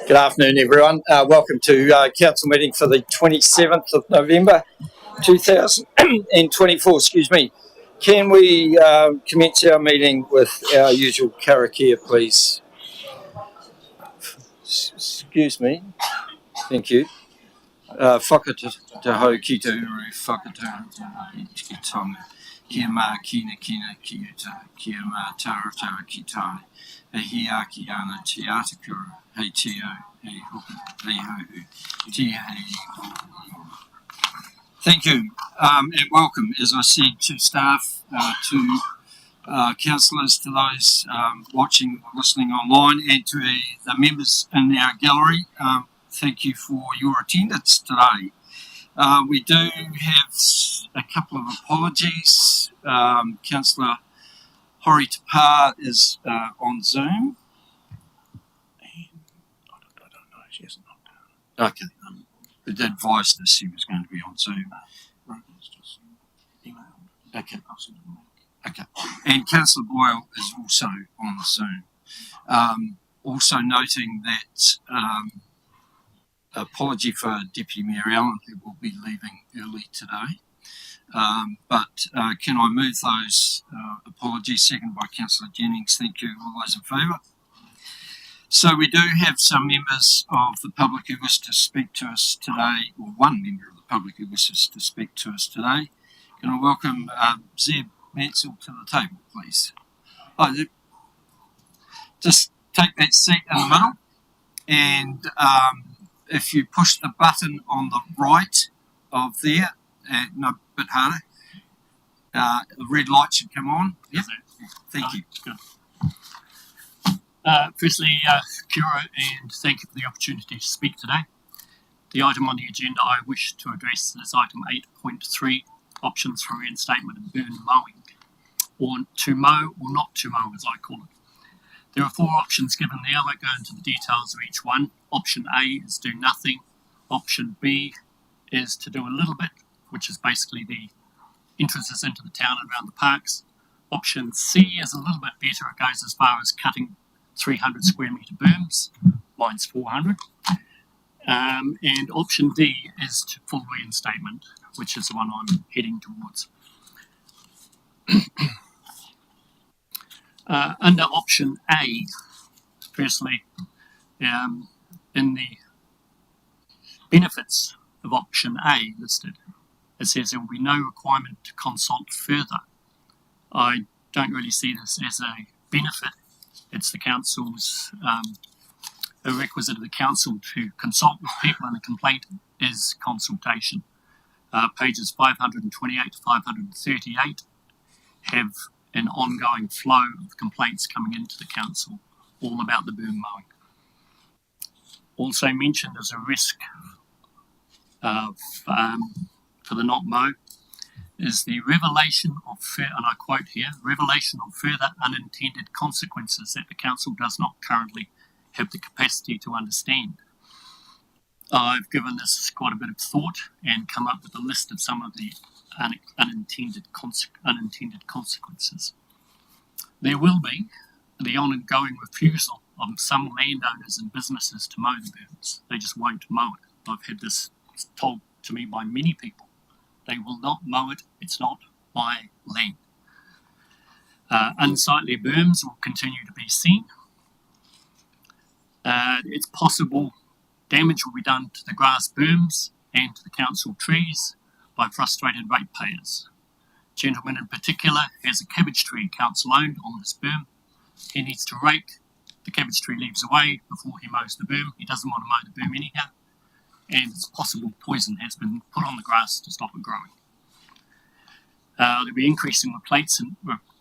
Good afternoon, everyone. Welcome to council meeting for the 27th of November 2024. Excuse me. Can we commence our meeting with our usual karakia, please? Excuse me. Thank you. Whakataho ki te uru, whakataho ki tonga, kia mā kina ki uta, kia mā taratara ki tai, e hiaki ana te atakura, hei tio, hei hoki, hei hohu, tia hei. Thank you, and welcome, as I said, to staff, to councillors, to those watching or listening online, and to the members in our gallery. Thank you for your attendance today. We do have a couple of apologies. Councillor Hori Tapa is on Zoom. And I don't know, she hasn't knocked down. Okay. It advised us she was going to be on Zoom. Okay. Okay. And Councillor Boyle is also on Zoom. Also noting that apology for Deputy Mayor Allen, who will be leaving early today. But can I move those apologies? Seconded by Councillor Jennings. Thank you. All those in favour? So we do have some members of the public who wish to speak to us today, or one member of the public who wishes to speak to us today. Can I welcome Zeb Mansell to the table, please? Hi, Zeb. Just take that seat in the middle, and if you push the button on the right of there, no, a bit harder, the red light should come on. Yep. Thank you. Good. Firstly, kia ora, and thank you for the opportunity to speak today. The item on the agenda I wish to address is item 8.3, options for reinstatement of burn mowing, or to mow or not to mow as I call it. There are four options given there. I won't go into the details of each one. Option A is do nothing. Option B is to do a little bit, which is basically the entrances into the town and around the parks. Option C is a little bit better. It goes as far as cutting 300 square metre berms. Mine's 400. And option D is to full reinstatement, which is the one I'm heading towards. Under option A, firstly, in the benefits of option A listed, it says there will be no requirement to consult further. I don't really see this as a benefit. It's the council's, a requisite of the council to consult with people, and a complaint is consultation. Pages 528 to 538 have an ongoing flow of complaints coming into the council, all about the burn mowing. Also mentioned as a risk for the not mow is the revelation of, and I quote here, revelation of further unintended consequences that the council does not currently have the capacity to understand. I've given this quite a bit of thought and come up with a list of some of the unintended consequences. There will be the ongoing refusal of some landowners and businesses to mow the burns. They just won't mow it. I've had this told to me by many people. They will not mow it. It's not my land. Unsightly berms will continue to be seen. It's possible damage will be done to the grass berms and to the council trees by frustrated ratepayers. Gentleman in particular has a cabbage tree council owned on this berm. He needs to rake the cabbage tree leaves away before he mows the berm. He doesn't want to mow the berm anyhow, and it's possible poison has been put on the grass to stop it growing. There'll be increasing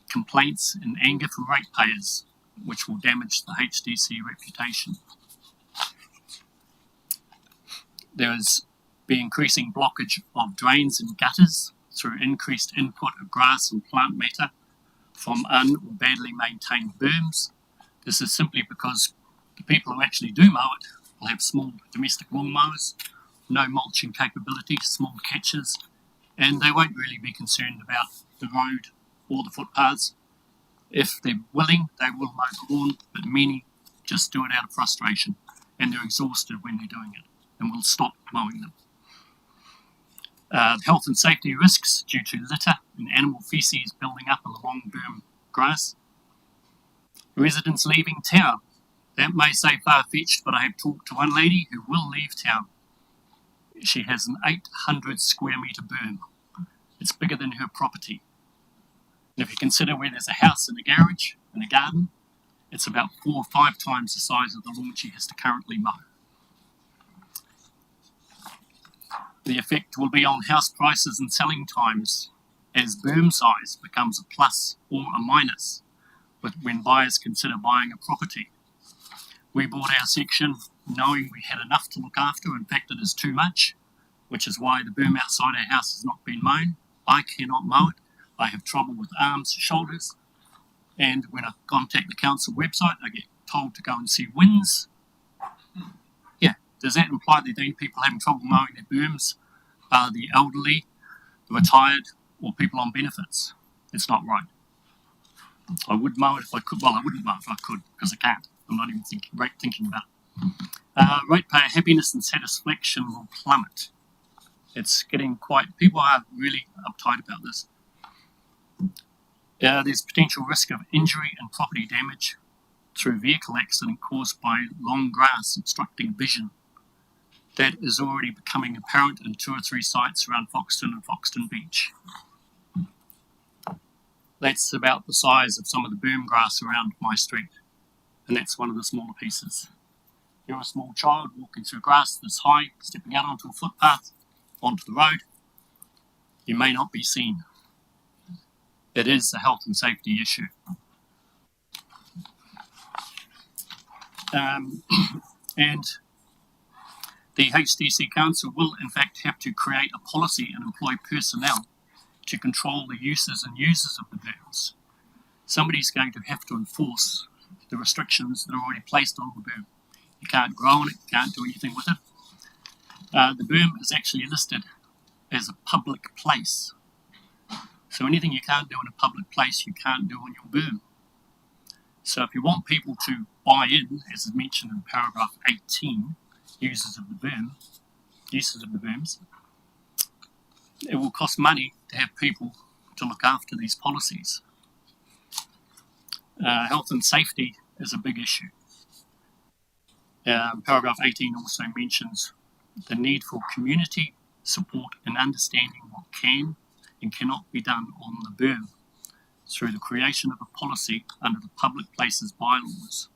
complaints and anger from ratepayers, which will damage the HDC reputation. There is be increasing blockage of drains and gutters through increased input of grass and plant matter from or badly maintained berms. This is simply because the people who actually do mow it will have small domestic lawn mowers, no mulching capability, small catches, and they won't really be concerned about the road or the footpaths. If they're willing, they will mow the lawn, but many just do it out of frustration and they're exhausted when they're doing it, and will stop mowing them. The health and safety risks due to litter and animal feces building up on the long berm grass. Residents leaving town. That may say far-fetched, but I have talked to one lady who will leave town. She has an 800 square metre berm. It's bigger than her property. And if you consider where there's a house and a garage and a garden, it's about 4 or 5 times the size of the lawn she has to currently mow. The effect will be on house prices and selling times as berm size becomes a plus or a minus when buyers consider buying a property. We bought our section knowing we had enough to look after. In fact, it is too much, which is why the berm outside our house has not been mown. I cannot mow it. I have trouble with arms, shoulders, and when I contact the council website, I get told to go and see WINS. Yeah, does that imply that the people having trouble mowing their berms are the elderly, the retired, or people on benefits? It's not right. I would mow it if I could. Well, I wouldn't mow it if I could, because I can't. I'm not even thinking about it. Ratepayer happiness and satisfaction will plummet. It's getting quite... People are really uptight about this. There's potential risk of injury and property damage through vehicle accident caused by long grass obstructing vision. That is already becoming apparent in 2 or 3 sites around Foxton and Foxton Beach. That's about the size of some of the berm grass around my street, and that's one of the smaller pieces. You're a small child walking through grass this high, stepping out onto a footpath, onto the road. You may not be seen. It is a health and safety issue. And the HDC Council will in fact have to create a policy and employ personnel to control the uses and users of the berms. Somebody's going to have to enforce the restrictions that are already placed on the berm. You can't grow on it, you can't do anything with it. The berm is actually listed as a public place. So anything you can't do in a public place, you can't do on your berm. So if you want people to buy in, as is mentioned in paragraph 18, uses of the berms, it will cost money to have people to look after these policies. Health and safety is a big issue. Paragraph 18 also mentions the need for community support and understanding what can and cannot be done on the berm through the creation of a policy under the Public Places Bylaws.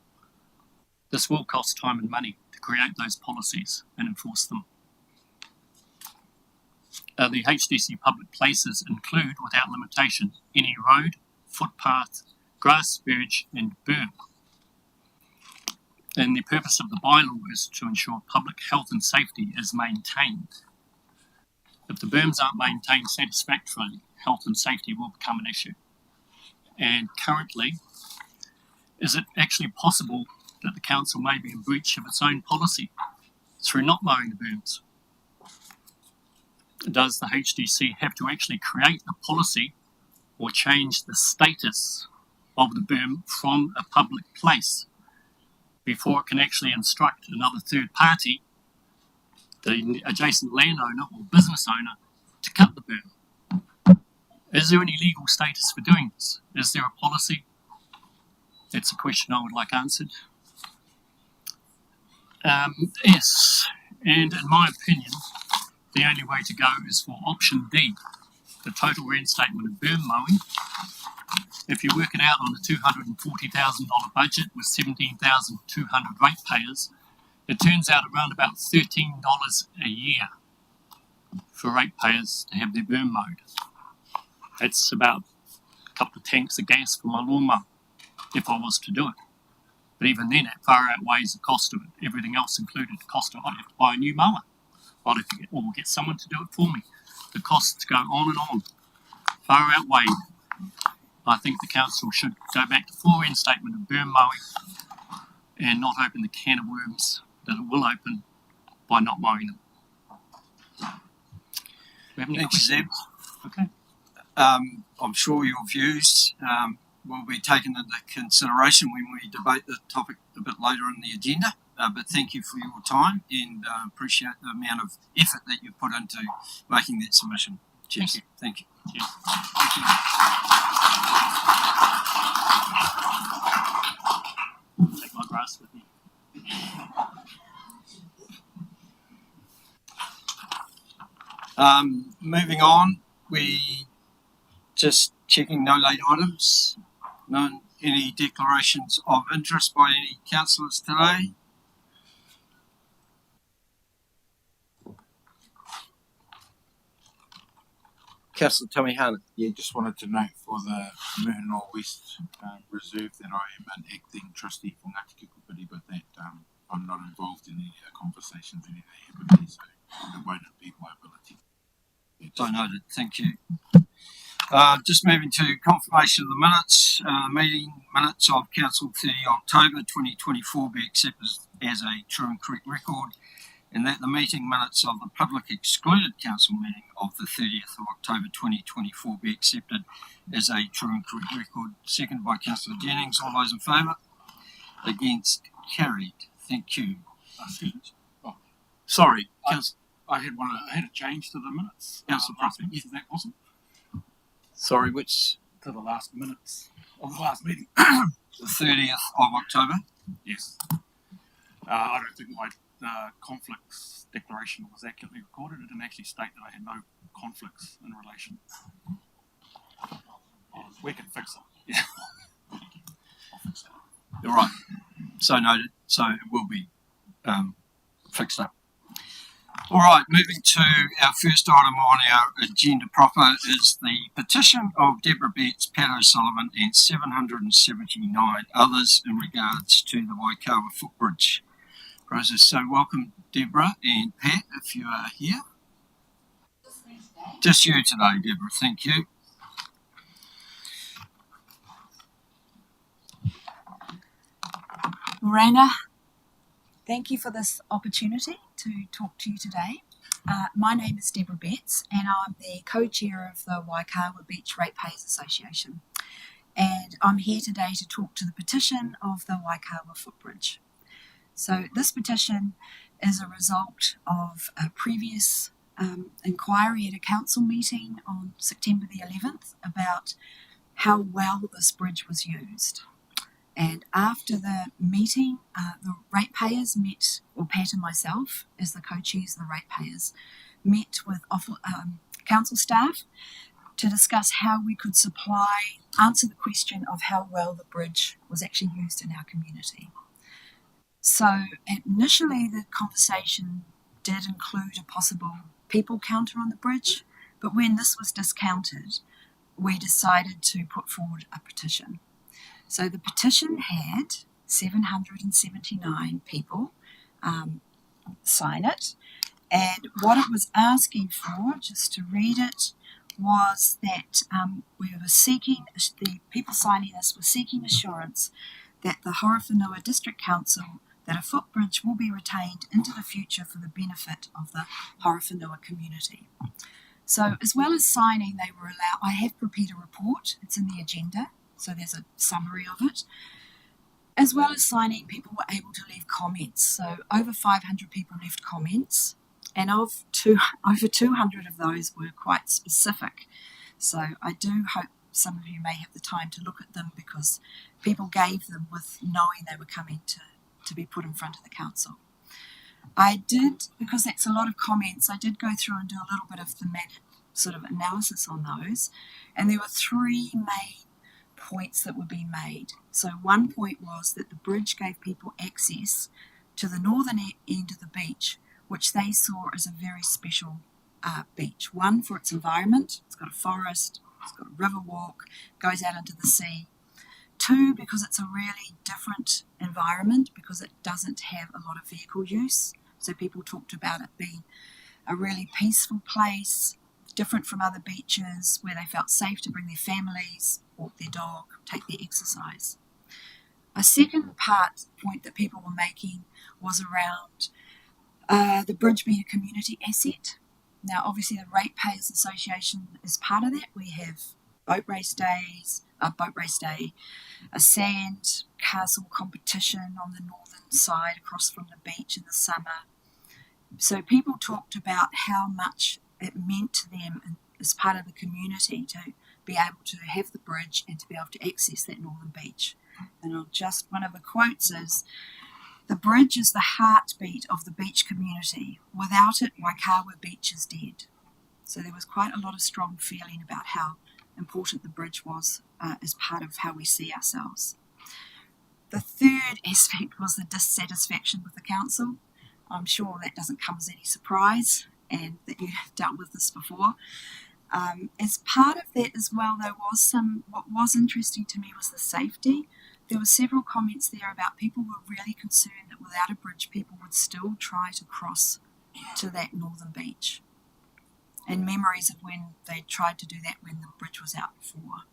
This will cost time and money to create those policies and enforce them. The HDC public places include, without limitation, any road, footpath, grass verge and berm. And the purpose of the bylaw is to ensure public health and safety is maintained. If the berms aren't maintained satisfactorily, health and safety will become an issue. And currently, is it actually possible that the council may be in breach of its own policy through not mowing the berms? Does the HDC have to actually create a policy or change the status of the berm from a public place before it can actually instruct another third party, the adjacent landowner or business owner, to cut the berm? Is there any legal status for doing this? Is there a policy? That's a question I would like answered. Yes, and in my opinion, the only way to go is for option D, the total reinstatement of berm mowing. If you work it out on a $240,000 budget with 17,200 ratepayers, it turns out around about $13 a year for ratepayers to have their berm mowed. That's about a couple of tanks of gas for my lawnmower if I was to do it. But even then, it far outweighs the cost of it, everything else included. The cost of it, I'd have to buy a new mower. I'd have to get someone to do it for me. The costs go on and on. Far outweighed. I think the council should go back to full reinstatement of berm mowing and not open the can of worms that it will open by not mowing them. Do we have any questions? Zeb. Okay. I'm sure your views will be taken into consideration when we debate the topic a bit later in the agenda. But thank you for your time and appreciate the amount of effort that you put into making that submission. Cheers. Thank you. Cheers. Take my grass with me. Moving on, we just checking no late items. None. Any declarations of interest by any councillors today? Councillor Tommy Hannah. Yeah, just wanted to note for the Muhunua West Reserve that I am an acting trustee for Ngāti Kikupiri, but that I'm not involved in any conversations, any of that, so it won't impede my ability. So noted. Thank you. Just moving to confirmation of the minutes. Meeting minutes of Council 30 October 2024 be accepted as a true and correct record, and that the meeting minutes of the public excluded council meeting of the 30th of October 2024 be accepted as a true and correct record. Second by Councillor Jennings. All those in favour? Against? Carried. Thank you. Sorry, Councillor. I had a change to the minutes. Councillor Brunton. Is that possible? Sorry, which? To the last minutes of the last meeting. The 30th of October? Yes. I don't think my conflicts declaration was accurately recorded. It didn't actually state that I had no conflicts in relation. We can fix it. Yeah. I'll fix it. All right. So noted. So it will be fixed up. All right, moving to our first item on our agenda proper is the petition of Deborah Betts, Pat O'Sullivan and 779 others in regards to the Waikawa footbridge process. So welcome Deborah and Pat if you are here. Just you today, Deborah, thank you. Morena, thank you for this opportunity to talk to you today. My name is Deborah Betts and I'm the co-chair of the Waikawa Beach Ratepayers Association. And I'm here today to talk to the petition of the Waikawa footbridge. So this petition is a result of a previous inquiry at a council meeting on September the 11th about how well this bridge was used. And after the meeting, the ratepayers met, or Pat and myself, as the co-chairs of the ratepayers, met with council staff to discuss how we could answer the question of how well the bridge was actually used in our community. So initially the conversation did include a possible people counter on the bridge, but when this was discounted, we decided to put forward a petition. So the petition had 779 people sign it, and what it was asking for, just to read it, was that the people signing this were seeking assurance that the Horowhenua District Council that a footbridge will be retained into the future for the benefit of the Horowhenua community. So as well as signing, they were allowed, I have prepared a report, it's in the agenda, so there's a summary of it. As well as signing, people were able to leave comments. So over 500 people left comments, and over 200 of those were quite specific. So I do hope some of you may have the time to look at them, because people gave them with knowing they were coming to be put in front of the council. I did, because that's a lot of comments, I did go through and do a little bit of thematic sort of analysis on those, and there were three main points that were being made. So one point was that the bridge gave people access to the northern end of the beach, which they saw as a very special beach. One, for its environment, it's got a forest, it's got a river walk, goes out into the sea. Two, because it's a really different environment, because it doesn't have a lot of vehicle use. So people talked about it being a really peaceful place, different from other beaches, where they felt safe to bring their families, walk their dog, take their exercise. A second point that people were making was around the bridge being a community asset. Now, obviously, the Ratepayers Association is part of that. We have boat race day, a sand castle competition on the northern side across from the beach in the summer. So people talked about how much it meant to them as part of the community to be able to have the bridge and to be able to access that northern beach. And one of the quotes is, "The bridge is the heartbeat of the beach community. Without it, Waikawa Beach is dead." So there was quite a lot of strong feeling about how important the bridge was as part of how we see ourselves. The third aspect was the dissatisfaction with the council. I'm sure that doesn't come as any surprise, and that you've dealt with this before. As part of that as well, what was interesting to me was the safety. There were several comments there about people were really concerned that without a bridge, people would still try to cross to that northern beach. And memories of when they tried to do that when the bridge was out before.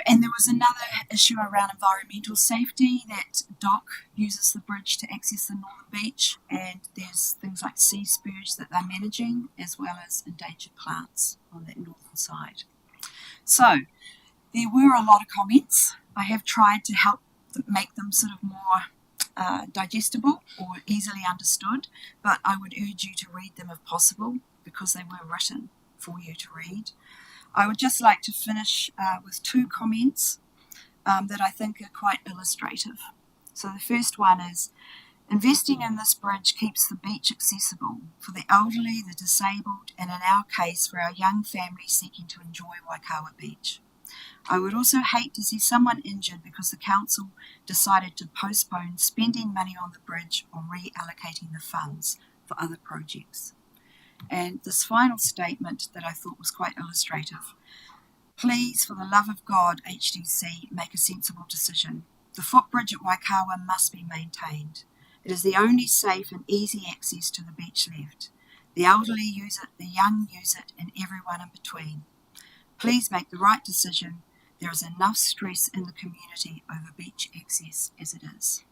And there was another issue around environmental safety, that DOC uses the bridge to access the northern beach, and there's things like sea spurge that they're managing, as well as endangered plants on that northern side. So there were a lot of comments. I have tried to help make them sort of more digestible or easily understood, but I would urge you to read them if possible, because they were written for you to read. I would just like to finish with two comments that I think are quite illustrative. So the first one is, investing in this bridge keeps the beach accessible for the elderly, the disabled, and in our case for our young families seeking to enjoy Waikawa Beach. I would also hate to see someone injured because the council decided to postpone spending money on the bridge or reallocating the funds for other projects. And this final statement that I thought was quite illustrative: please, for the love of God, HDC, make a sensible decision. The footbridge at Waikawa must be maintained. It is the only safe and easy access to the beach left. The elderly use it, the young use it, and everyone in between. Please make the right decision. There is enough stress in the community over beach access as it is.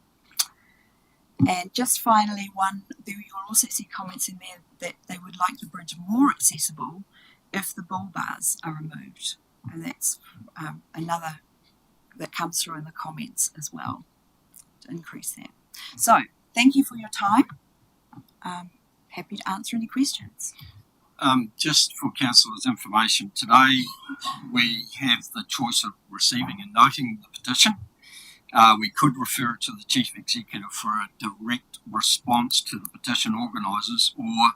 And just finally, you'll also see comments in there that they would like the bridge more accessible if the bull bars are removed. And that's another that comes through in the comments as well, to increase that. So, thank you for your time. Happy to answer any questions. Just for councillors' information, today we have the choice of receiving and noting the petition. We could refer it to the Chief Executive for a direct response to the petition organisers, or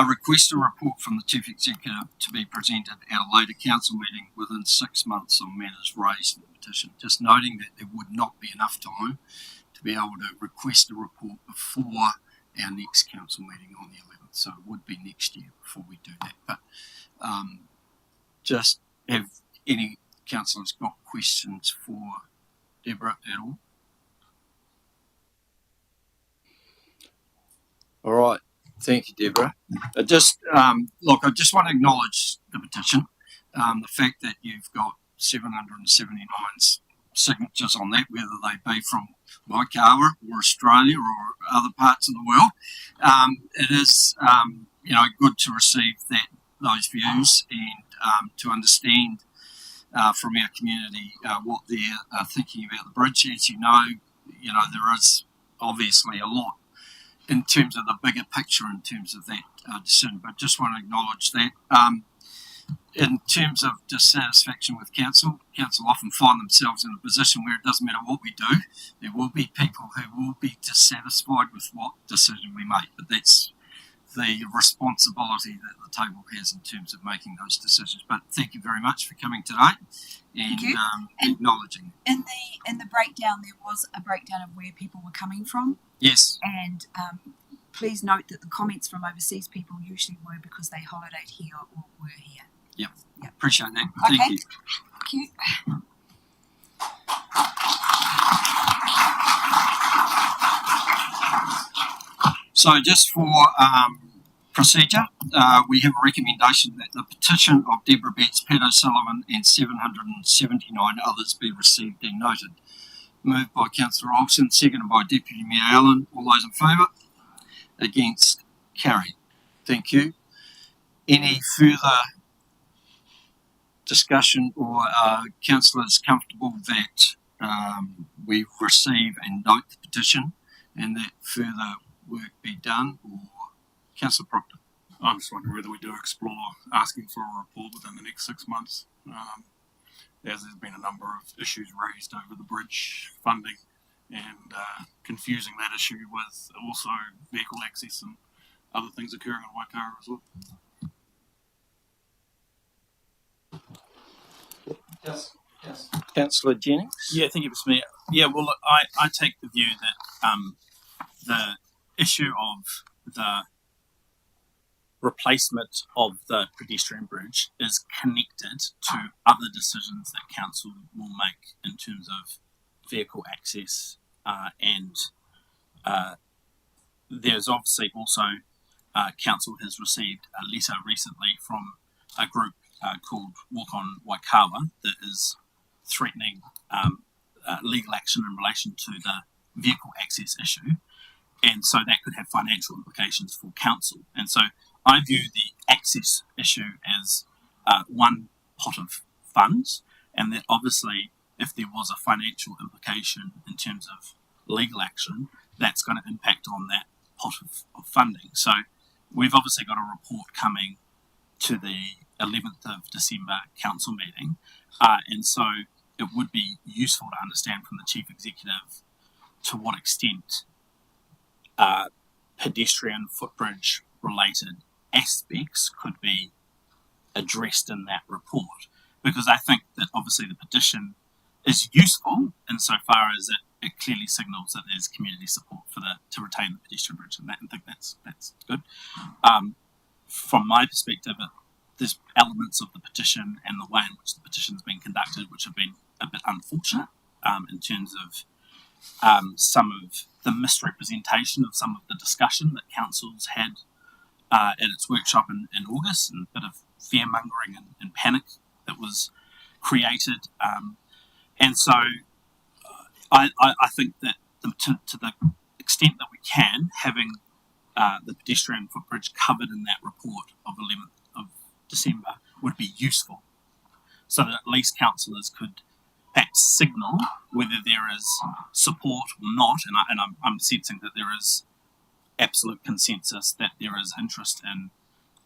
request a report from the Chief Executive to be presented at a later council meeting within 6 months of matters raised in the petition. Just noting that there would not be enough time to be able to request a report before our next council meeting on the 11th. So it would be next year before we do that. But just have any councillors got questions for Deborah at all? All right. Thank you, Deborah. I just want to acknowledge the petition. The fact that you've got 779 signatures on that, whether they be from Waikawa or Australia or other parts of the world. It is, good to receive those views and to understand from our community what they're thinking about the bridge. As you know, there is obviously a lot in terms of the bigger picture in terms of that decision, but just want to acknowledge that. In terms of dissatisfaction with council often find themselves in a position where it doesn't matter what we do, there will be people who will be dissatisfied with what decision we make, but that's the responsibility that the table has in terms of making those decisions. But thank you very much for coming today and acknowledging. In the breakdown, there was a breakdown of where people were coming from. Yes. And please note that the comments from overseas people usually were because they holidayed here or were here. Yep. Appreciate that. Okay. Thank you. Thank you. So just for procedure, we have a recommendation that the petition of Deborah Betts, Pat O'Sullivan and 779 others be received and noted. Moved by Councillor Olsen, seconded by Deputy Mayor Allen. All those in favour? Against? Carried. Thank you. Any further discussion, or are councillors comfortable that we receive and note the petition and that further work be done? Or Councillor Proctor? I'm just wondering whether we do explore asking for a report within the next 6 months, as there's been a number of issues raised over the bridge funding and confusing that issue with also vehicle access and other things occurring in Waikawa as well. Yes. Councillor Jennings? Yeah, thank you, Mr. Mayor. Yeah, well, look, I take the view that the issue of the replacement of the pedestrian bridge is connected to other decisions that council will make in terms of vehicle access, and there's obviously also council has received a letter recently from a group called Walk on Waikawa that is threatening legal action in relation to the vehicle access issue, and so that could have financial implications for council. And so I view the access issue as one pot of funds, and that obviously if there was a financial implication in terms of legal action, that's going to impact on that pot of funding. So we've obviously got a report coming to the 11th of December council meeting, and so it would be useful to understand from the Chief Executive to what extent pedestrian footbridge related aspects could be addressed in that report, because I think that obviously the petition is useful insofar as it clearly signals that there's community support for to retain the pedestrian bridge, and I think that's good. From my perspective, there's elements of the petition and the way in which the petition's been conducted which have been a bit unfortunate in terms of some of the misrepresentation of some of the discussion that council's had at its workshop in August, and a bit of fear-mongering and panic that was created. And so I think that to the extent that we can, having the pedestrian footbridge covered in that report of 11th of December would be useful, so that at least councillors could perhaps signal whether there is support or not, and I'm sensing that there is absolute consensus that there is interest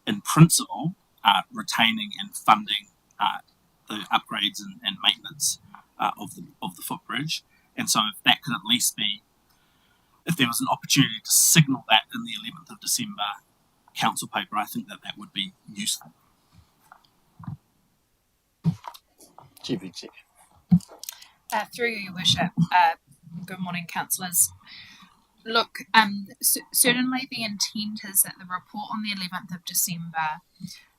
in principle, retaining and funding the upgrades and maintenance of the footbridge. And so if that could at least be, if there was an opportunity to signal that in the 11th of December council paper, I think that would be useful. Chief Executive. Through you, Your Worship, good morning, councillors. Look, certainly the intent is that the report on the 11th of December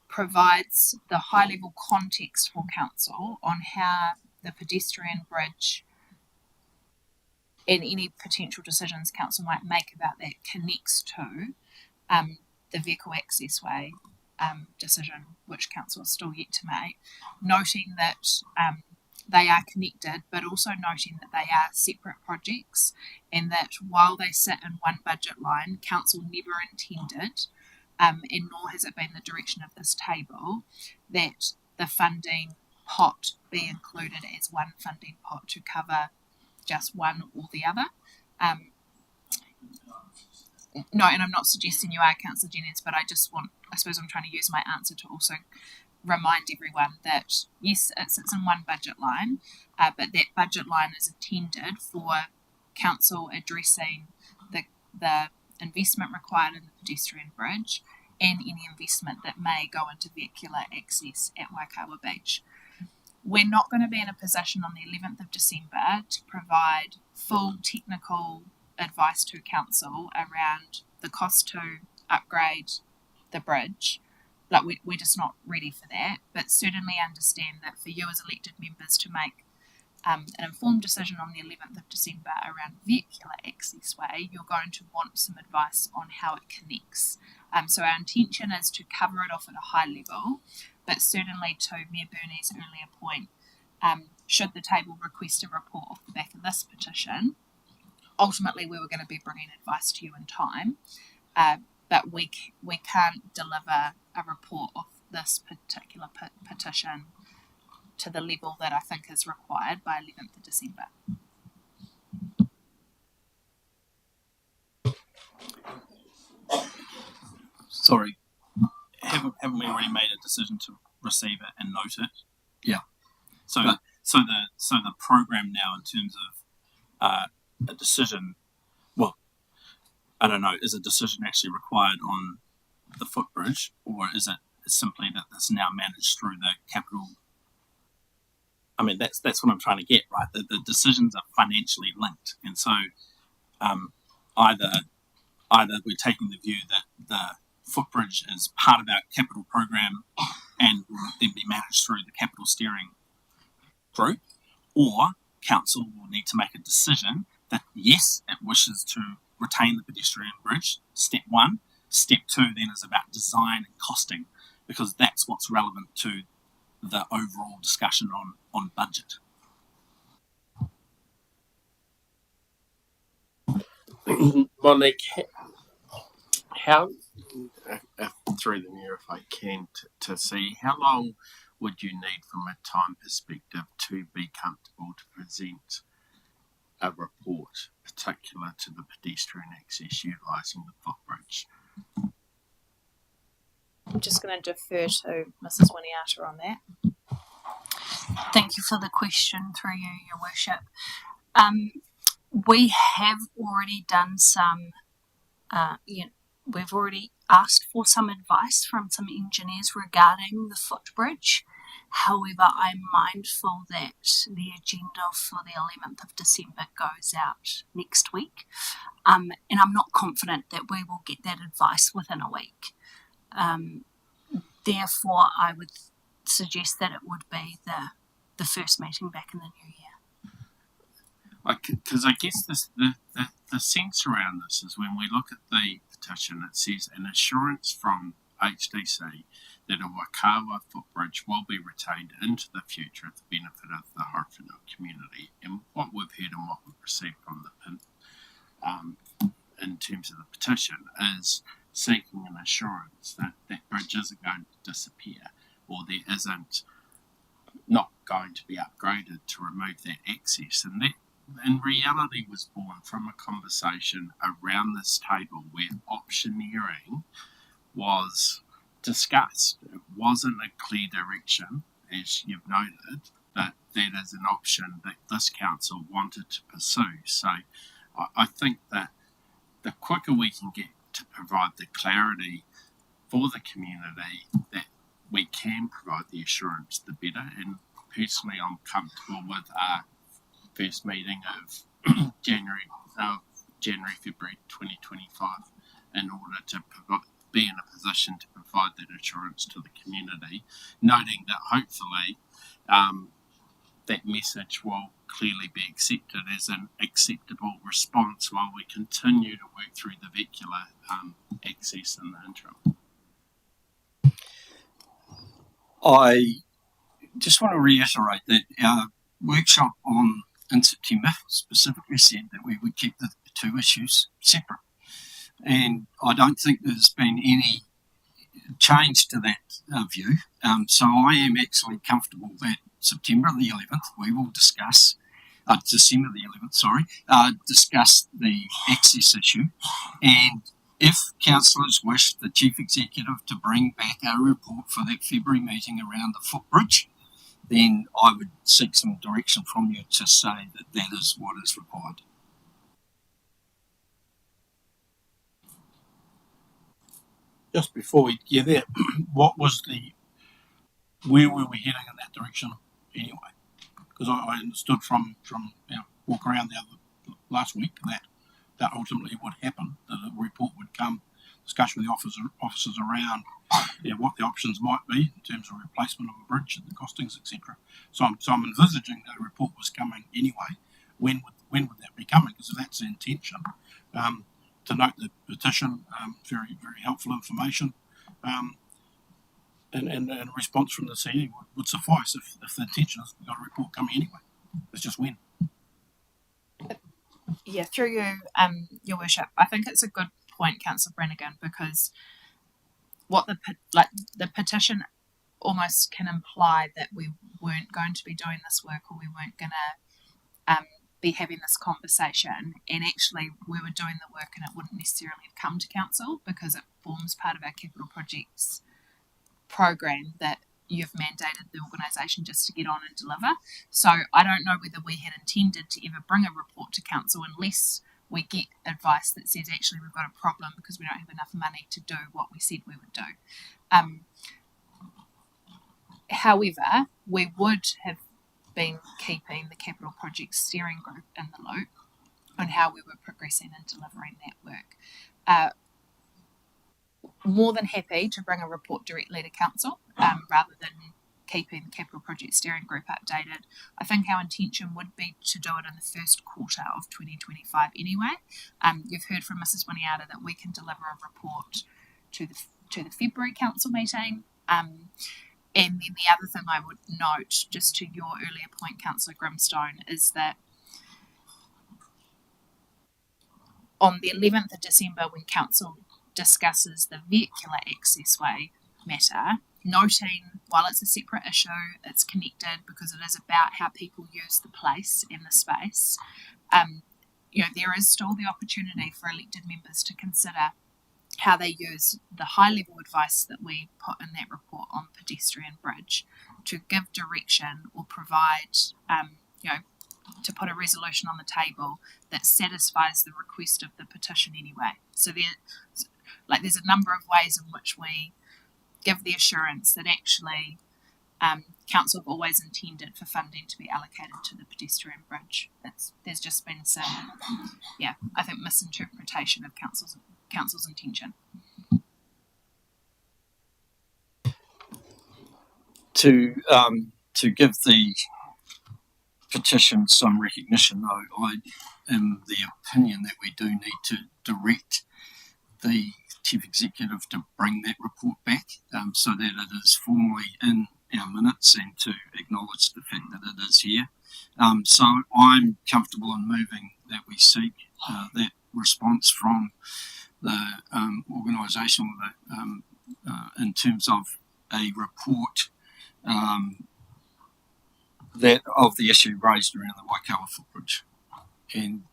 provides the high-level context for council on how the pedestrian bridge and any potential decisions council might make about that connects to the vehicle access way decision, which council is still yet to make, noting that they are connected, but also noting that they are separate projects, and that while they sit in one budget line, council never intended, and nor has it been the direction of this table, that the funding pot be included as one funding pot to cover just one or the other. No, and I'm not suggesting you are, Councillor Jennings, but I suppose I'm trying to use my answer to also remind everyone that yes, it sits in one budget line, but that budget line is intended for council addressing the investment required in the pedestrian bridge and any investment that may go into vehicular access at Waikawa Beach. We're not going to be in a position on the 11th of December to provide full technical advice to council around the cost to upgrade the bridge. Like we're just not ready for that, but certainly understand that for you as elected members to make an informed decision on the 11th of December around vehicular access way, you're going to want some advice on how it connects. So our intention is to cover it off at a high level, but certainly to Mayor Burney's earlier point, should the table request a report off the back of this petition, ultimately we were going to be bringing advice to you in time, but we can't deliver a report of this particular petition to the level that I think is required by 11th of December. Sorry, haven't we already made a decision to receive it and note it? Yeah. So the program now in terms of a decision, well, I don't know, is a decision actually required on the footbridge, or is it simply that it's now managed through the capital? I mean, that's what I'm trying to get, right? The decisions are financially linked, and so either we're taking the view that the footbridge is part of our capital program and will then be managed through the capital steering group, or council will need to make a decision that yes, it wishes to retain the pedestrian bridge, step one. Step two then is about design and costing, because that's what's relevant to the overall discussion on budget. Monique, how through the mirror, if I can, to see how long would you need from a time perspective to be comfortable to present a report particular to the pedestrian access utilising the footbridge? I'm just going to defer to Mrs. Winiata on that. Thank you for the question, through you, Your Worship. We have already done some, we've already asked for some advice from some engineers regarding the footbridge. However, I'm mindful that the agenda for the 11th of December goes out next week, and I'm not confident that we will get that advice within a week. Therefore, I would suggest that it would be the first meeting back in the new year. Because I guess the sense around this is when we look at the petition, it says an assurance from HDC that a Wakawa footbridge will be retained into the future at the benefit of the Horowhenua community. And what we've heard and what we've received from the in terms of the petition is seeking an assurance that that bridge isn't going to disappear, or there isn't not going to be upgraded to remove that access. And that in reality was born from a conversation around this table where optioneering was discussed. It wasn't a clear direction, as you've noted, but that is an option that this council wanted to pursue. So I think that the quicker we can get to provide the clarity for the community that we can provide the assurance, the better. And personally, I'm comfortable with our first meeting of January, February 2025 in order to be in a position to provide that assurance to the community, noting that hopefully that message will clearly be accepted as an acceptable response while we continue to work through the vehicular access in the interim. I just want to reiterate that our workshop in September specifically said that we would keep the two issues separate. And I don't think there's been any change to that view. So I am actually comfortable that September the 11th we will discuss, December the 11th, discuss the access issue. And if councillors wish the Chief Executive to bring back a report for that February meeting around the footbridge, then I would seek some direction from you to say that that is what is required. Just before we get there, where were we heading in that direction anyway? Because I understood from walk around last week that ultimately would happen, that a report would come, discussion with the officers around what the options might be in terms of replacement of a bridge and the costings, etc. So I'm envisaging that a report was coming anyway. When would that be coming? Because if that's the intention, to note the petition, very, very helpful information, and a response from the CE would suffice if the intention is we've got a report coming anyway. It's just when. Yeah, through you, Your Worship, I think it's a good point, Councillor Brannigan, because what the petition almost can imply that we weren't going to be doing this work, or we weren't going to be having this conversation, and actually we were doing the work and it wouldn't necessarily have come to council because it forms part of our capital projects program that you've mandated the organisation just to get on and deliver. So I don't know whether we had intended to ever bring a report to council unless we get advice that says actually we've got a problem because we don't have enough money to do what we said we would do. However, we would have been keeping the capital projects steering group in the loop on how we were progressing and delivering that work. More than happy to bring a report directly to council rather than keeping the capital project steering group updated. I think our intention would be to do it in the first quarter of 2025 anyway. You've heard from Mrs. Winiata that we can deliver a report to the February council meeting. And then the other thing I would note, just to your earlier point, Councillor Grimstone, is that on the 11th of December, when council discusses the vehicular accessway matter, noting while it's a separate issue, it's connected because it is about how people use the place and the space. There is still the opportunity for elected members to consider how they use the high-level advice that we put in that report on pedestrian bridge to give direction or provide, to put a resolution on the table that satisfies the request of the petition anyway. So there's a number of ways in which we give the assurance that actually council have always intended for funding to be allocated to the pedestrian bridge. There's just been some, I think misinterpretation of council's intention. To give the petition some recognition, though, I am the opinion that we do need to direct the Chief Executive to bring that report back so that it is formally in our minutes and to acknowledge the fact that it is here. So I'm comfortable in moving that we seek that response from the organisation in terms of a report that of the issue raised around the Waikawa footbridge. And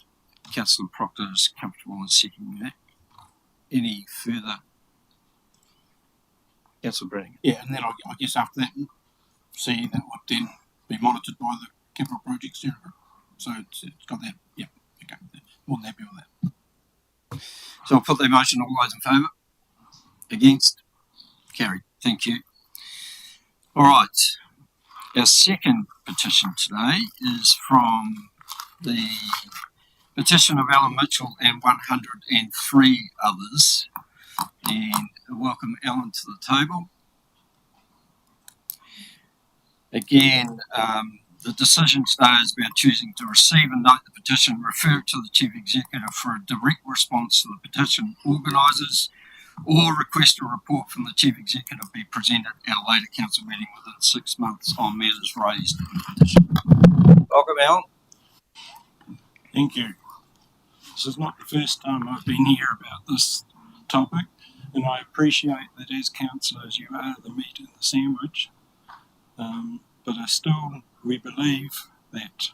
Councillor Proctor is comfortable in seeking that. Any further? Councillor Brannigan. Yeah, and then I guess after that, see that would then be monitored by the capital project steering group. So it's got that. Yeah, okay. More than happy with that. So I'll put the motion. All those in favour? Against? Carried. Thank you. All right. Our second petition today is from the petition of Alan Mitchell and 103 others. And welcome Alan to the table. Again, the decision today is about choosing to receive and note the petition, refer it to the Chief Executive for a direct response to the petition organisers, or request a report from the Chief Executive be presented at a later council meeting within 6 months on matters raised in the petition. Welcome, Alan. Thank you. This is not the first time I've been here about this topic, and I appreciate that as councillors you are the meat and the sandwich, but we believe that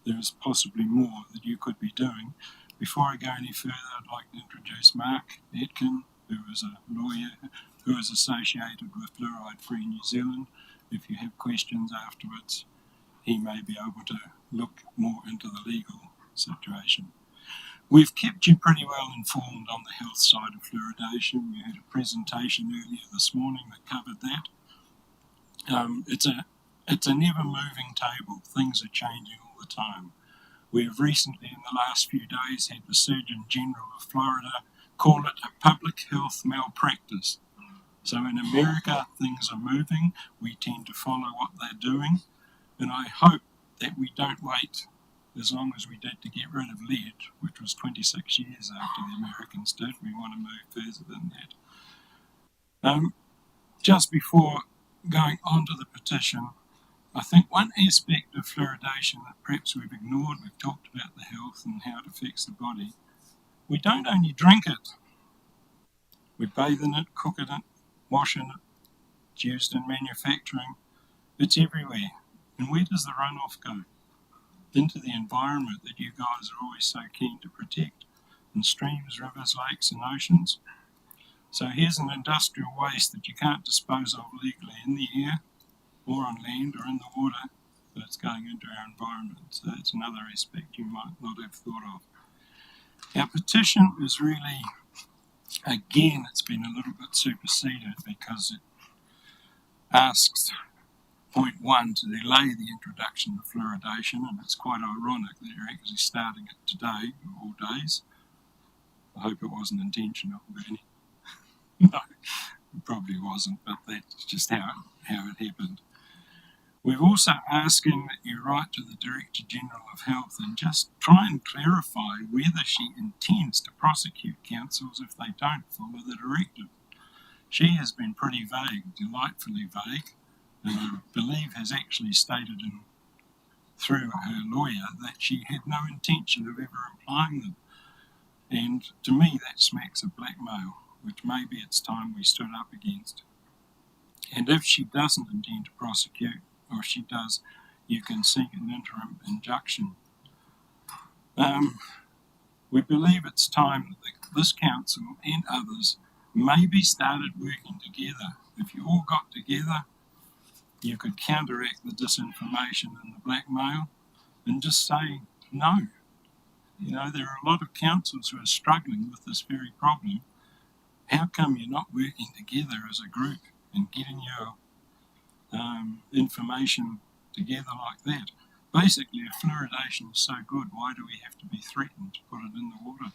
there is possibly more that you could be doing. Before I go any further, I'd like to introduce Mark Atkin, who is a lawyer who is associated with Fluoride Free New Zealand. If you have questions afterwards, he may be able to look more into the legal situation. We've kept you pretty well informed on the health side of fluoridation. We had a presentation earlier this morning that covered that. It's a never-moving table. Things are changing all the time. We have recently, in the last few days, had the Surgeon General of Florida call it a public health malpractice. So in America, things are moving. We tend to follow what they're doing. And I hope that we don't wait as long as we did to get rid of lead, which was 26 years after the Americans did. We want to move further than that. Just before going on to the petition, I think one aspect of fluoridation that perhaps we've ignored, we've talked about the health and how it affects the body. We don't only drink it. We bathe in it, cook in it, wash in it, it's used in manufacturing, it's everywhere. And where does the runoff go? Into the environment that you guys are always so keen to protect, in streams, rivers, lakes and oceans. So here's an industrial waste that you can't dispose of legally in the air or on land or in the water, but it's going into our environment. So that's another aspect you might not have thought of. Our petition is really, again, it's been a little bit superseded because it asks point 1 to delay the introduction of fluoridation, and it's quite ironic that you're actually starting it today, of all days. I hope it wasn't intentional, Bernie. No, it probably wasn't, but that's just how it happened. We're also asking that you write to the Director General of Health and just try and clarify whether she intends to prosecute councils if they don't follow the directive. She has been pretty vague, delightfully vague, and I believe has actually stated through her lawyer that she had no intention of ever applying them. And to me that smacks of blackmail, which maybe it's time we stood up against. And if she doesn't intend to prosecute, or if she does, you can seek an interim injunction. We believe it's time that this council and others maybe started working together. If you all got together, you could counteract the disinformation and the blackmail and just say no. You know, there are a lot of councils who are struggling with this very problem. How come you're not working together as a group and getting your information together like that? Basically, if fluoridation is so good, why do we have to be threatened to put it in the water?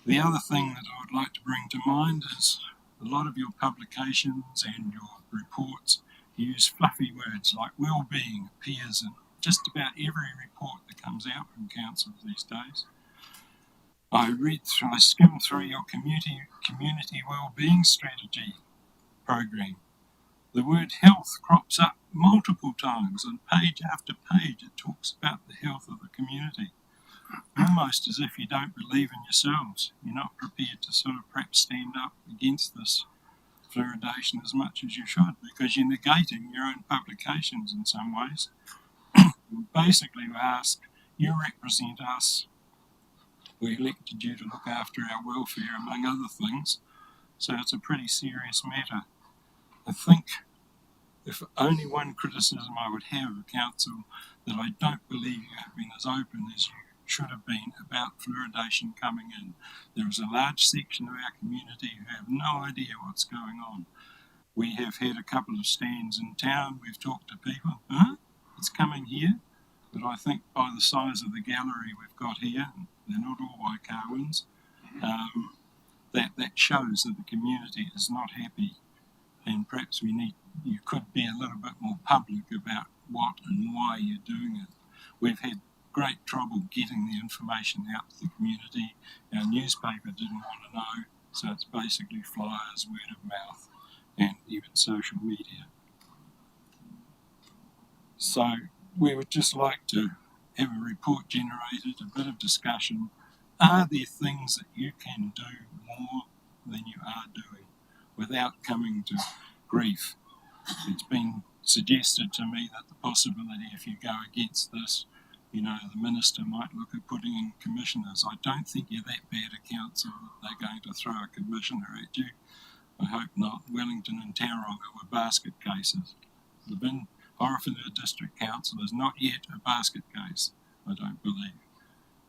The other thing that I would like to bring to mind is a lot of your publications and your reports use fluffy words like well-being appears in just about every report that comes out from councils these days. I skimmed through your community well-being strategy program. The word health crops up multiple times, and page after page it talks about the health of the community. Almost as if you don't believe in yourselves. You're not prepared to sort of perhaps stand up against this fluoridation as much as you should, because you're negating your own publications in some ways. Basically, we ask, you represent us. We elected you to look after our welfare, among other things. So it's a pretty serious matter. I think if only one criticism I would have of council, that I don't believe you have been as open as you should have been about fluoridation coming in. There is a large section of our community who have no idea what's going on. We have had a couple of stands in town, we've talked to people, it's coming here, but I think by the size of the gallery we've got here, they're not all Waikowans, that shows that the community is not happy, and perhaps you could be a little bit more public about what and why you're doing it. We've had great trouble getting the information out to the community. Our newspaper didn't want to know, so it's basically flyers, word of mouth, and even social media. So we would just like to have a report generated, a bit of discussion. Are there things that you can do more than you are doing without coming to grief? It's been suggested to me that the possibility, if you go against this, you know, the minister might look at putting in commissioners. I don't think you're that bad a council that they're going to throw a commissioner at you. I hope not. Wellington and Tauranga were basket cases. The Bin Horowhenua District Council is not yet a basket case, I don't believe.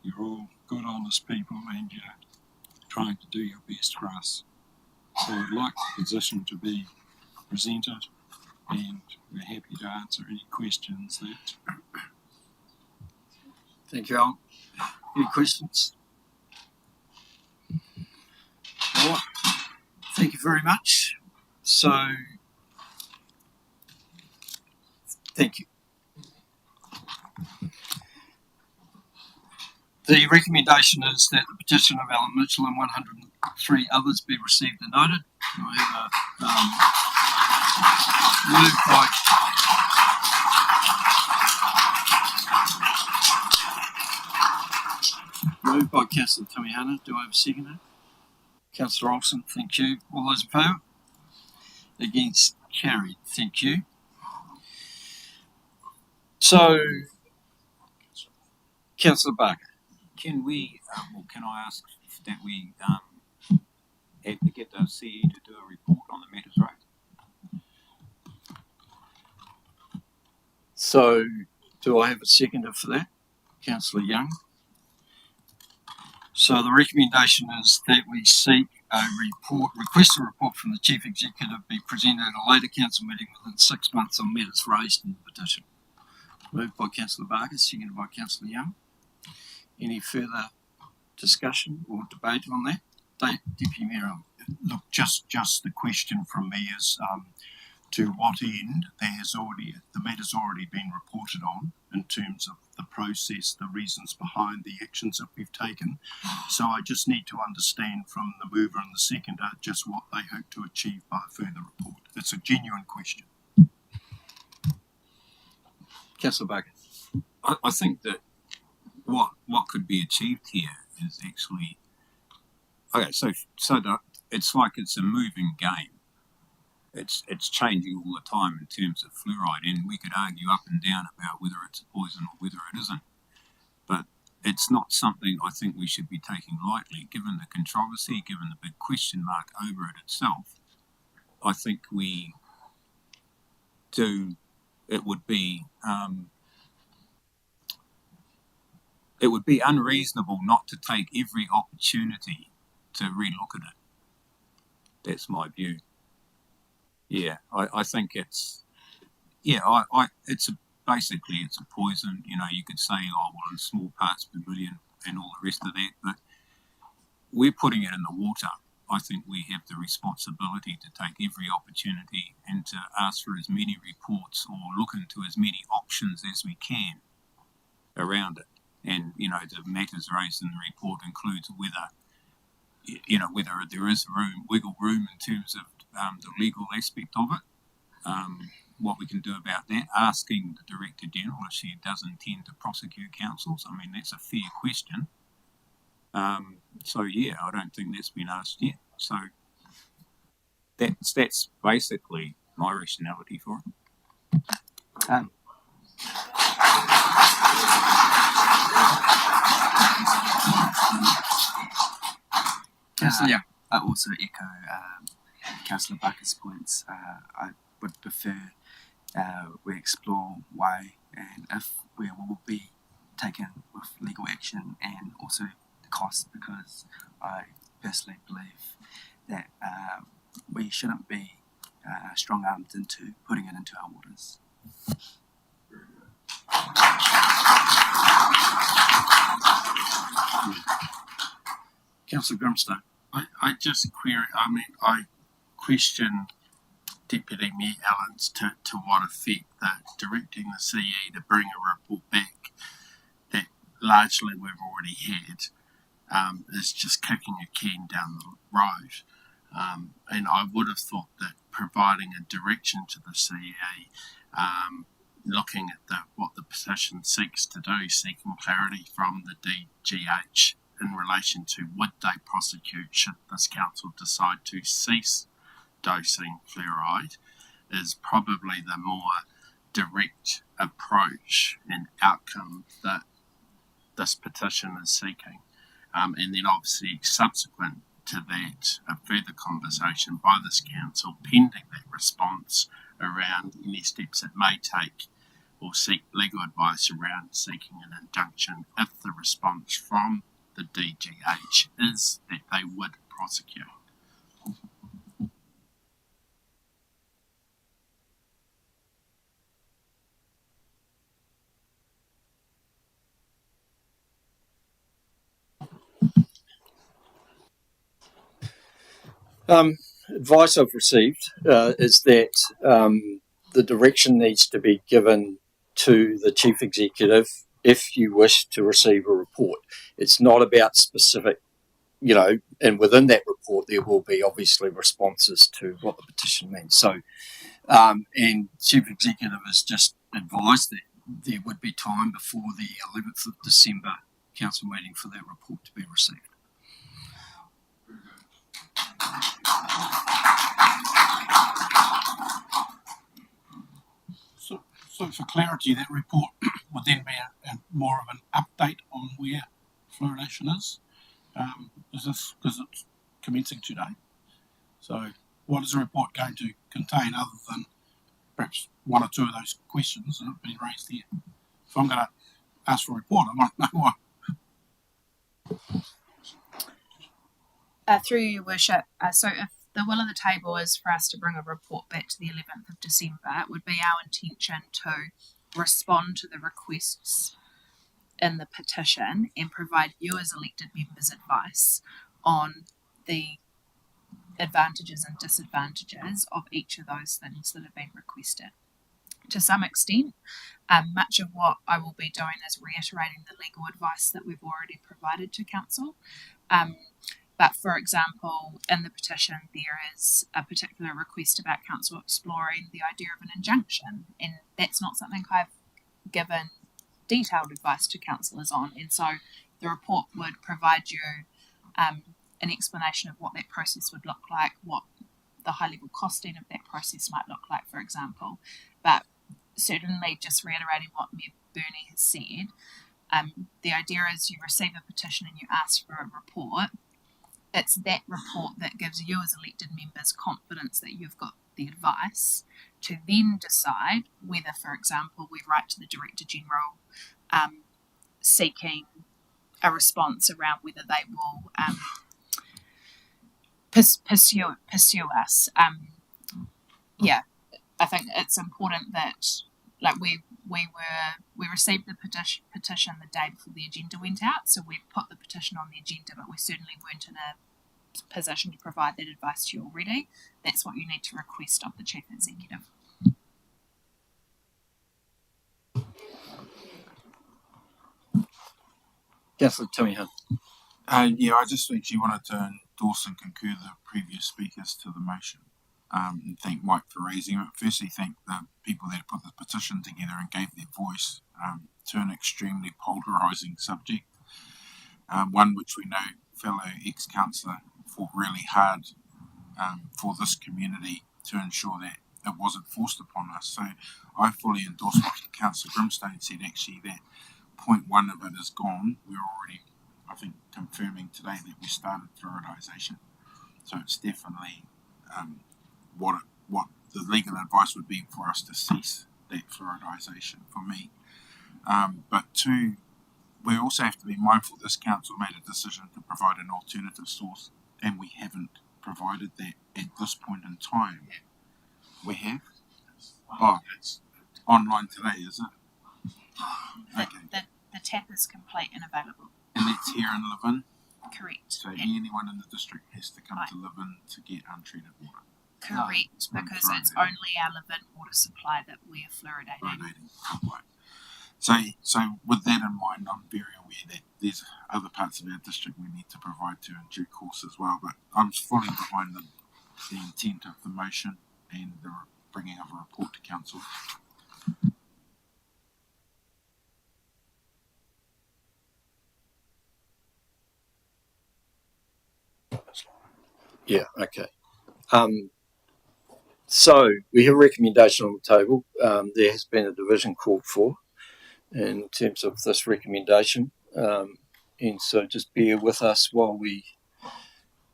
You're all good, honest people, and you're trying to do your best for us. So I'd like the position to be presented, and we're happy to answer any questions that... Thank you, Al. Any questions? All right. Thank you very much. So, thank you. The recommendation is that the petition of Alan Mitchell and 103 others be received and noted. I have a moved by Councillor Tamihana. Do I have a seconder? Councillor Olsen, thank you. All those in favour? Against? Carried. Thank you. So, Councillor Barker. Can we, can I ask that we get the CE to do a report on the matters raised? So, do I have a seconder for that? Councillor Young. So the recommendation is that we seek request a report from the Chief Executive be presented at a later council meeting within 6 months on matters raised in the petition. Moved by Councillor Barker, seconded by Councillor Young. Any further discussion or debate on that? Deputy Mayor. Look, just the question from me is, to what end the matter's already been reported on in terms of the process, the reasons behind the actions that we've taken. So I just need to understand from the mover and the seconder just what they hope to achieve by a further report. It's a genuine question. Councillor Barker. I think that what could be achieved here is actually okay. So that it's like it's a moving game. It's changing all the time in terms of fluoride, and we could argue up and down about whether it's a poison or whether it isn't. But it's not something I think we should be taking lightly, given the controversy, given the big question mark over it itself. I think we do. It would be unreasonable not to take every opportunity to relook at it. That's my view. Yeah, I think it's basically it's a poison. You know, you could say, oh well, in small parts per million and all the rest of that, but we're putting it in the water. I think we have the responsibility to take every opportunity and to ask for as many reports or look into as many options as we can around it. And, you know, the matters raised in the report includes whether there is wiggle room in terms of the legal aspect of it, what we can do about that, asking the Director General if she does intend to prosecute councils. I mean, that's a fair question. So yeah, I don't think that's been asked yet. So that's basically my rationality for it. I also echo Councillor Barker's points. I would prefer we explore why and if we will be taken with legal action, and also the cost, because I personally believe that we shouldn't be strong-armed into putting it into our waters. Councillor Grimstone. I just query, I question Deputy Mayor Allens to what effect that directing the CE to bring a report back that largely we've already had is just kicking a can down the road. And I would have thought that providing a direction to the CE, looking at what the petition seeks to do, seeking clarity from the DGH in relation to would they prosecute should this council decide to cease dosing fluoride, is probably the more direct approach and outcome that this petition is seeking. And then obviously subsequent to that, a further conversation by this council pending that response around any steps it may take or seek legal advice around seeking an injunction if the response from the DGH is that they would prosecute. Advice I've received is that the direction needs to be given to the Chief Executive if you wish to receive a report. It's not about specific, and within that report there will be obviously responses to what the petition means. So, and Chief Executive has just advised that there would be time before the 11th of December council meeting for that report to be received. So for clarity, that report would then be more of an update on where fluoridation is. Is this because it's commencing today? So what is the report going to contain other than perhaps one or two of those questions that have been raised here? If I'm going to ask for a report, I might know what. Through your worship, so if the will of the table is for us to bring a report back to the 11th of December, it would be our intention to respond to the requests in the petition and provide you as elected members advice on the advantages and disadvantages of each of those things that have been requested. To some extent, much of what I will be doing is reiterating the legal advice that we've already provided to council. But for example, in the petition, there is a particular request about council exploring the idea of an injunction, and that's not something I've given detailed advice to councillors on. And so the report would provide you an explanation of what that process would look like, what the high level costing of that process might look like, for example. But certainly just reiterating what Mayor Burney has said, the idea is you receive a petition and you ask for a report. It's that report that gives you as elected members confidence that you've got the advice to then decide whether, for example, we write to the Director General seeking a response around whether they will pursue us. Yeah, I think it's important that, like, we received the petition the day before the agenda went out, so we put the petition on the agenda, but we certainly weren't in a position to provide that advice to you already. That's what you need to request of the Chief Executive. Councillor Timmy Hunt. Yeah, I just actually wanted to endorse and concur the previous speakers to the motion. And thank Mike for raising it. Firstly, thank the people that put the petition together and gave their voice to an extremely polarising subject. One which we know fellow ex-councillor fought really hard for this community to ensure that it wasn't forced upon us. So I fully endorse what Councillor Grimstone said, actually, that point one of it is gone. We're already, I think, confirming today that we started fluoridisation. So it's definitely what the legal advice would be for us to cease that fluoridisation for me. But two, we also have to be mindful this council made a decision to provide an alternative source, and we haven't provided that at this point in time. We have? Oh, it's online today, is it? Okay. The tap is complete and available. And that's here in Levin? Correct. So anyone in the district has to come to Levin to get untreated water? Correct, because it's only our Levin water supply that we are fluoridating. Right. So with that in mind, I'm very aware that there's other parts of our district we need to provide to in due course as well, but I'm fully behind the intent of the motion and the bringing of a report to council. Yeah, okay. So we have a recommendation on the table. There has been a division called for in terms of this recommendation. And so just bear with us while we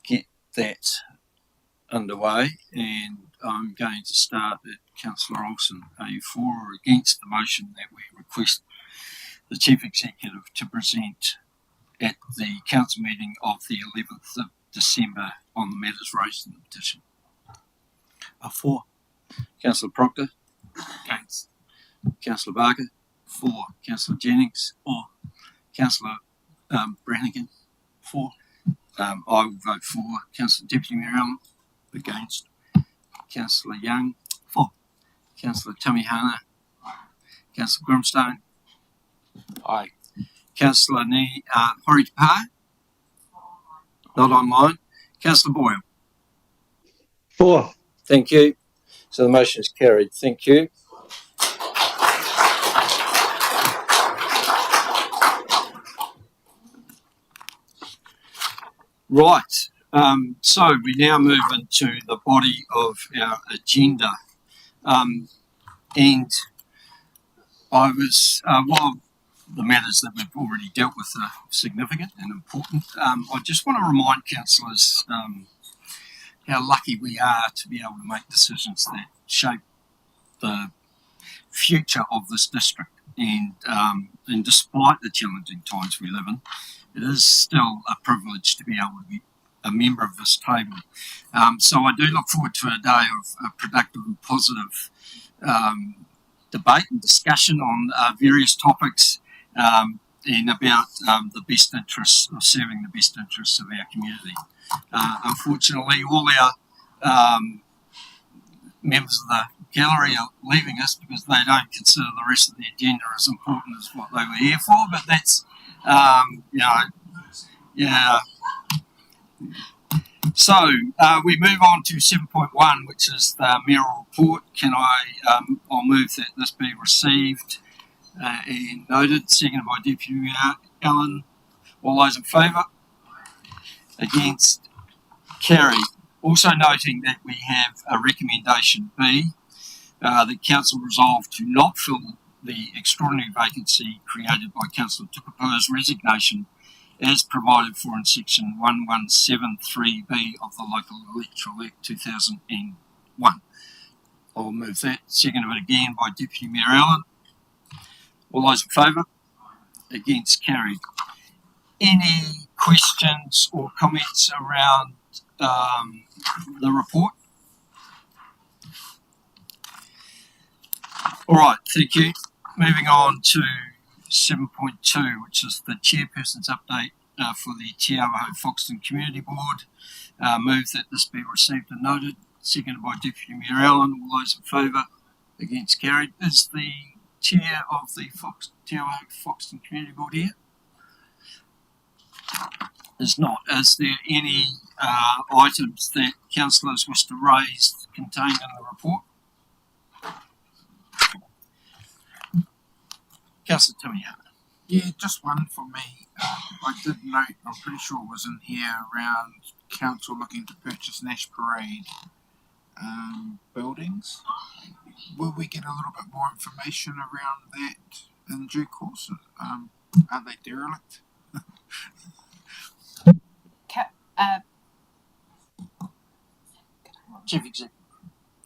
get that underway. And I'm going to start at Councillor Olsen. Are you for or against the motion that we request the Chief Executive to present at the council meeting of the 11th of December on the matters raised in the petition? For. Councillor Proctor? Against. Councillor Barker? For. Councillor Jennings? For. Councillor Brannigan? For. I will vote for. Councillor Deputy Mayor Allen? Against. Councillor Young? For. Councillor Tamihana? Councillor Grimstone? Aye. Councillor Hori Tapai? Not online. Councillor Boyle? For. Thank you. So the motion is carried. Thank you. Right. So we now move into the body of our agenda And I was, while the matters that we've already dealt with are significant and important, I just want to remind councillors how lucky we are to be able to make decisions that shape the future of this district. And despite the challenging times we live in, it is still a privilege to be able to be a member of this table. So I do look forward to a day of productive and positive debate and discussion on various topics and about the best interests of serving the best interests of our community. Unfortunately, all our members of the gallery are leaving us because they don't consider the rest of the agenda as important as what they were here for, but that's, yeah. So we move on to 7.1, which is the mayoral report. I'll move that this be received and noted. Seconded by Deputy Mayor Allen. All those in favour? Against? Carried. Also noting that we have a recommendation B, that Council resolved to not fill the extraordinary vacancy created by Councillor Tukupu's resignation as provided for in section 1173B of the Local Electoral Act 2001. I'll move that. Second of it again by Deputy Mayor Allen. All those in favour? Against? Carried. Any questions or comments around the report? All right, thank you. Moving on to 7.2, which is the chairperson's update for the Te Awaho Foxton Community Board. Move that this be received and noted. Seconded by Deputy Mayor Allen. All those in favour? Against? Carried. Is the chair of the Te Awaho Foxton Community Board here? Is not. Is there any items that councillors wish to raise contained in the report? Councillor Tamiana. Yeah, just one for me. I did note, I'm pretty sure it was in here, around council looking to purchase Nash Parade buildings. Will we get a little bit more information around that in due course? Are they derelict? Chief Executive.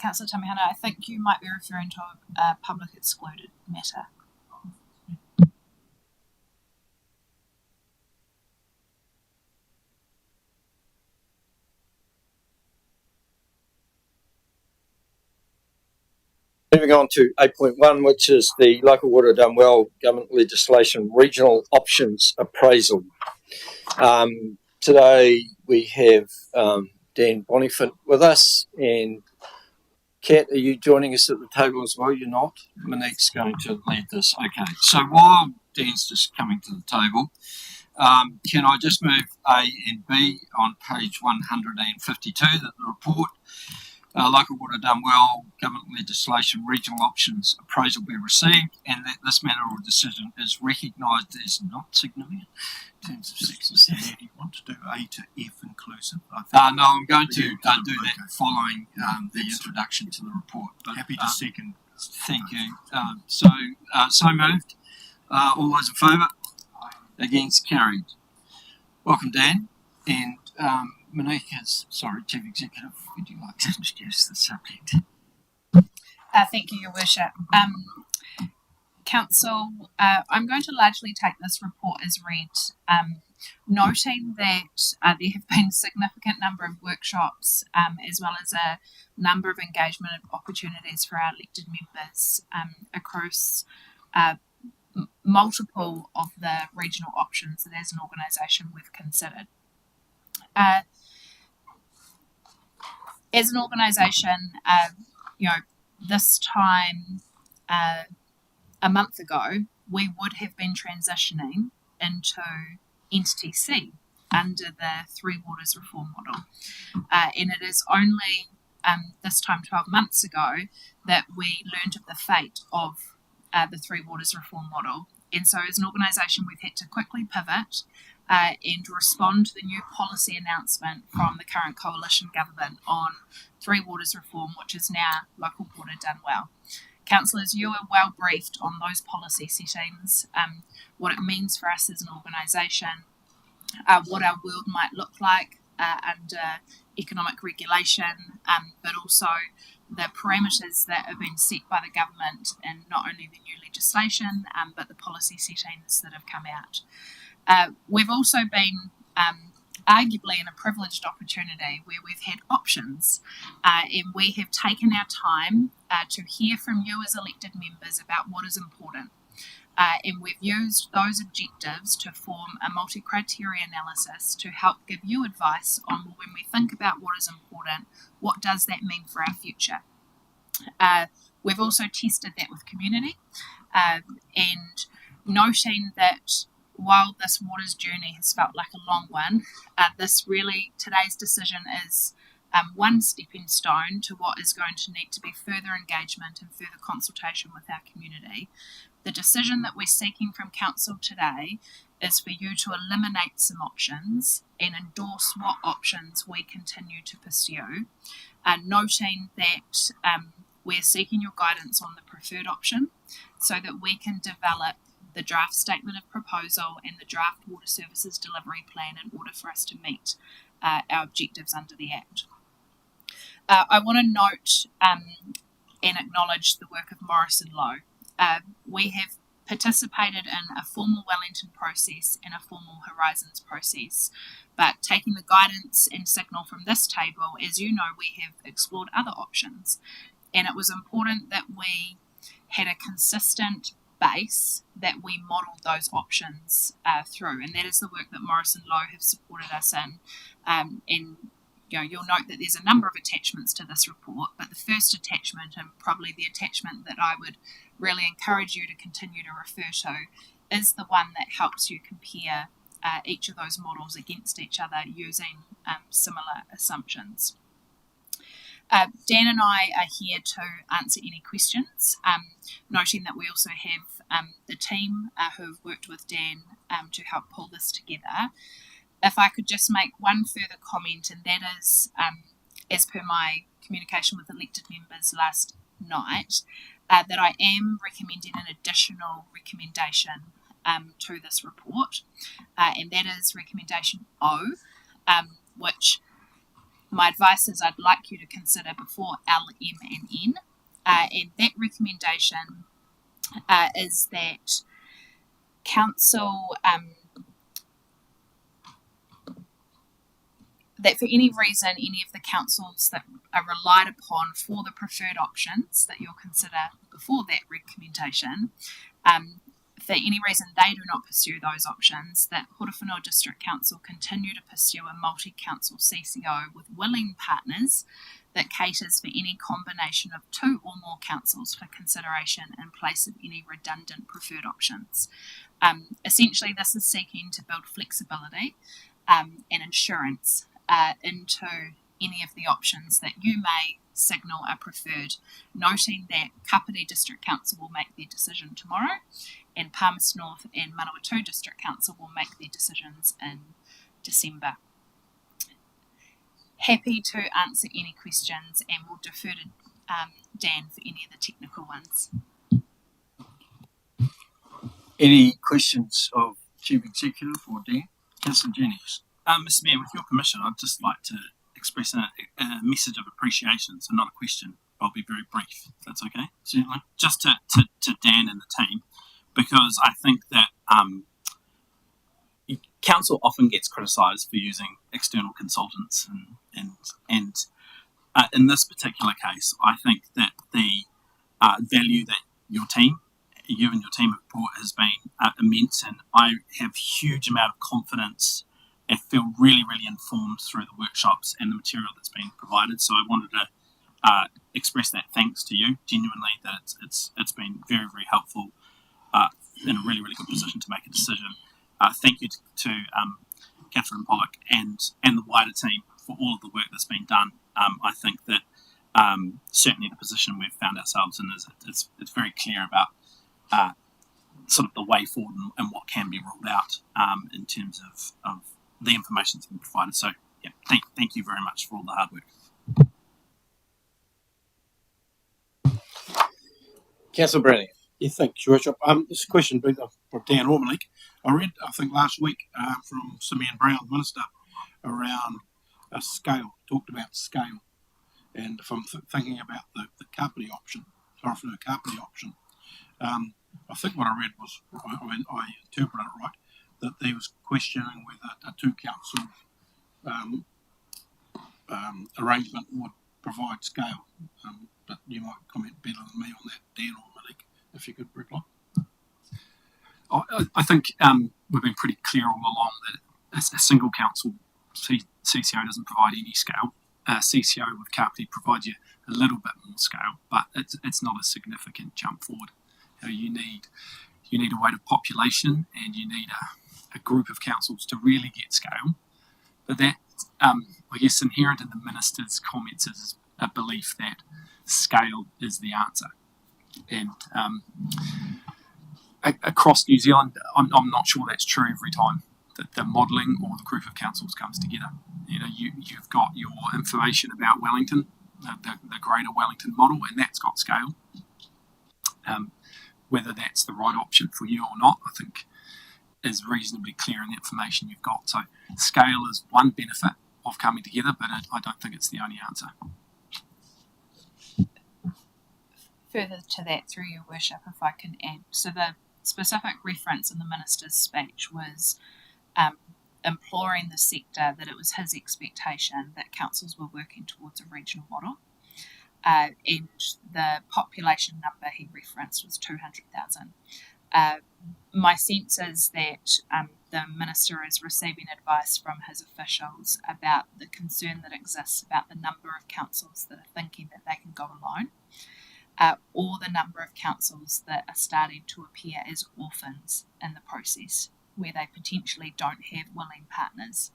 Councillor Tamiana, I think you might be referring to a public excluded matter. Moving on to 8.1, which is the Local Water Done Well Government Legislation Regional Options Appraisal. Today we have Dan Bonifant with us, and Kat, are you joining us at the table as well? You're not? Monique's going to lead this. Okay, so while Dan's just coming to the table, can I just move A and B on page 152, that the report Local Water Done Well Government Legislation Regional Options Appraisal be received, and that this matter or decision is recognised as not significant in terms of section 7. Do you want to do A to F inclusive? No, I'm going to do that following the introduction to the report. But, happy to second. Thank you. So moved. All those in favour? Against? Carried. Welcome, Dan. And Monique is, Chief Executive, would you like to introduce the subject? Thank you, Your Worship. Council, I'm going to largely take this report as read, noting that there have been a significant number of workshops as well as a number of engagement opportunities for our elected members across multiple of the regional options that as an organisation we've considered. As an organisation, this time a month ago, we would have been transitioning into Entity C under the Three Waters Reform Model. And it is only this time 12 months ago that we learned of the fate of the Three Waters Reform Model. And so as an organisation, we've had to quickly pivot and respond to the new policy announcement from the current coalition government on Three Waters reform, which is now Local Water Done Well. Councillors, you are well briefed on those policy settings, what it means for us as an organisation, what our world might look like under economic regulation, but also the parameters that have been set by the government in not only the new legislation, but the policy settings that have come out. We've also been arguably in a privileged opportunity where we've had options, and we have taken our time to hear from you as elected members about what is important. And we've used those objectives to form a multi-criteria analysis to help give you advice on when we think about what is important, what does that mean for our future. We've also tested that with community, and noting that while this waters journey has felt like a long one, today's decision is one stepping stone to what is going to need to be further engagement and further consultation with our community. The decision that we're seeking from Council today is for you to eliminate some options and endorse what options we continue to pursue, noting that we're seeking your guidance on the preferred option so that we can develop the draft statement of proposal and the draft water services delivery plan in order for us to meet our objectives under the Act. I want to note and acknowledge the work of Morrison Lowe. We have participated in a formal Wellington process and a formal Horizons process, but taking the guidance and signal from this table, as you know, we have explored other options, and it was important that we had a consistent base that we modelled those options through, and that is the work that Morrison Lowe have supported us in. And you'll note that there's a number of attachments to this report, but the first attachment, and probably the attachment that I would really encourage you to continue to refer to, is the one that helps you compare each of those models against each other using similar assumptions. Dan and I are here to answer any questions, noting that we also have the team who have worked with Dan to help pull this together. If I could just make one further comment, and that is, as per my communication with elected members last night, that I am recommending an additional recommendation to this report, and that is recommendation O, which my advice is I'd like you to consider before L, M and N, and that recommendation is that Council, that for any reason, any of the councils that are relied upon for the preferred options that you'll consider before that recommendation, for any reason they do not pursue those options, that Horowhenua District Council continue to pursue a multi-council CCO with willing partners that caters for any combination of two or more councils for consideration in place of any redundant preferred options. Essentially, this is seeking to build flexibility and insurance into any of the options that you may signal are preferred, noting that Kapiti District Council will make their decision tomorrow, and Palmerston North and Manawatu District Council will make their decisions in December. Happy to answer any questions, and we'll defer to Dan for any of the technical ones. Any questions of Chief Executive or Dan? Councillor Jennings. Mr Mayor, with your permission, I'd just like to express a message of appreciation, so not a question. I'll be very brief, if that's okay. Certainly. Just to Dan and the team, because I think that council often gets criticised for using external consultants, and in this particular case, I think that the value that you and your team have brought has been immense, and I have huge amount of confidence and feel really, really informed through the workshops and the material that's been provided. So I wanted to express that thanks to you, genuinely, that it's been very, very helpful, in a really, really good position to make a decision. Thank you to Catherine Pollock and the wider team for all of the work that's been done. I think that certainly the position we've found ourselves in is it's very clear about sort of the way forward and what can be rolled out in terms of the information that's been provided. So, yeah, thank you very much for all the hard work. Councillor Browning. Yeah, thanks, Your Worship. This question being from Dan Ormalik. I read, I think last week, from Simeon Brown, Minister, around scale, talked about scale. And if I'm thinking about the Kapiti option, Torowhanu Kapiti option, I think what I read was, I interpreted it right, that there was questioning whether a two council arrangement would provide scale. But you might comment better than me on that, Dan or Malik, if you could reply. I think we've been pretty clear all along that a single council CCO doesn't provide any scale. CCO with Kapiti provides you a little bit more scale, but it's not a significant jump forward. You need a weighted population, and you need a group of councils to really get scale. But that, I guess, inherent in the minister's comments is a belief that scale is the answer. And across New Zealand, I'm not sure that's true every time that the modelling or the group of councils comes together. You've got your information about Wellington, the greater Wellington model, and that's got scale. Whether that's the right option for you or not, I think is reasonably clear in the information you've got. So scale is one benefit of coming together, but I don't think it's the only answer. Further to that, through your worship, if I can add, so the specific reference in the minister's speech was imploring the sector that it was his expectation that councils were working towards a regional model, and the population number he referenced was 200,000. My sense is that the minister is receiving advice from his officials about the concern that exists about the number of councils that are thinking that they can go alone, or the number of councils that are starting to appear as orphans in the process, where they potentially don't have willing partners.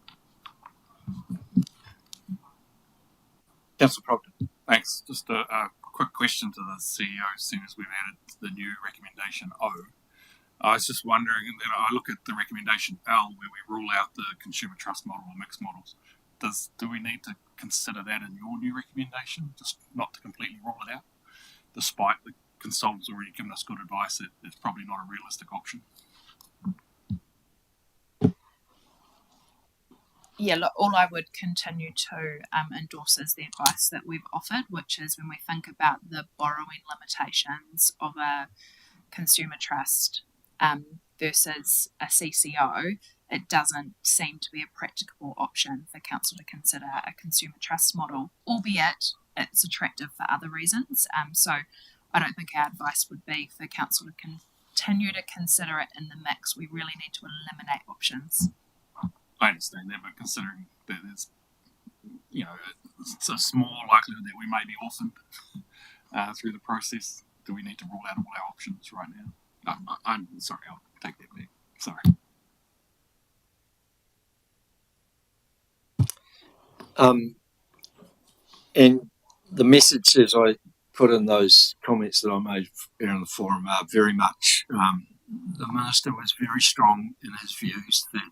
Councillor Proctor. Thanks. Just a quick question to the CEO as soon as we've added the new recommendation O. I was just wondering, and then I look at the recommendation L where we rule out the consumer trust model or mixed models. Do we need to consider that in your new recommendation, just not to completely rule it out, despite the consultants already given us good advice that it's probably not a realistic option? Yeah, look, all I would continue to endorse is the advice that we've offered, which is when we think about the borrowing limitations of a consumer trust versus a CCO, it doesn't seem to be a practicable option for council to consider a consumer trust model, albeit it's attractive for other reasons. So I don't think our advice would be for council to continue to consider it in the mix. We really need to eliminate options. I understand that, but considering that there's, it's a small likelihood that we may be orphaned through the process, do we need to rule out all our options right now? I'm sorry, I'll take that back. Sorry. And the message, as I put in those comments that I made here in the forum, are very much the minister was very strong in his views that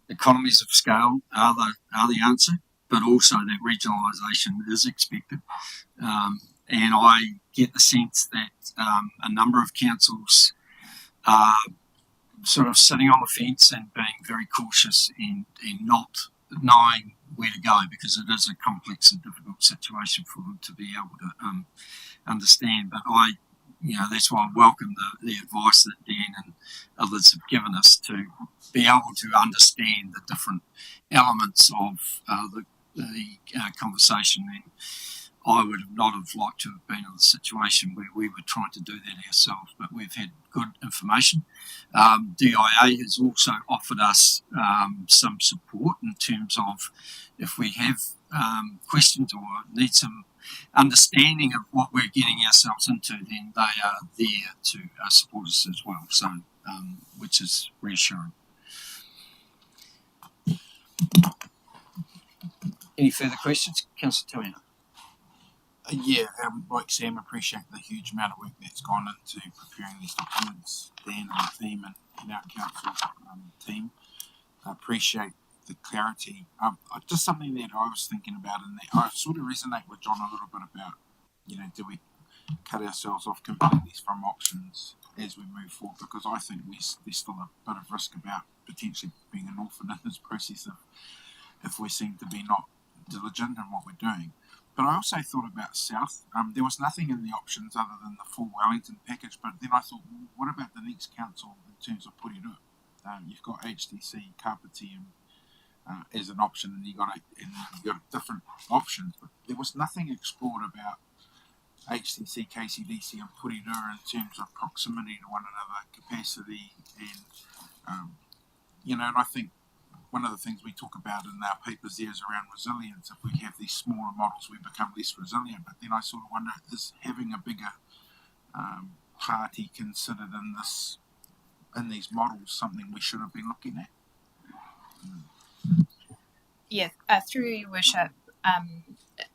economies of scale are the answer, but also that regionalisation is expected. And I get the sense that a number of councils are sort of sitting on the fence and being very cautious in not knowing where to go, because it is a complex and difficult situation for them to be able to understand. But that's why I welcome the advice that Dan and others have given us to be able to understand the different elements of the conversation. And I would not have liked to have been in a situation where we were trying to do that ourselves, but we've had good information. DIA has also offered us some support in terms of if we have questions or need some understanding of what we're getting ourselves into, then they are there to support us as well, so which is reassuring. Any further questions? Councillor Tamiana. Like Sam, appreciate the huge amount of work that's gone into preparing these documents. Dan and the team and our council team. I appreciate the clarity. Just something that I was thinking about, and that I sort of resonate with John a little bit about. Do we cut ourselves off completely from options as we move forward? Because I think there's still a bit of risk about potentially being an orphan in this process if we seem to be not diligent in what we're doing. But I also thought about South. There was nothing in the options other than the full Wellington package. But then I thought, well, what about the next council in terms of Porirua? You've got HDC, Kapiti, as an option, and you've got different options. But there was nothing explored about HDC, KCDC, and Porirua in terms of proximity to one another, capacity, and and I think one of the things we talk about in our papers there is around resilience. If we have these smaller models, we become less resilient. But then I sort of wonder, is having a bigger party considered in these models something we should have been looking at? Yeah, through your worship,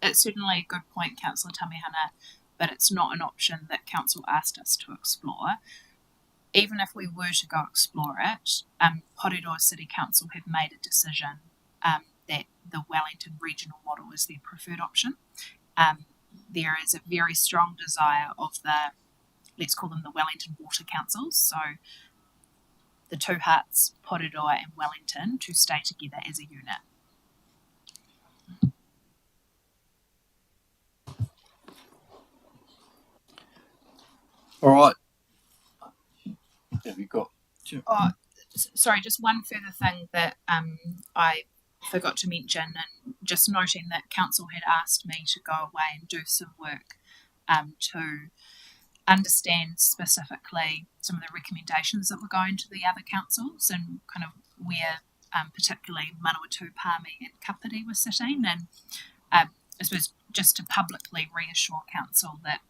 it's certainly a good point, Councillor Tamihana, but it's not an option that Council asked us to explore. Even if we were to go explore it, Porirua City Council have made a decision that the Wellington regional model is their preferred option. There is a very strong desire of let's call them the Wellington Water Councils, so the Two Huts, Porirua and Wellington, to stay together as a unit. All right. Have you got? Sorry, just one further thing that I forgot to mention, and just noting that Council had asked me to go away and do some work to understand specifically some of the recommendations that were going to the other councils and kind of where particularly Manawatu, Palmy and Kapiti were sitting, and I suppose just to publicly reassure Council that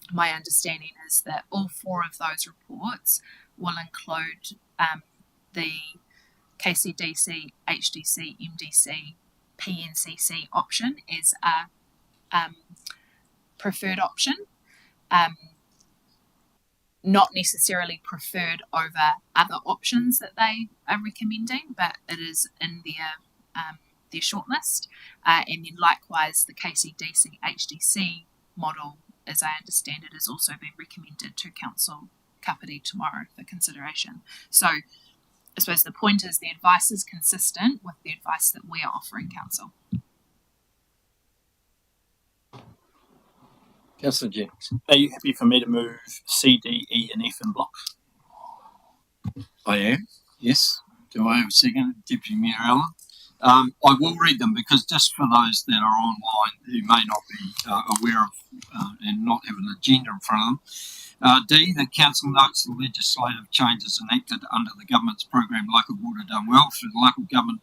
my understanding is that all four of those reports will include the KCDC, HDC, MDC, PNCC option as a preferred option. Not necessarily preferred over other options that they are recommending, but it is in their shortlist. And then likewise, the KCDC, HDC model, as I understand it, is also being recommended to Council Kapiti tomorrow for consideration. So I suppose the point is the advice is consistent with the advice that we are offering Council. Councillor Jennings. Are you happy for me to move C, D, E and F in block? I am, yes. Do I have a second, Deputy Mayor Allen? I will read them because just for those that are online who may not be aware of and not have an agenda in front of them. D, the Council notes the legislative changes enacted under the Government's program Local Water Done Well through the Local Government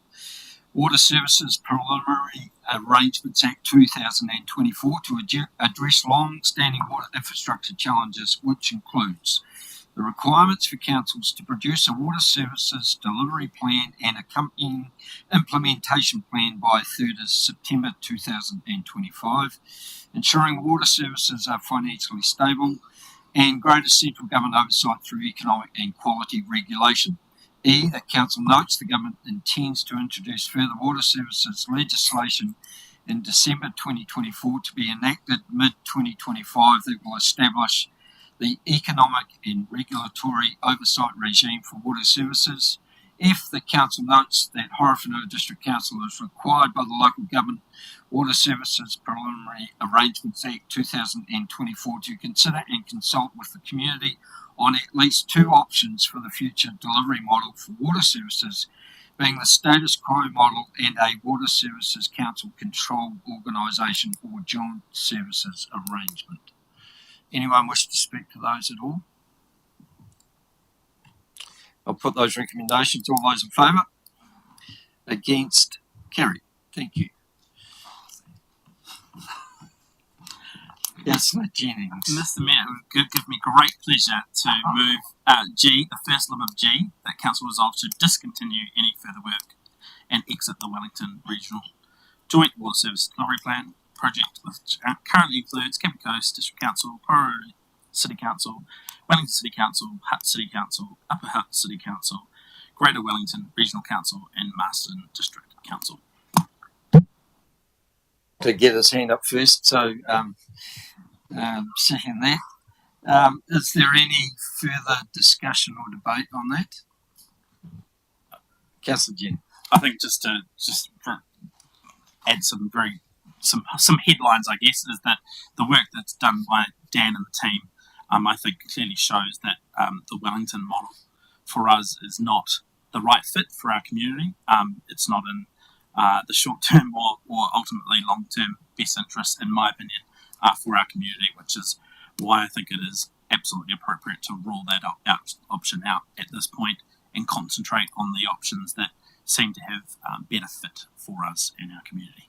Water Services Preliminary Arrangements Act 2024 to address long-standing water infrastructure challenges, which includes the requirements for councils to produce a water services delivery plan and accompanying implementation plan by 3rd of September 2025, ensuring water services are financially stable, and greater central government oversight through economic and quality regulation. E, that Council notes the Government intends to introduce further water services legislation in December 2024 to be enacted mid-2025 that will establish the economic and regulatory oversight regime for water services. If the Council notes that Horowhenua District Council is required by the Local Government Water Services Preliminary Arrangements Act 2024 to consider and consult with the community on at least two options for the future delivery model for water services, being the status quo model and a Water Services Council controlled organisation or joint services arrangement. Anyone wish to speak to those at all? I'll put those recommendations. All those in favour? Against? Carried. Thank you. Councillor Jennings. Mr. Mayor, it would give me great pleasure to move G, the first limb of G, that Council resolves to discontinue any further work and exit the Wellington Regional Joint Water Service Delivery Plan project, which currently includes Cape Coast District Council, Kororero City Council, Wellington City Council, Hutt City Council, Upper Hutt City Council, Greater Wellington Regional Council, and Marsden District Council. To get his hand up first, so second there. Is there any further discussion or debate on that? Councillor Jen. I think just to add some headlines, I guess, is that the work that's done by Dan and the team, I think clearly shows that the Wellington model for us is not the right fit for our community. It's not in the short-term or ultimately long-term best interest, in my opinion, for our community, which is why I think it is absolutely appropriate to rule that option out at this point and concentrate on the options that seem to have better fit for us in our community.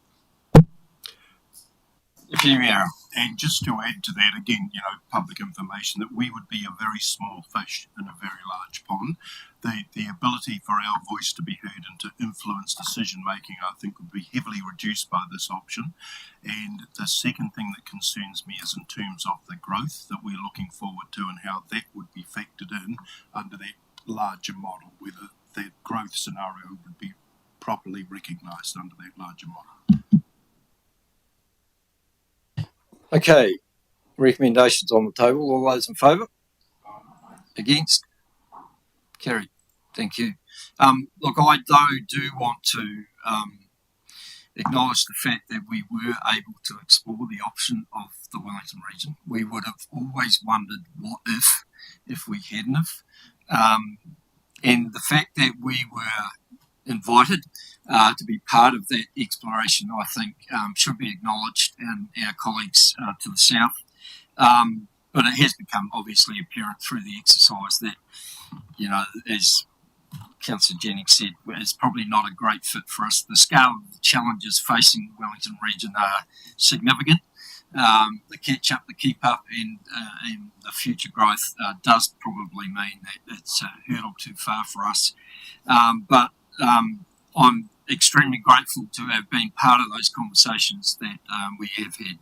And just to add to that, again, public information, that we would be a very small fish in a very large pond. The ability for our voice to be heard and to influence decision making, I think, would be heavily reduced by this option. And the second thing that concerns me is in terms of the growth that we're looking forward to and how that would be factored in under that larger model, whether that growth scenario would be properly recognised under that larger model. Okay, recommendations on the table. All those in favour? Against? Carried. Thank you. Look, I do want to acknowledge the fact that we were able to explore the option of the Wellington region. We would have always wondered what if we hadn't have. And the fact that we were invited to be part of that exploration, I think, should be acknowledged, and our colleagues to the south. But it has become obviously apparent through the exercise that, as Councillor Jennings said, it's probably not a great fit for us. The scale of the challenges facing the Wellington region are significant. The catch up, the keep up, and the future growth does probably mean that it's a hurdle too far for us. But I'm extremely grateful to have been part of those conversations that we have had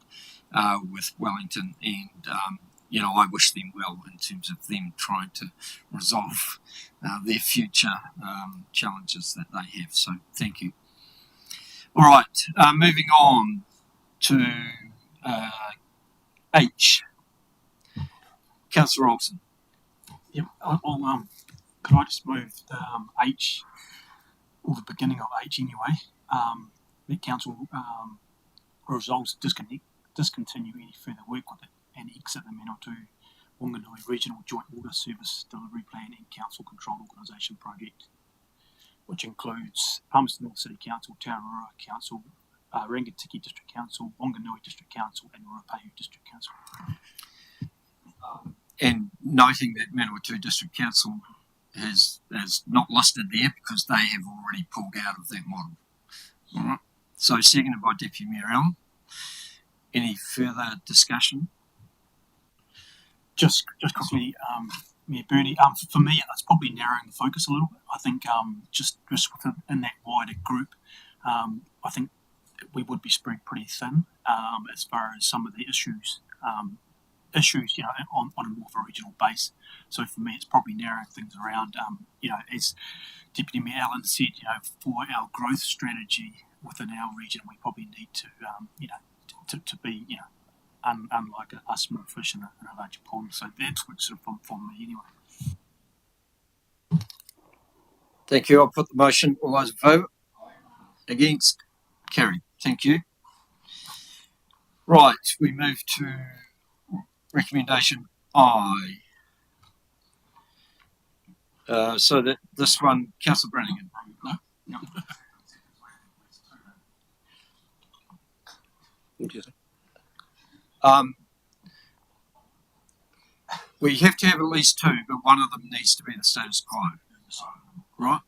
with Wellington, and I wish them well in terms of them trying to resolve their future challenges that they have. So thank you. All right, moving on to H. Councillor Olsen. Yep, could I just move H, or the beginning of H anyway? That council resolves to discontinue any further work with it and exit the Manawatu Wanganui Regional Joint Water Service Delivery Plan and Council Control Organisation project, which includes Palmerston North City Council, Tauranga Council, Rangitikei District Council, Wanganui District Council, and Ruapehu District Council. And noting that Manawatu District Council is not listed there because they have already pulled out of that model. All right. So seconded by Deputy Mayor Allen. Any further discussion? Just quickly, Mayor Bernie, for me, it's probably narrowing the focus a little bit. I think just within that wider group, I think we would be spread pretty thin as far as some of the issues, on a more of a regional base. So for me, it's probably narrowing things around. As Deputy Mayor Allen said, for our growth strategy within our region, we probably need to, to be, unlike a small fish in a larger pond. So that's what's sort of from me anyway. Thank you. I'll put the motion. All those in favour? Against? Carried. Thank you. Right, we move to recommendation I. So that this one, Councillor Brannigan. No. We have to have at least two, but one of them needs to be the status quo, right?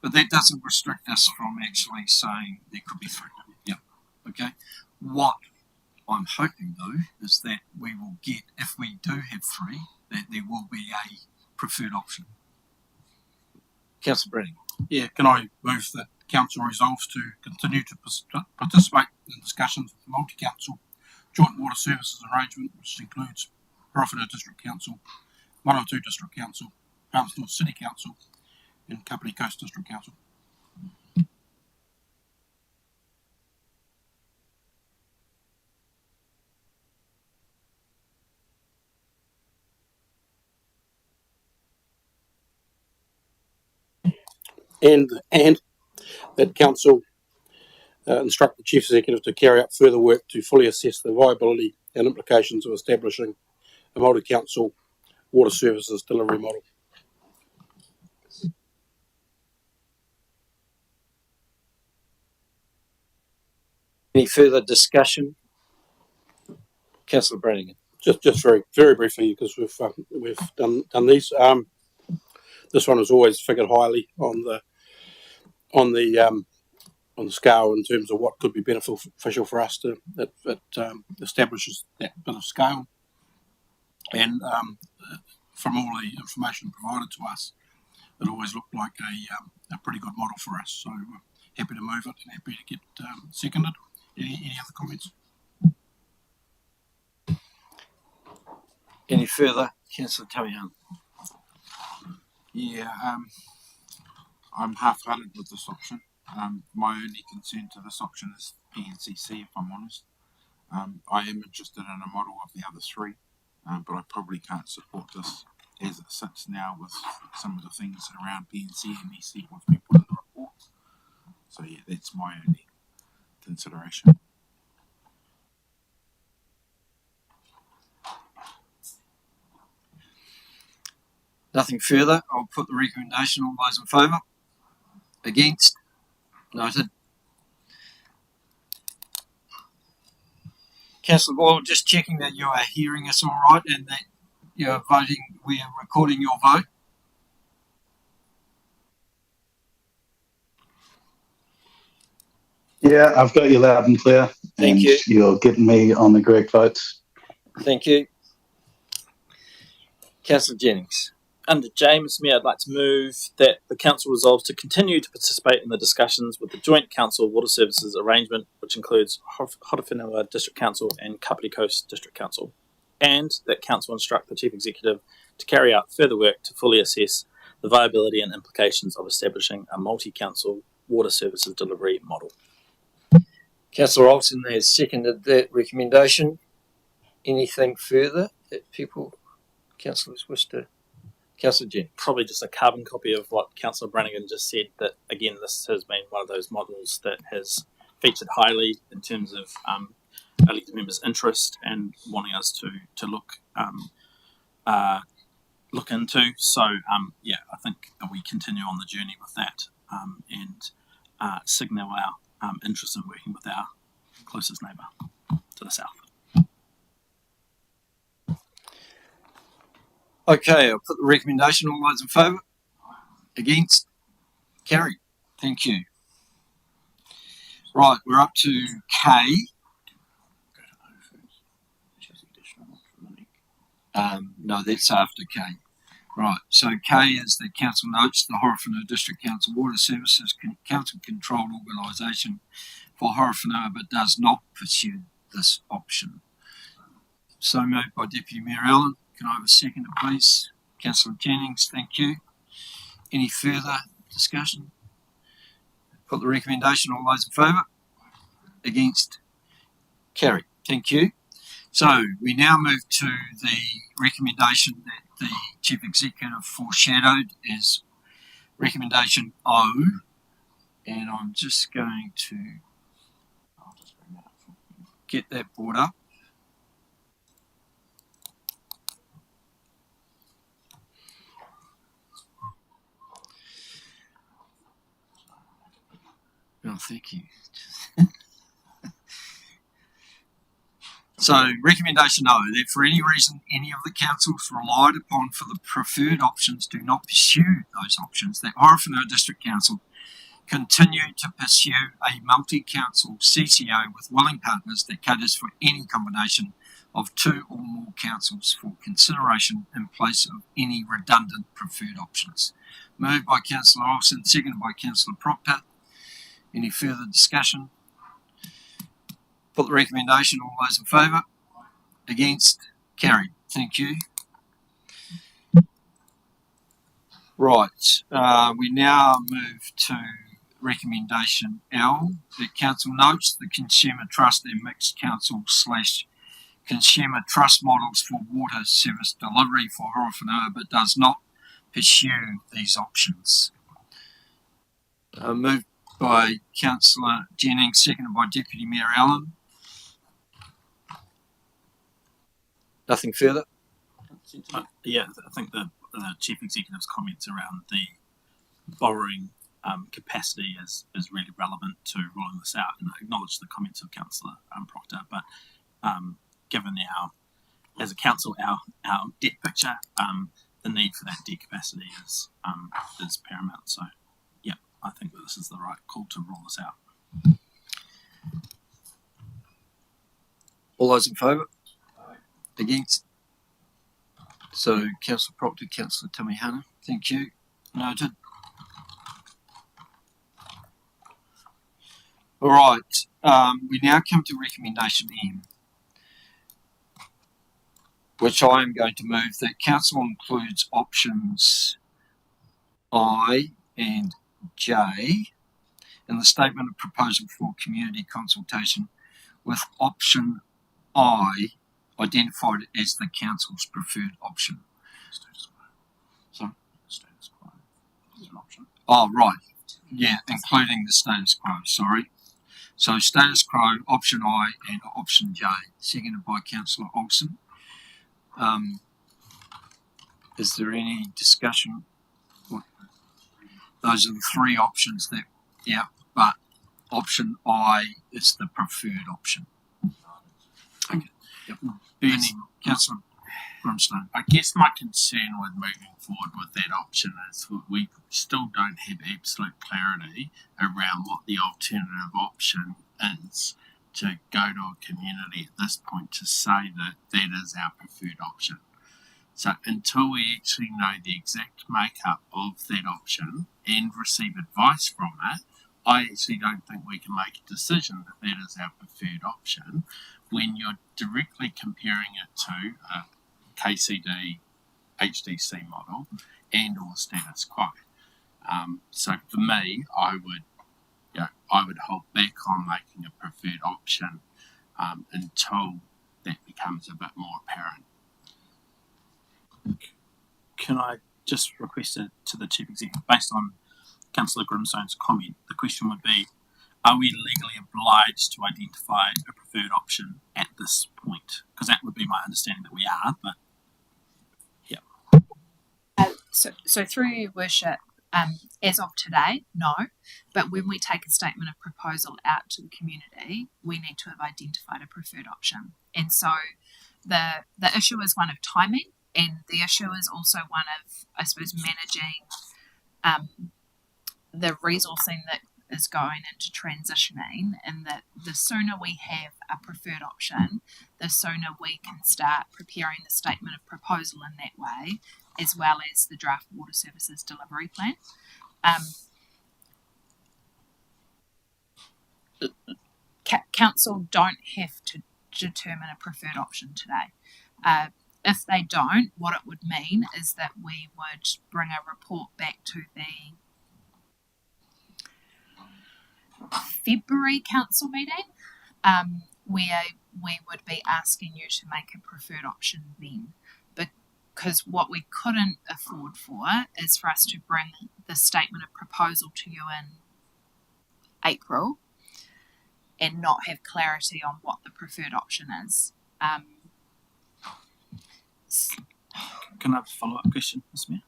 But that doesn't restrict us from actually saying there could be three. Yeah. Okay. What I'm hoping though is that we will get, if we do have three, that there will be a preferred option. Councillor Brannigan. Yeah, can I move that council resolves to continue to participate in discussions with the multi-council joint water services arrangement, which includes Horowhenua District Council, Manawatu District Council, Palmerston City Council, and Kapiti Coast District Council. And that council instruct the Chief Executive to carry out further work to fully assess the viability and implications of establishing a multi-council water services delivery model. Any further discussion? Councillor Brannigan. Just very briefly, because we've done these. This one has always figured highly on the scale in terms of what could be beneficial for us to it establishes that bit of scale, and from all the information provided to us, it always looked like a pretty good model for us. So we're happy to move it and happy to get seconded. Any other comments? Any further? Councillor Tamian. Yeah, I'm half-hearted with this option. My only concern to this option is PNCC, if I'm honest. I am interested in a model of the other three, but I probably can't support this as it sits now with some of the things around PNC and EC what's been put in the report. So yeah, that's my only consideration. Nothing further. I'll put the recommendation. All those in favour? Against? Noted. Councillor Boyle, just checking that you are hearing us all right and that you are voting, we are recording your vote. Yeah, I've got you loud and clear. Thank you. You're getting me on the correct votes. Thank you. Councillor Jennings. Under James, Mayor, I'd like to move that the Council resolves to continue to participate in the discussions with the Joint Council Water Services Arrangement, which includes Horowhenua District Council and Kapiti Coast District Council, and that Council instruct the Chief Executive to carry out further work to fully assess the viability and implications of establishing a multi-council water services delivery model. Councillor Alston has seconded that recommendation. Anything further that councillors wish to? Councillor Jennings. Probably just a carbon copy of what Councillor Brannigan just said, that again this has been one of those models that has featured highly in terms of elected members' interest and wanting us to look into. So yeah, I think that we continue on the journey with that and signal our interest in working with our closest neighbour to the south. Okay, I'll put the recommendation. All those in favour? Against? Carried. Thank you. Right, we're up to K. No, that's after K. Right, so K is the council notes the Horowhenua District Council Water Services council-controlled organisation for Horowhenua, but does not pursue this option. So moved by Deputy Mayor Allen. Can I have a second, please? Councillor Jennings, thank you. Any further discussion? Put the recommendation. All those in favour? Against? Carried. Thank you. So we now move to the recommendation that the Chief Executive foreshadowed as recommendation O. And I'm just going to get that brought up. Oh, thank you. So, recommendation O, that for any reason any of the councils relied upon for the preferred options do not pursue those options, that Horowhenua District Council continue to pursue a multi-council CCO with willing partners that caters for any combination of two or more councils for consideration in place of any redundant preferred options. Moved by Councillor Olsen, seconded by Councillor Proctor. Any further discussion? Put the recommendation. All those in favour? Against? Carried. Thank you. Right. We now move to recommendation L. The council notes the consumer trust and mixed council / consumer trust models for water service delivery for Horowhenua, but does not pursue these options. Moved by Councillor Jennings, seconded by Deputy Mayor Allen. Nothing further? Yeah, I think the Chief Executive's comments around the borrowing capacity is really relevant to rolling this out, and I acknowledge the comments of Councillor Proctor, but given as a council, our debt picture, the need for that debt capacity is paramount. So, yeah, I think that this is the right call to roll this out. All those in favour? Against? So, Councillor Proctor, Councillor Tamihana, thank you. Noted. All right, we now come to recommendation M, which I am going to move that council includes options I and J in the statement of proposal for community consultation, with option I identified as the council's preferred option. Sorry? Status quo is an option. Oh, right. Yeah, including the status quo, sorry. So status quo, option I and option J, seconded by Councillor Olsen. Is there any discussion? Those are the three options that, yeah, but option I is the preferred option. Okay. Yep. Councillor Grimstone. I guess my concern with moving forward with that option is we still don't have absolute clarity around what the alternative option is to go to a community at this point to say that that is our preferred option. So until we actually know the exact makeup of that option and receive advice from it, I actually don't think we can make a decision that that is our preferred option when you're directly comparing it to a KCD HDC model and or status quo. So for me, I would hold back on making a preferred option until that becomes a bit more apparent. Can I just request it to the Chief Executive, based on Councillor Grimstone's comment, the question would be, are we legally obliged to identify a preferred option at this point? Because that would be my understanding that we are, but yeah. So through your worship, as of today, no. But when we take a statement of proposal out to the community, we need to have identified a preferred option. And so the issue is one of timing, and the issue is also one of, I suppose, managing the resourcing that is going into transitioning, and that the sooner we have a preferred option, the sooner we can start preparing the statement of proposal in that way, as well as the draft water services delivery plan. Council don't have to determine a preferred option today. If they don't, what it would mean is that we would bring a report back to the February council meeting, where we would be asking you to make a preferred option then. Because what we couldn't afford for is for us to bring the statement of proposal to you in April and not have clarity on what the preferred option is. Can I have a follow-up question, Ms. Mayor?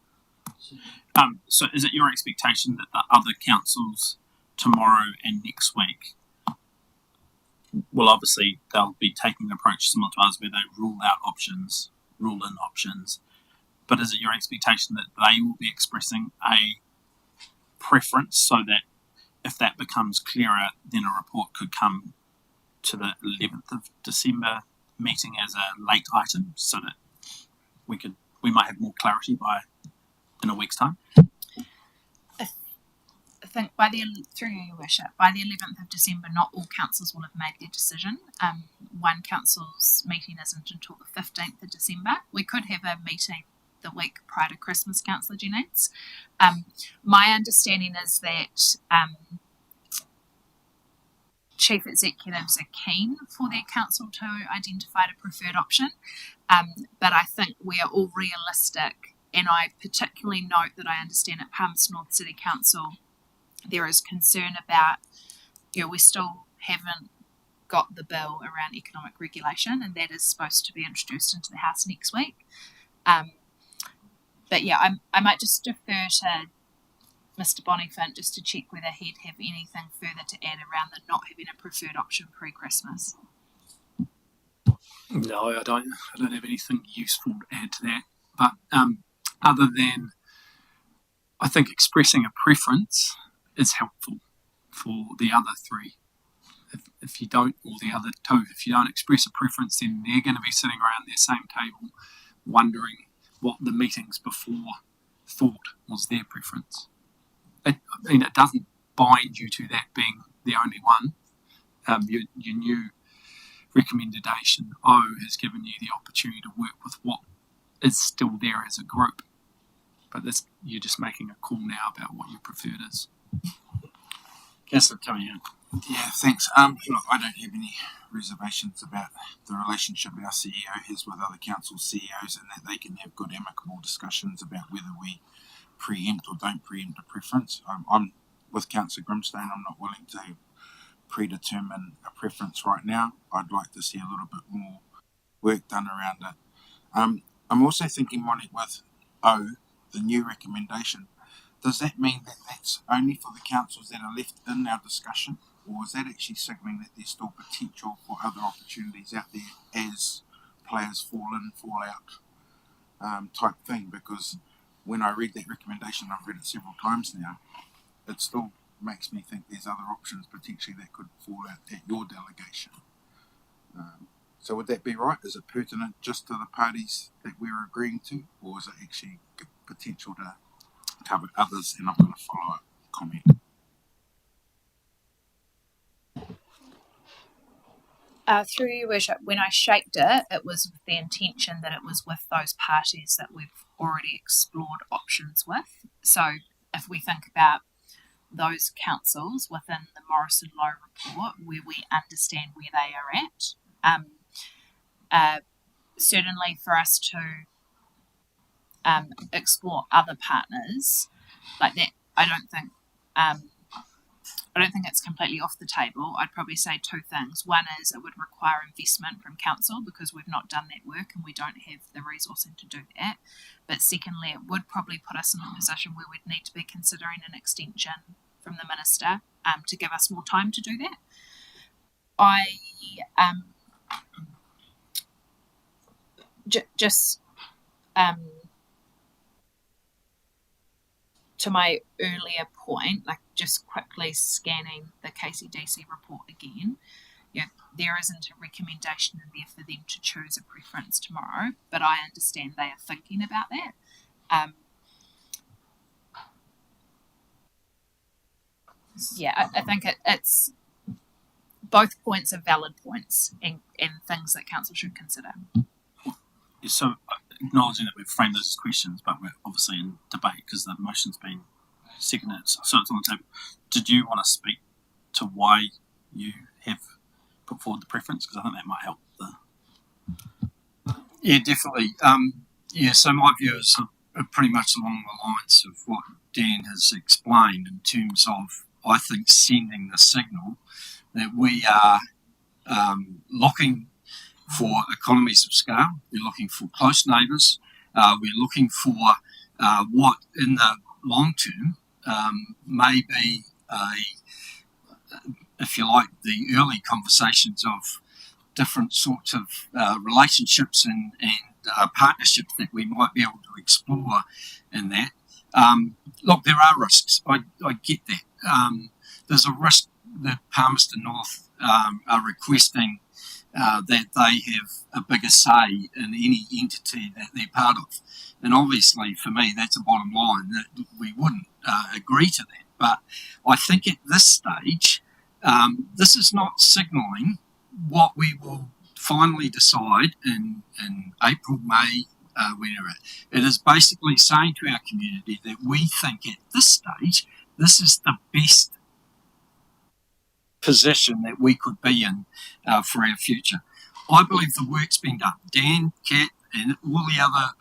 So is it your expectation that the other councils tomorrow and next week will obviously they'll be taking an approach similar to us where they rule out options, rule in options, but is it your expectation that they will be expressing a preference so that if that becomes clearer, then a report could come to the 11th of December meeting as a late item so that we might have more clarity by in a week's time? think through your worship, by the 11th of December, not all councils will have made their decision. One council's meeting isn't until the 15th of December. We could have a meeting the week prior to Christmas, Councillor Jennings. My understanding is that chief executives are keen for their council to identify a preferred option, but I think we are all realistic, and I particularly note that I understand at Palmerston North City Council there is concern about, we still haven't got the bill around economic regulation, and that is supposed to be introduced into the House next week. But yeah, I might just defer to Mr. Bonifant just to check whether he'd have anything further to add around the not having a preferred option pre-Christmas. No, I don't have anything useful to add to that. But other than, I think expressing a preference is helpful for the other three. If you don't, or the other two, if you don't express a preference, then they're going to be sitting around their same table wondering what the meetings before thought was their preference. It doesn't bind you to that being the only one. Your new recommendation O has given you the opportunity to work with what is still there as a group. But you're just making a call now about what your preferred is. Councillor Tony. Yeah, thanks. Look, I don't have any reservations about the relationship our CEO has with other council CEOs, and that they can have good amicable discussions about whether we preempt or don't preempt a preference. I'm with Councillor Grimstone. I'm not willing to predetermine a preference right now. I'd like to see a little bit more work done around it. I'm also thinking, Monique, with O, the new recommendation, does that mean that that's only for the councils that are left in our discussion, or is that actually signalling that there's still potential for other opportunities out there as players fall in, fall out type thing? Because when I read that recommendation, I've read it several times now, it still makes me think there's other options potentially that could fall out at your delegation. So would that be right? Is it pertinent just to the parties that we're agreeing to, or is it actually potential to cover others? And I'm going to follow up comment. Through your worship, when I shaped it, it was with the intention that it was with those parties that we've already explored options with. So if we think about those councils within the Morrison Lowe report where we understand where they are at, certainly for us to explore other partners like that, I don't think it's completely off the table. I'd probably say two things. One is it would require investment from council because we've not done that work and we don't have the resourcing to do that. But secondly, it would probably put us in a position where we'd need to be considering an extension from the minister to give us more time to do that. To my earlier point, like just quickly scanning the KCDC report again, there isn't a recommendation in there for them to choose a preference tomorrow, but I understand they are thinking about that. I think it's both points are valid points and things that council should consider. So acknowledging that we've framed those as questions, but we're obviously in debate because the motion's been seconded, so it's on the table. Did you want to speak to why you have put forward the preference? Because I think that might help. Yeah, definitely. So my view is pretty much along the lines of what Dan has explained in terms of, I think, sending the signal that we are looking for economies of scale. We're looking for close neighbours. We're looking for what in the long term may be if you like, the early conversations of different sorts of relationships and partnerships that we might be able to explore in that. Look, there are risks. I get that. There's a risk that Palmerston North are requesting that they have a bigger say in any entity that they're part of. And obviously, for me, that's a bottom line, that we wouldn't agree to that. But I think at this stage, this is not signalling what we will finally decide in April, May, whenever. It is basically saying to our community that we think at this stage, this is the best position that we could be in for our future. I believe the work's been done. Dan, Kat, and all the other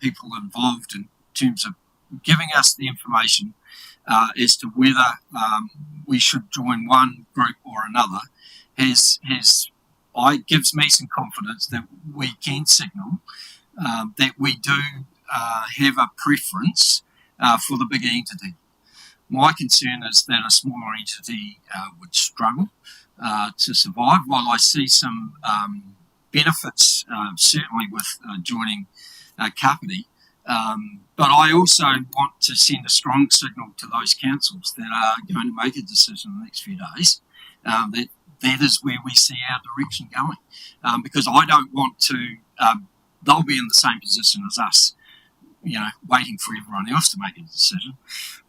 people involved in terms of giving us the information as to whether we should join one group or another gives me some confidence that we can signal that we do have a preference for the bigger entity. My concern is that a smaller entity would struggle to survive. While I see some benefits, certainly with joining Kapiti, but I also want to send a strong signal to those councils that are going to make a decision in the next few days that is where we see our direction going. Because I don't want to, they'll be in the same position as us, waiting for everyone else to make a decision.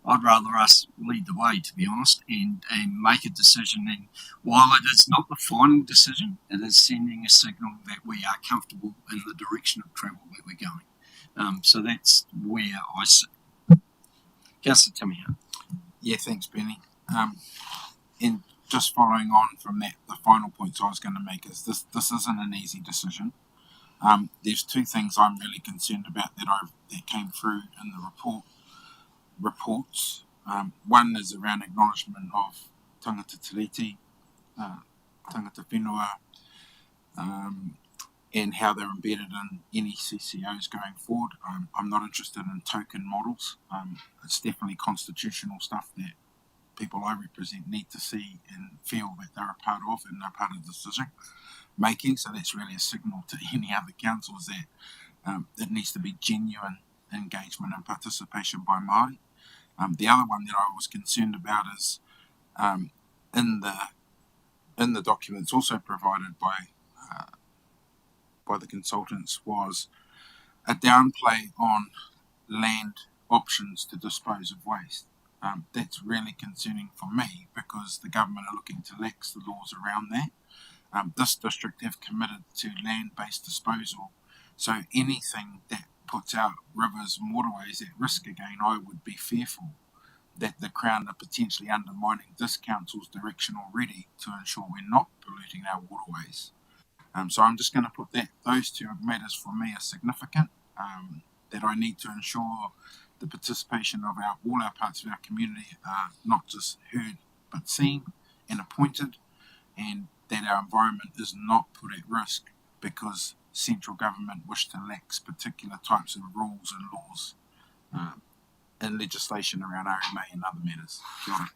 I'd rather us lead the way, to be honest, and make a decision. And while it is not the final decision, it is sending a signal that we are comfortable in the direction of travel that we're going. So that's where I sit. Councillor Tamiya. Yeah, thanks, Benny. And just following on from that, the final points I was going to make is this isn't an easy decision. There's two things I'm really concerned about that came through in the reports. One is around acknowledgement of tangata tiriti, tangata whenua, and how they're embedded in any CCOs going forward. I'm not interested in token models. It's definitely constitutional stuff that people I represent need to see and feel that they're a part of and they're part of the decision making. So that's really a signal to any other councils that it needs to be genuine engagement and participation by Māori. The other one that I was concerned about is in the documents also provided by the consultants was a downplay on land options to dispose of waste. That's really concerning for me because the government are looking to lax the laws around that. This district have committed to land-based disposal, so anything that puts our rivers and waterways at risk again, I would be fearful that the Crown are potentially undermining this council's direction already to ensure we're not polluting our waterways. So I'm just going to put those two matters for me are significant, that I need to ensure the participation of all our parts of our community are not just heard but seen and appointed, and that our environment is not put at risk because central government wish to lax particular types of rules and laws and legislation around RMA and other matters. Kia ora.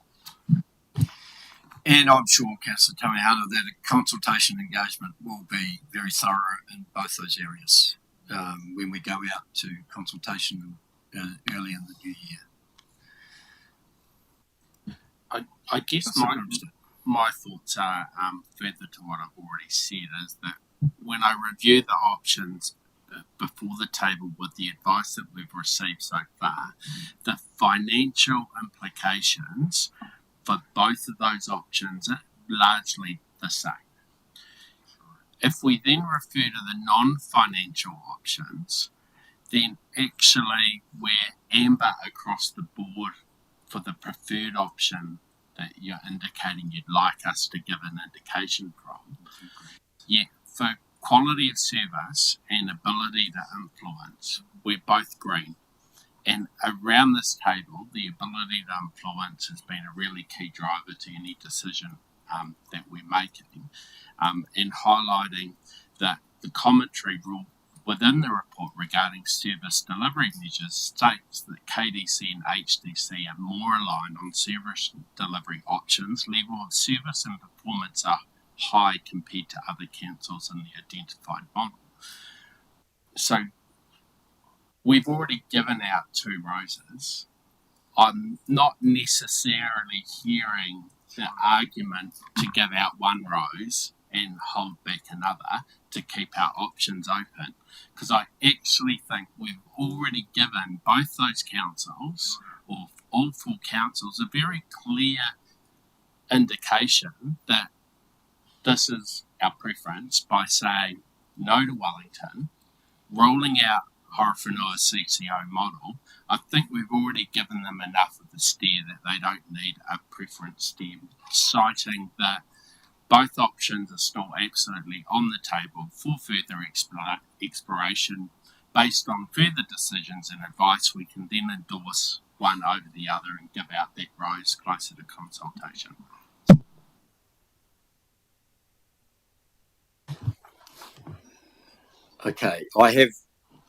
And I'm sure, Councillor Tamiya, that a consultation engagement will be very thorough in both those areas when we go out to consultation early in the new year. I guess my thoughts are further to what I've already said is that when I review the options before the table with the advice that we've received so far, the financial implications for both of those options are largely the same. If we then refer to the non-financial options, then actually we're amber across the board for the preferred option that you're indicating you'd like us to give an indication from. Yet for quality of service and ability to influence, we're both green. And around this table, the ability to influence has been a really key driver to any decision that we're making, and highlighting that the commentary rule within the report regarding service delivery measures states that KDC and HDC are more aligned on service delivery options. Level of service and performance are high compared to other councils in the identified model. So we've already given out 2 roses. I'm not necessarily hearing the argument to give out 1 rose and hold back another to keep our options open, because I actually think we've already given both those councils or all full councils a very clear indication that this is our preference by saying no to Wellington, rolling out Horowhenua CCO model. I think we've already given them enough of a steer that they don't need a preference steer, citing that both options are still absolutely on the table for further exploration. Based on further decisions and advice, we can then endorse one over the other and give out that rose closer to consultation. Okay, I have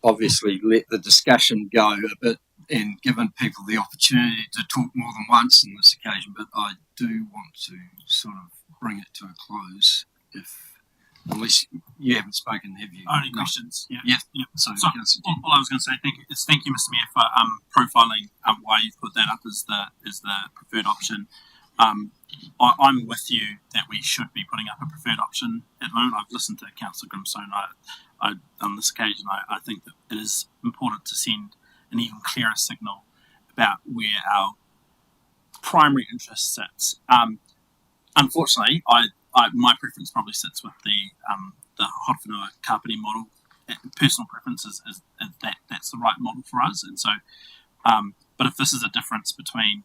obviously let the discussion go a bit and given people the opportunity to talk more than once on this occasion, but I do want to sort of bring it to a close unless you haven't spoken, have you? Only questions. Yeah. Yep. So all I was going to say, thank you, Mr. Mayor, for profiling why you've put that up as the preferred option. I'm with you that we should be putting up a preferred option at the moment. I've listened to Councillor Grimstone. On this occasion, I think that it is important to send an even clearer signal about where our primary interest sits. Unfortunately, my preference probably sits with the Horowhenua Kapiti model. Personal preference is that that's the right model for us, and so. But if this is a difference between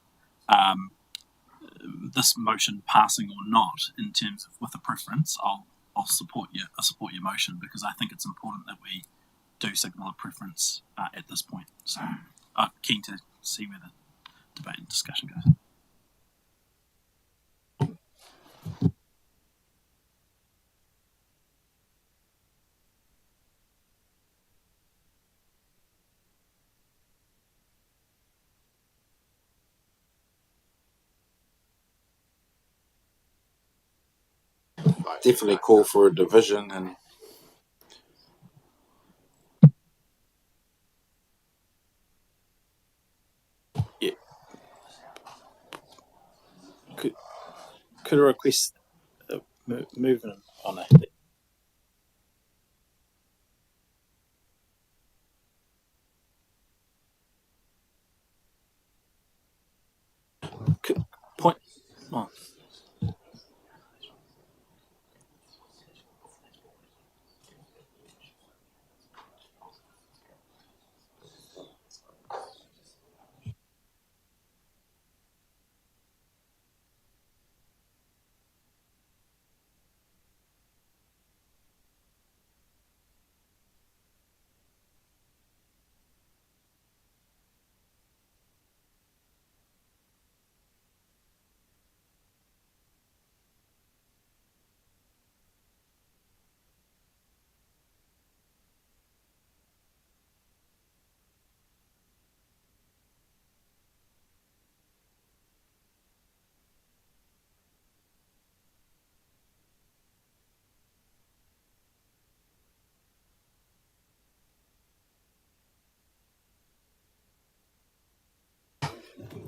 this motion passing or not in terms of with a preference, I'll support you. I support your motion because I think it's important that we do signal a preference at this point. So I'm keen to see where the debate and discussion goes. Definitely call for a division and Could I request movement on that? Point. Oh.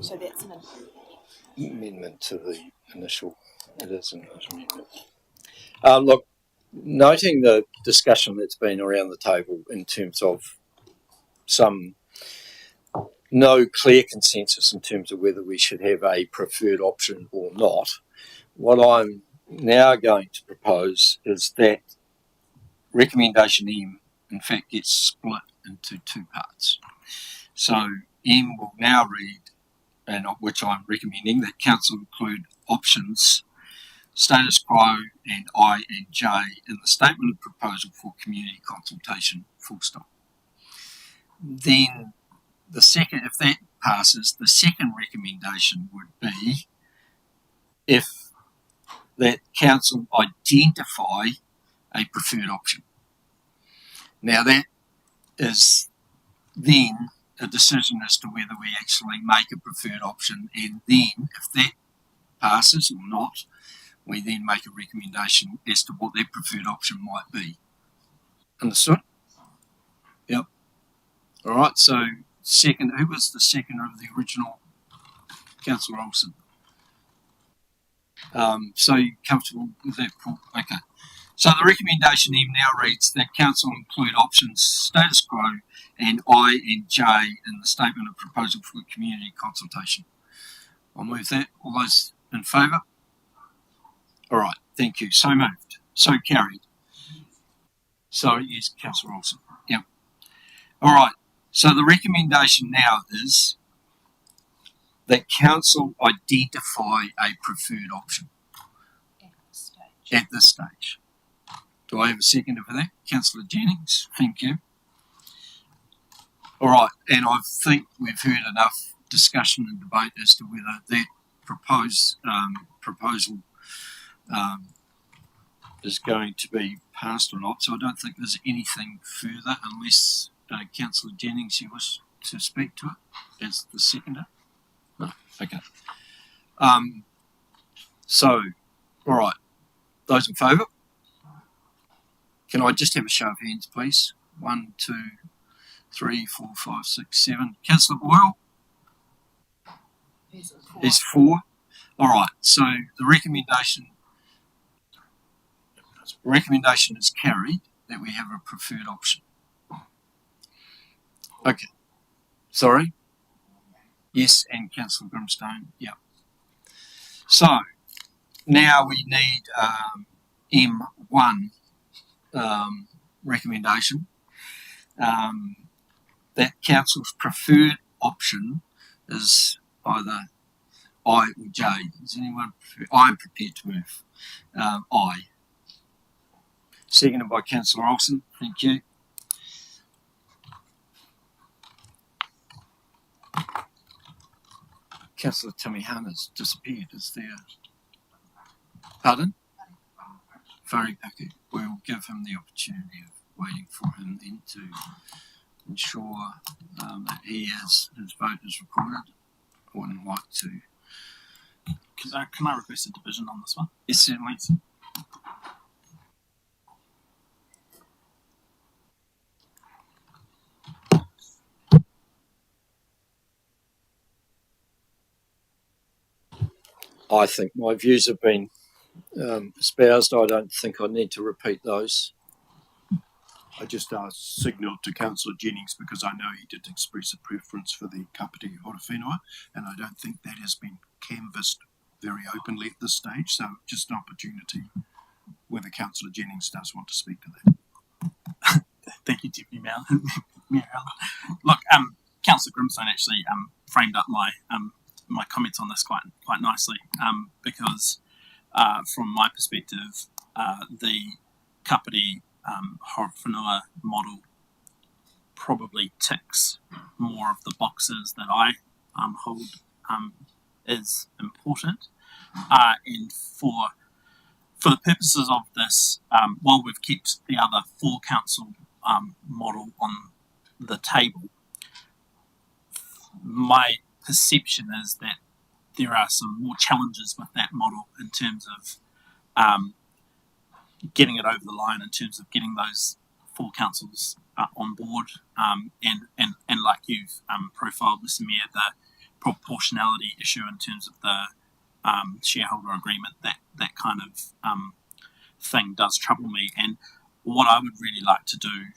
So that's an amendment to the initial. It is an amendment. Look, noting the discussion that's been around the table in terms of some no clear consensus in terms of whether we should have a preferred option or not, what I'm now going to propose is that recommendation M, in fact, gets split into two parts. So M will now read, and which I'm recommending, that Council include options status quo and I and J in the statement of proposal for community consultation, full stop. Then the second, if that passes, the second recommendation would be if that Council identify a preferred option. Now that is then a decision as to whether we actually make a preferred option, and then if that passes or not, we then make a recommendation as to what that preferred option might be. Understood? Yep. All right, so second, who was the seconder of the original? Councillor Olsen. So you comfortable with that, Paul? Okay. So the recommendation even now reads that Council include options status quo and I and J in the statement of proposal for community consultation. I'll move that. All those in favour? All right, thank you. So moved. So carried. Sorry, yes, Councillor Olsen. Yep. All right, so the recommendation now is that Council identify a preferred option at this stage. Do I have a seconder for that? Councillor Jennings, thank you. All right, and I think we've heard enough discussion and debate as to whether that proposal is going to be passed or not. So I don't think there's anything further unless Councillor Jennings, you wish to speak to it as the seconder. No, okay. So, all right, those in favour? Can I just have a show of hands, please? 1, 2, 3, 4, 5, 6, 7. Councillor Boyle? Is 4. All right, so the recommendation is carried that we have a preferred option. Okay. Sorry? Yes, and Councillor Grimstone, yeah. So, now we need M1 recommendation. That Council's preferred option is either I or J. Is anyone prefer? I'm prepared to move I. Seconded by Councillor Olsen. Thank you. Councillor Tamihana's disappeared. Is there? Pardon? Whare Paku. We'll give him the opportunity of waiting for him then to ensure that his vote is recorded. I wouldn't like to. Can I request a division on this one? Yes, certainly. I think my views have been espoused. I don't think I need to repeat those. I just signalled to Councillor Jennings because I know he did express a preference for the Kapiti Horowhenua, and I don't think that has been canvassed very openly at this stage, so just an opportunity whether Councillor Jennings does want to speak to that. Thank you, Deputy Mayor. Look, Councillor Grimstone actually framed up my comments on this quite nicely, because from my perspective, the Kapiti Horowhenua model probably ticks more of the boxes that I hold is important, and for the purposes of this, while we've kept the other 4 council model on the table, my perception is that there are some more challenges with that model in terms of getting it over the line, in terms of getting those 4 councils on board, and like you've profiled, Mr. Mayor, the proportionality issue in terms of the shareholder agreement, that kind of thing does trouble me. And what I would really like to do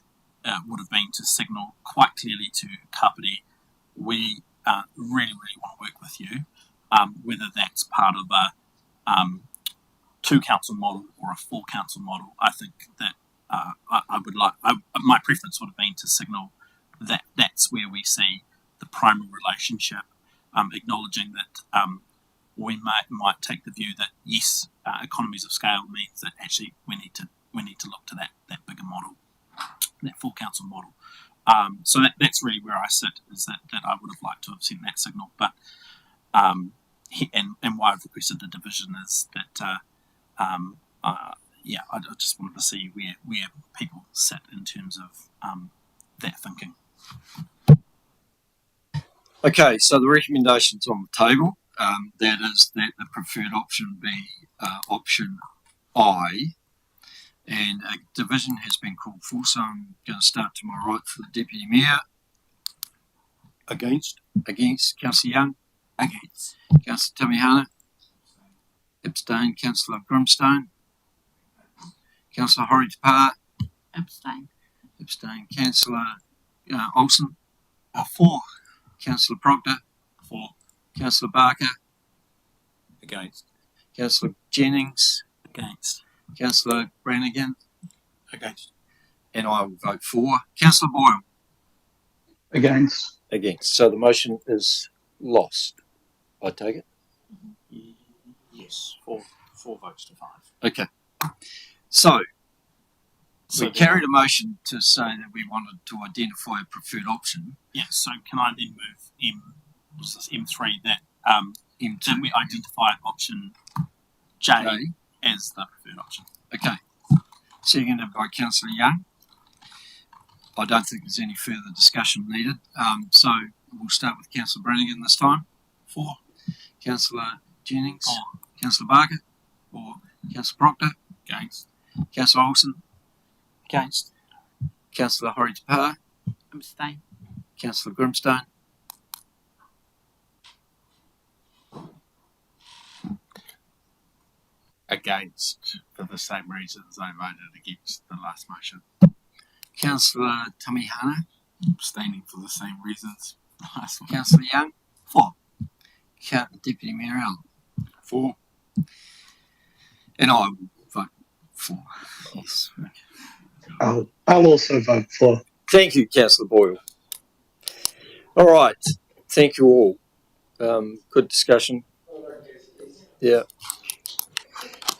would have been to signal quite clearly to Kapiti, we really want to work with you, whether that's part of a 2 council model or a 4 council model. I think that I would like, my preference would have been to signal that that's where we see the primary relationship, acknowledging that we might take the view that yes, economies of scale means that actually we need to look to that bigger model, that 4 council model. So that's really where I sit, is that I would have liked to have seen that signal, but and why I've requested the division is that I just wanted to see where people sit in terms of that thinking. Okay, so the recommendation's on the table. That is that the preferred option be option I, and a division has been called for, so I'm going to start to my right for the Deputy Mayor. Against? Against. Councillor Young? Against. Councillor Tamihana? Abstain. Councillor Grimstone? Councillor Horitapa, Abstain. abstain. Councillor Olsen, 4. Councillor Proctor, 4. Councillor Barker, Against. Councillor Jennings, Against. Councillor Brannigan, Against. and I will vote for. Councillor Boyle. Against. Against. So the motion is lost, I take it? Yes. 4 votes to 5. Okay. So, So we carried a motion to say that we wanted to identify a preferred option. Yes, so can I then move M3 that M2. then we identify option J Okay. as the preferred option. Okay. Seconded by Councillor Young. I don't think there's any further discussion needed. So we'll start with Councillor Brannigan this time. 4. Councillor Jennings. 4. Councillor Barker. 4. Councillor Proctor. Against. Councillor Olsen. Against. Councillor Horitapa. Abstain. Councillor Grimstone. Against, for the same reasons I voted against the last motion. Councillor Tamihana. Abstaining for the same reasons. Last one. Councillor Young. 4. Deputy Mayor Allen. 4. And I will vote for. Yes. I'll also vote for. Thank you, Councillor Boyle. All right. Thank you all. Good discussion. Yeah.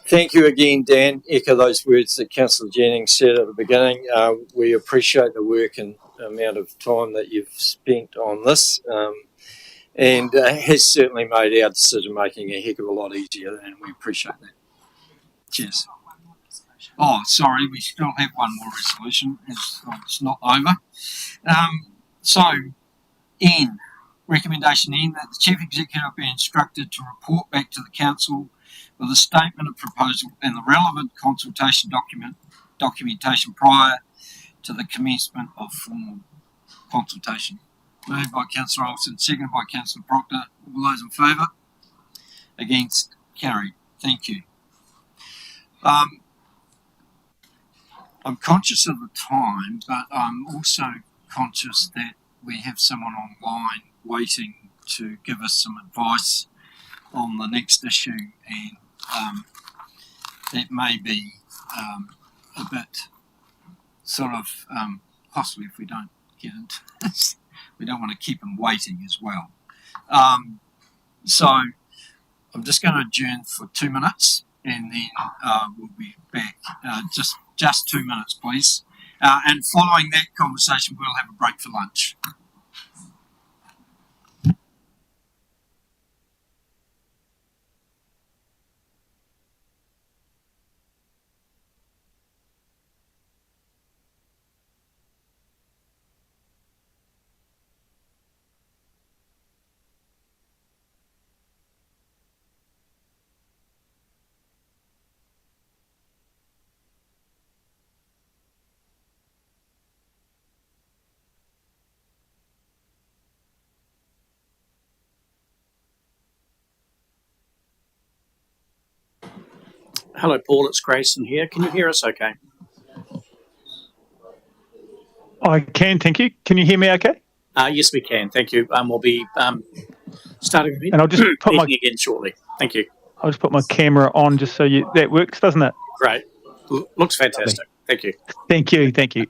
Thank you again, Dan. Echo those words that Councillor Jennings said at the beginning. We appreciate the work and amount of time that you've spent on this, and has certainly made our decision making a heck of a lot easier, and we appreciate that. Cheers. Oh, sorry, we still have one more resolution. It's not over. So, N, recommendation N, that the Chief Executive be instructed to report back to the Council with a statement of proposal and the relevant consultation documentation prior to the commencement of formal consultation. Moved by Councillor Olsen, seconded by Councillor Proctor. All those in favour? Against? Carried. Thank you. I'm conscious of the time, but I'm also conscious that we have someone online waiting to give us some advice on the next issue, and that may be a bit sort of costly if we don't get into this. We don't want to keep them waiting as well. So I'm just going to adjourn for 2 minutes, and then we'll be back. Just 2 minutes, please. And following that conversation, we'll have a break for lunch. Hello, Paul. It's Grayson here. Can you hear us okay? I can, thank you. Can you hear me okay? Yes, we can. Thank you. We'll be starting And I'll just put my meeting again shortly. Thank you. I'll just put my camera on just so that works, doesn't it? Great. Looks fantastic. Thank you. Thank you, thank you.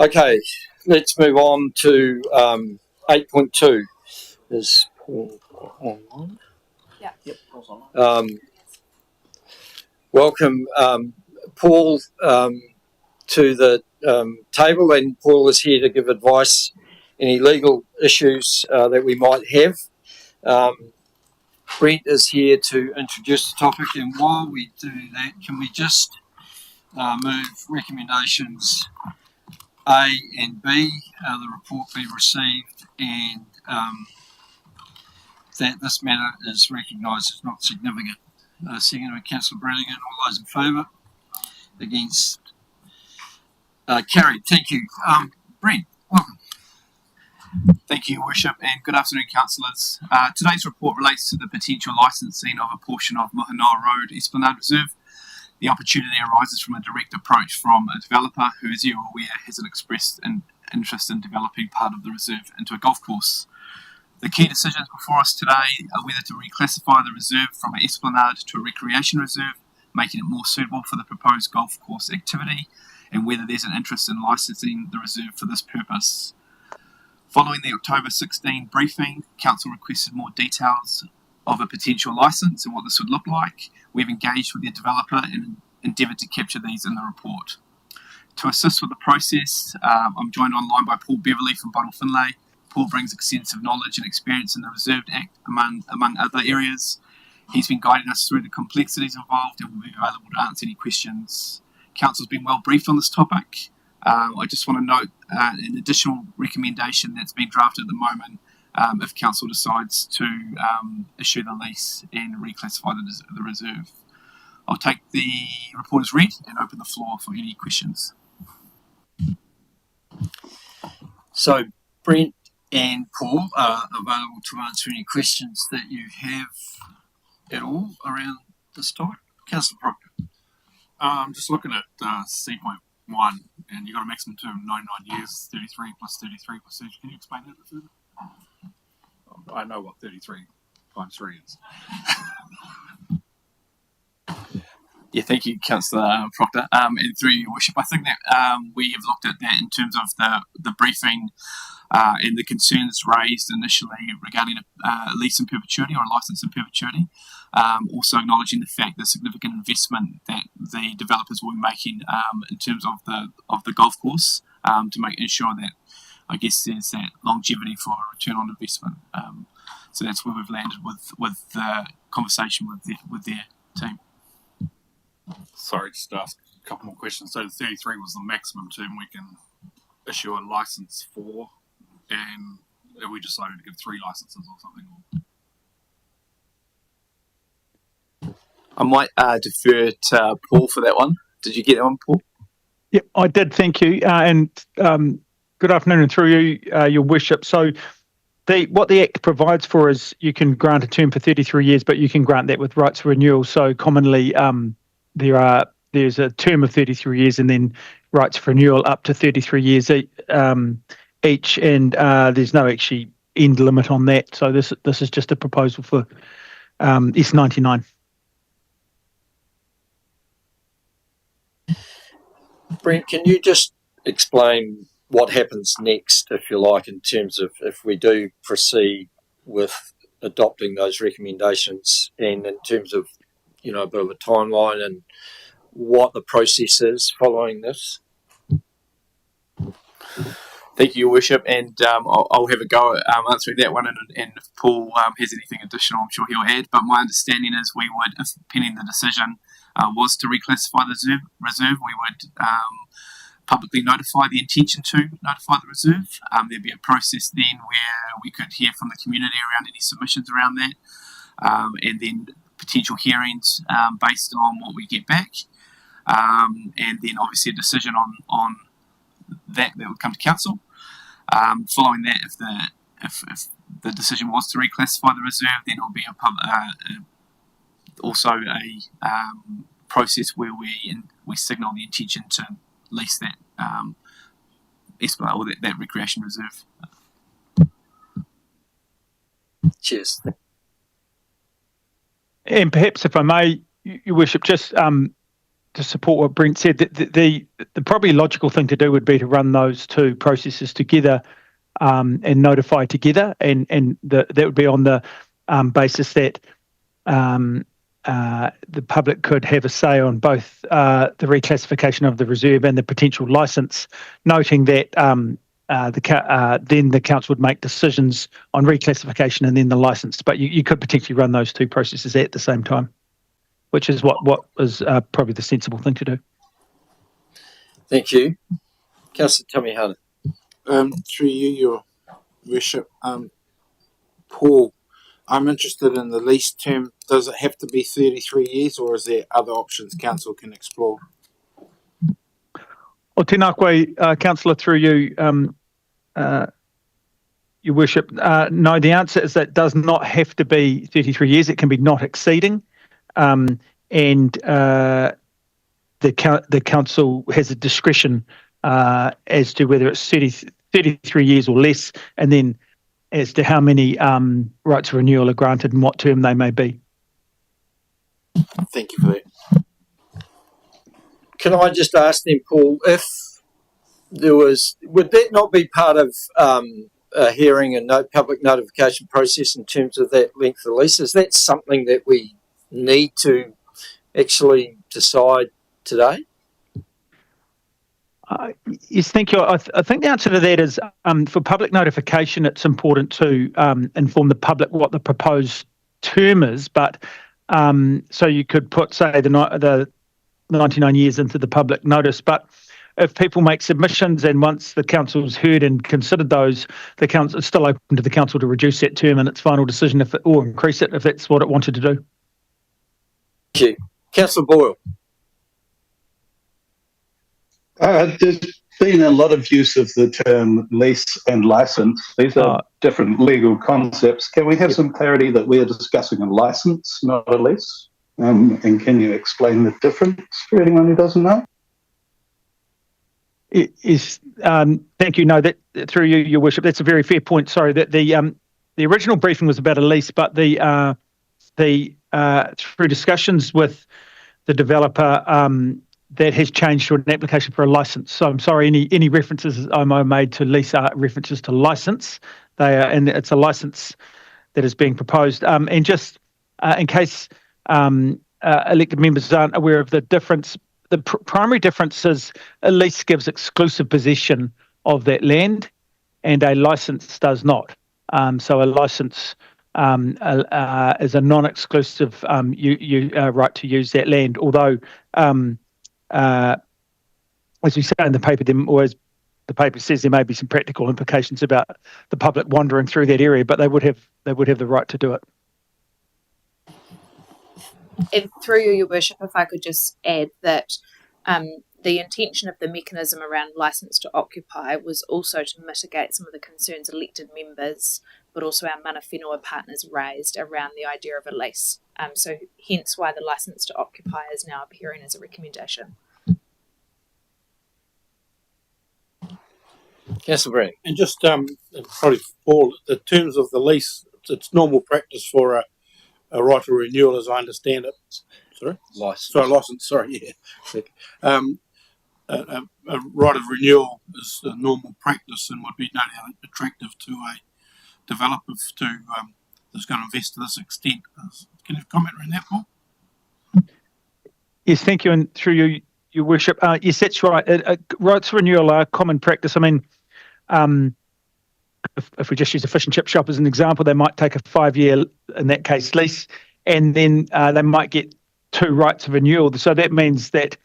Okay, let's move on to 8.2. Is Paul online? Yeah. Yep, Paul's online. Welcome, Paul, to the table, and Paul is here to give advice any legal issues that we might have. Brent is here to introduce the topic, and while we do that, can we just move recommendations A and B, the report be received, and that this matter is recognised as not significant. Second by Councillor Brannigan. All those in favour? Against? Carried. Thank you. Brent, welcome. Thank you, Your Worship, and good afternoon, councillors. Today's report relates to the potential licensing of a portion of Mohanoa Road Esplanade Reserve. The opportunity arises from a direct approach from a developer who, as you are aware, has an expressed interest in developing part of the reserve into a golf course. The key decisions before us today are whether to reclassify the reserve from an esplanade to a recreation reserve, making it more suitable for the proposed golf course activity, and whether there's an interest in licensing the reserve for this purpose. Following the October 16 briefing, Council requested more details of a potential licence and what this would look like. We've engaged with the developer and endeavoured to capture these in the report. To assist with the process, I'm joined online by Paul Beverley from Bottle Finlay. Paul brings extensive knowledge and experience in the Reserved Act, among other areas. He's been guiding us through the complexities involved and will be available to answer any questions. Council's been well briefed on this topic. I just want to note an additional recommendation that's been drafted at the moment if Council decides to issue the lease and reclassify the reserve. I'll take the report as read and open the floor for any questions. So, Brent and Paul are available to answer any questions that you have at all around this topic. Councillor Proctor. Just looking at C.1, and you've got a maximum term of 99 years, 33 plus 33 plus 30. Can you explain that a bit further? I know what 33 times 3 is. Yeah, thank you, Councillor Proctor. And through Your Worship, I think that we have looked at that in terms of the briefing and the concerns raised initially regarding a lease in perpetuity or a licence in perpetuity. Also acknowledging the fact the significant investment that the developers will be making in terms of the golf course to ensure that, I guess, there's that longevity for a return on investment. So that's where we've landed with the conversation with their team. Sorry, just to ask a couple more questions. So the 33 was the maximum term we can issue a licence for, and we decided to give 3 licences or something. I might defer to Paul for that one. Did you get that one, Paul? Yep, I did. Thank you. And good afternoon, and through you, Your Worship. So, what the Act provides for is you can grant a term for 33 years, but you can grant that with rights for renewal. So, commonly, there's a term of 33 years, and then rights for renewal up to 33 years each, and there's no actually end limit on that. So, this is just a proposal for S99. Brent, can you just explain what happens next, if you like, in terms of if we do proceed with adopting those recommendations, and in terms of, a bit of a timeline and what the process is following this? Thank you, Your Worship, and I'll have a go at answering that one, and if Paul has anything additional, I'm sure he'll add. But my understanding is we would, if pending the decision was to reclassify the reserve, we would publicly notify the intention to notify the reserve. There'd be a process then where we could hear from the community around any submissions around that, and then potential hearings based on what we get back, and then obviously a decision on that would come to council. Following that, if the decision was to reclassify the reserve, then it will be also a process where we signal the intention to lease that Esplanade or that recreation reserve. Cheers. And perhaps, if I may, Your Worship, just to support what Brent said, the probably logical thing to do would be to run those two processes together and notify together, and that would be on the basis that the public could have a say on both the reclassification of the reserve and the potential licence, noting that then the council would make decisions on reclassification and then the licence. But you could potentially run those two processes at the same time, which is what is probably the sensible thing to do. Thank you. Councillor Tamihana. Through you, Your Worship, Paul, I'm interested in the lease term. Does it have to be 33 years, or is there other options council can explore? Well, tēnā koe, Councillor, through you, Your Worship. No, the answer is that it does not have to be 33 years. It can be not exceeding. And the council has a discretion as to whether it's 33 years or less, and then as to how many rights of renewal are granted and what term they may be. Thank you for that. Can I just ask then, Paul, if there was, would that not be part of a hearing and public notification process in terms of that length of lease? Is that something that we need to actually decide today? Yes, thank you. I think the answer to that is for public notification, it's important to inform the public what the proposed term is. But so you could put, say, the 99 years into the public notice. But if people make submissions and once the council's heard and considered those, the council is still open to the council to reduce that term in its final decision or increase it if that's what it wanted to do. Thank you. Councillor Boyle. There's been a lot of use of the term lease and license. These are different legal concepts. Can we have some clarity that we are discussing a license, not a lease? And can you explain the difference for anyone who doesn't know? Thank you. No, that through you, Your Worship, that's a very fair point. Sorry, that the original briefing was about a lease, but the through discussions with the developer, that has changed to an application for a license. So I'm sorry, any references I made to lease are references to license. They are, and it's a license that is being proposed. And just in case elected members aren't aware of the difference, the primary difference is a lease gives exclusive possession of that land, and a license does not. So a license is a non-exclusive right to use that land, although as we say in the paper, or as the paper says, there may be some practical implications about the public wandering through that area, but they would have the right to do it. And through you, Your Worship, if I could just add that the intention of the mechanism around licence to occupy was also to mitigate some of the concerns elected members, but also our mana whenua partners raised around the idea of a lease. So hence why the licence to occupy is now appearing as a recommendation. Councillor Brand. And just probably Paul, the terms of the lease, it's normal practice for a right of renewal, as I understand it. Sorry? License. Sorry, yeah. A right of renewal is a normal practice and would be no doubt attractive to a developer that's going to invest to this extent. Can you comment on that, Paul? Yes, thank you. And through you, Your Worship, yes, that's right. Rights of renewal are common practice. I mean, if we just use a fish and chip shop as an example, they might take a 5-year, in that case, lease, and then they might get 2 rights of renewal. So that means that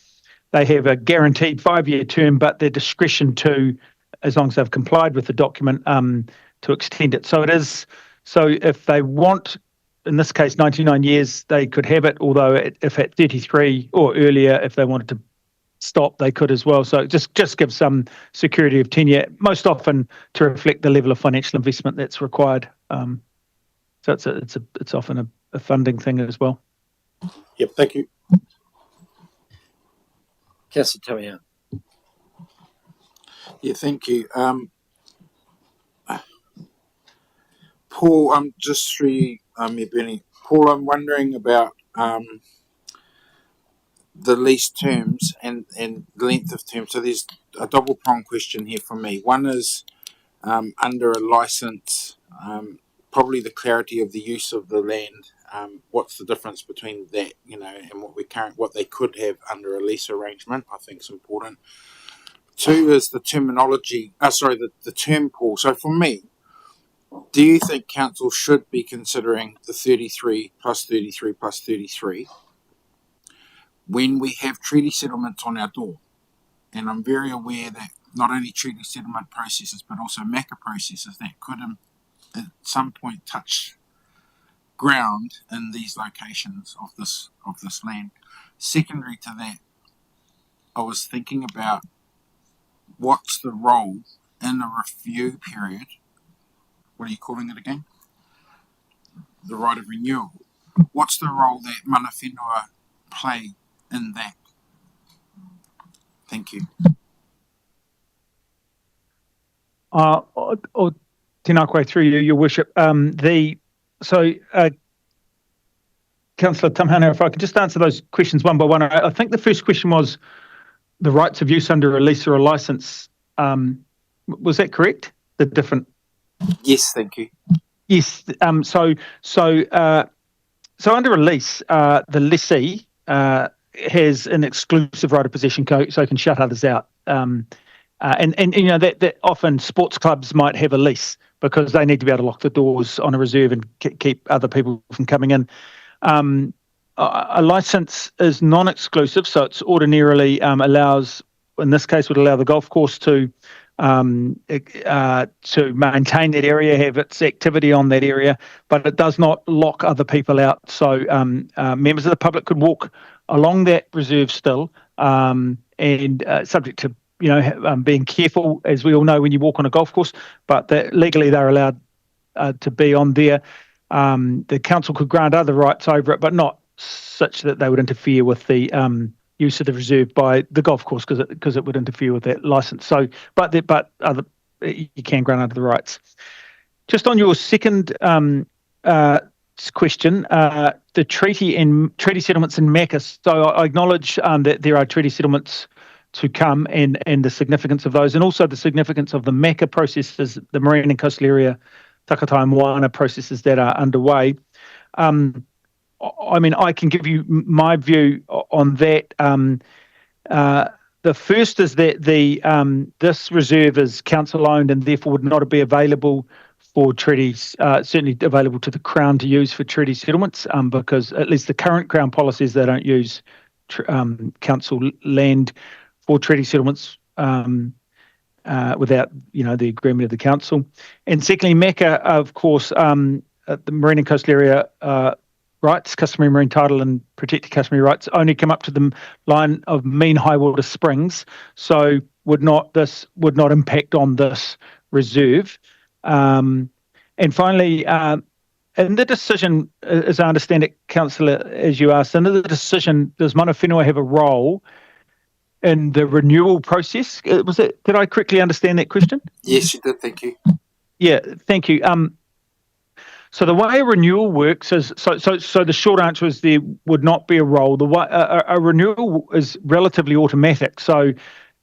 they have a guaranteed 5-year term, but their discretion to, as long as they've complied with the document, to extend it. So it is. So if they want, in this case, 99 years, they could have it. Although if at 33 or earlier, if they wanted to stop, they could as well. So it just gives some security of tenure, most often to reflect the level of financial investment that's required. So it's often a funding thing as well. Yep, thank you. Councillor Tamihana. Yeah, thank you. Paul, I'm just through Benny. Paul, I'm wondering about the lease terms and length of term. So there's a double prong question here from me. One is under a license, probably the clarity of the use of the land. What's the difference between that, and what they could have under a lease arrangement? I think is important. Two is the terminology. The term pool. So for me, do you think council should be considering the 33 plus 33 plus 33 when we have treaty settlements on our door? And I'm very aware that not only treaty settlement processes, but also MACA processes that could at some point touch ground in these locations of this land. Secondary to that, I was thinking about what's the role in a review period. What are you calling it again? The right of renewal. What's the role that mana whenua play in that? Thank you. Tēnā koe through you, Your Worship. Councillor Tamhana, if I could just answer those questions one by one. I think the first question was the rights of use under a lease or a licence. Was that correct? The different. Yes, thank you. Yes. So under a lease, the lessee has an exclusive right of possession, so it can shut others out. And that often sports clubs might have a lease because they need to be able to lock the doors on a reserve and keep other people from coming in. A license is non-exclusive, so it's ordinarily allows, in this case, would allow the golf course to maintain that area, have its activity on that area, but it does not lock other people out. So members of the public could walk along that reserve still, and subject to being careful, as we all know, when you walk on a golf course, but legally they're allowed to be on there. The council could grant other rights over it, but not such that they would interfere with the use of the reserve by the golf course, because it would interfere with that license. So, but you can grant under the rights. Just on your second question, the treaty settlements in MACA. So I acknowledge that there are treaty settlements to come, and the significance of those, and also the significance of the MACA processes, the Marine and Coastal Area Takatai and Moana processes that are underway. I mean, I can give you my view on that. The first is that this reserve is council owned and therefore would not be available for treaties, certainly available to the Crown to use for treaty settlements, because at least the current Crown policies, they don't use council land for treaty settlements without the agreement of the council. And secondly, MACA, of course, the Marine and Coastal Area rights, customary marine title and protected customary rights only come up to the line of mean high water springs, so would not impact on this reserve. And finally, in the decision, as I understand it, Councillor, as you asked, in the decision, does mana whenua have a role in the renewal process? Did I correctly understand that question? Yes, you did. Thank you. Yeah, thank you. So the way a renewal works is, so the short answer is there would not be a role. The way a renewal is relatively automatic. So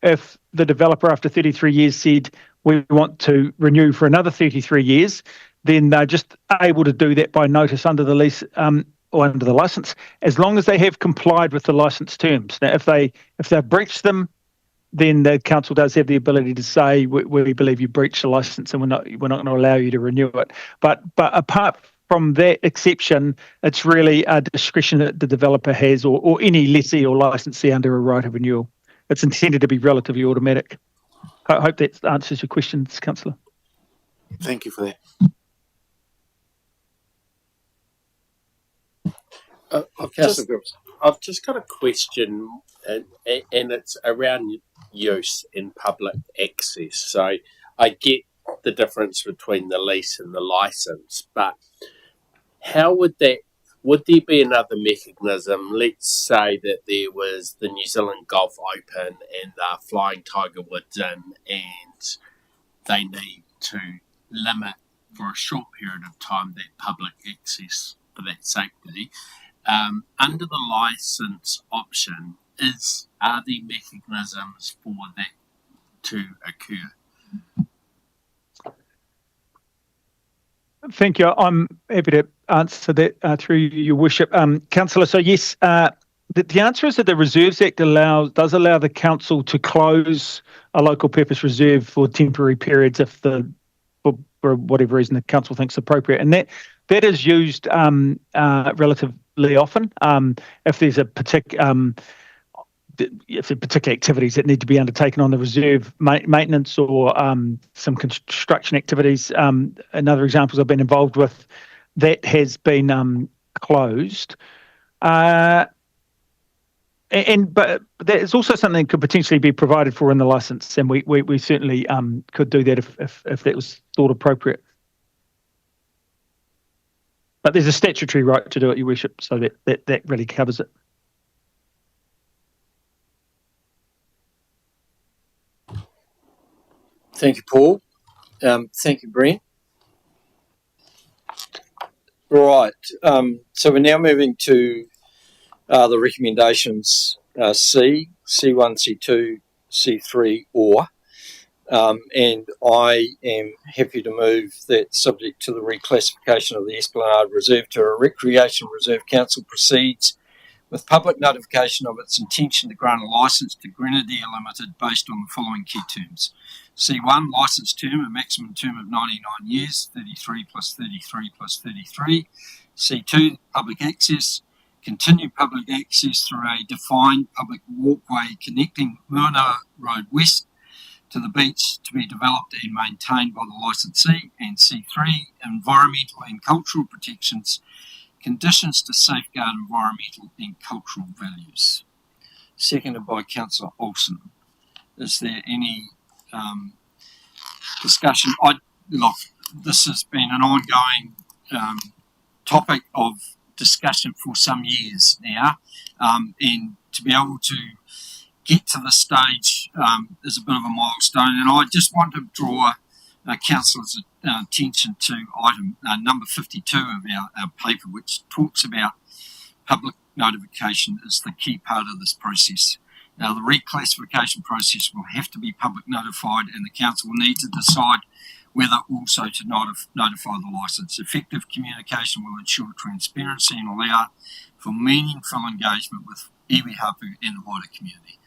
if the developer after 33 years said, we want to renew for another 33 years, then they're just able to do that by notice under the lease or under the license, as long as they have complied with the license terms. Now, if they've breached them, then the council does have the ability to say, we believe you breached the license and we're not going to allow you to renew it. But apart from that exception, it's really a discretion that the developer has, or any lessee or licensee under a right of renewal. It's intended to be relatively automatic. I hope that answers your questions, Councillor. Thank you for that. I've just got a question, and it's around use in public access. So I get the difference between the lease and the license, but how would there be another mechanism? Let's say that there was the New Zealand Golf Open and the Flying Tiger Woods in, and they need to limit for a short period of time that public access for that safety. Under the license option, are there mechanisms for that to occur? Thank you. I'm happy to answer that through your worship, councillor. So yes, the answer is that the Reserves Act does allow the council to close a local purpose reserve for temporary periods if for whatever reason the council thinks appropriate, and that is used relatively often if there's a particular activities that need to be undertaken on the reserve, maintenance or some construction activities. And other examples I've been involved with, that has been closed. But that is also something that could potentially be provided for in the licence, and we certainly could do that if that was thought appropriate. But there's a statutory right to do it, Your Worship, so that really covers it. Thank you, Paul. Thank you, Brent. Right. So we're now moving to the recommendations C, C1, C2, C3, or. And I am happy to move that, subject to the reclassification of the Esplanade Reserve to a Recreation Reserve, Council proceeds with public notification of its intention to grant a licence to Grenadier Limited based on the following key terms. C1, licence term, a maximum term of 99 years, 33 plus 33 plus 33. C2, public access, continued public access through a defined public walkway connecting Muhanoa Road West to the beach to be developed and maintained by the licensee. And C3, environmental and cultural protections, conditions to safeguard environmental and cultural values. Seconded by Councillor Olsen. Is there any discussion? Look, this has been an ongoing topic of discussion for some years now, and to be able to get to this stage is a bit of a milestone. And I just want to draw Councillors' attention to item number 52 of our paper, which talks about public notification as the key part of this process. Now, the reclassification process will have to be public notified, and the council will need to decide whether also to notify the licence. Effective communication will ensure transparency and allow for meaningful engagement with iwi hapu and the wider community.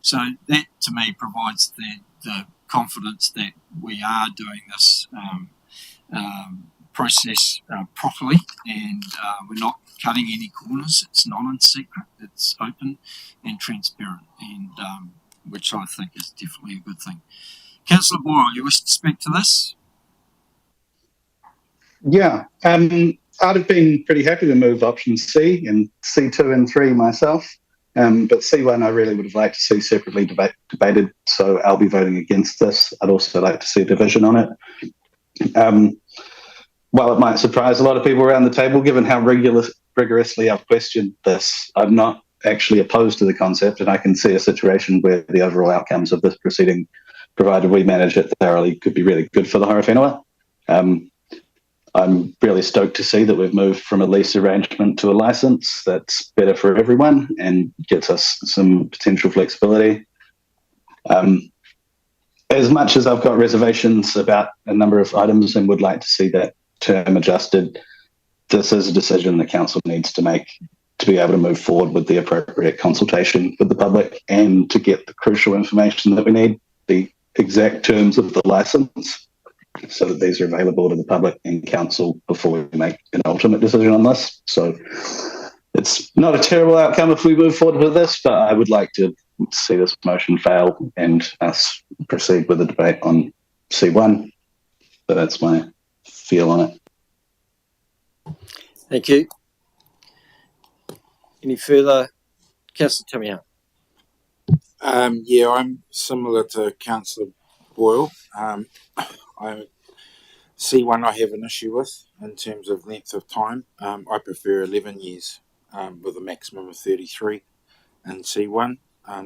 So that, to me, provides the confidence that we are doing this process properly, and we're not cutting any corners. It's not in secret. It's open and transparent, and which I think is definitely a good thing. Councillor Boyle, you wish to speak to this? Yeah, I'd have been pretty happy to move option C and C2 and 3 myself. But C1 I really would have liked to see separately debated, so I'll be voting against this. I'd also like to see a division on it. While it might surprise a lot of people around the table, given how rigorously I've questioned this, I'm not actually opposed to the concept, and I can see a situation where the overall outcomes of this proceeding, provided we manage it thoroughly, could be really good for the Horowhenua. I'm really stoked to see that we've moved from a lease arrangement to a licence. That's better for everyone and gets us some potential flexibility. As much as I've got reservations about a number of items and would like to see that term adjusted, this is a decision the council needs to make to be able to move forward with the appropriate consultation with the public and to get the crucial information that we need, the exact terms of the licence, so that these are available to the public and council before we make an ultimate decision on this. So it's not a terrible outcome if we move forward with this, but I would like to see this motion fail and us proceed with the debate on C1. So that's my feel on it. Thank you. Any further? Councillor Tamiya. Yeah, I'm similar to Councillor Boyle. C1 I have an issue with in terms of length of time. I prefer 11 years with a maximum of 33 in C1.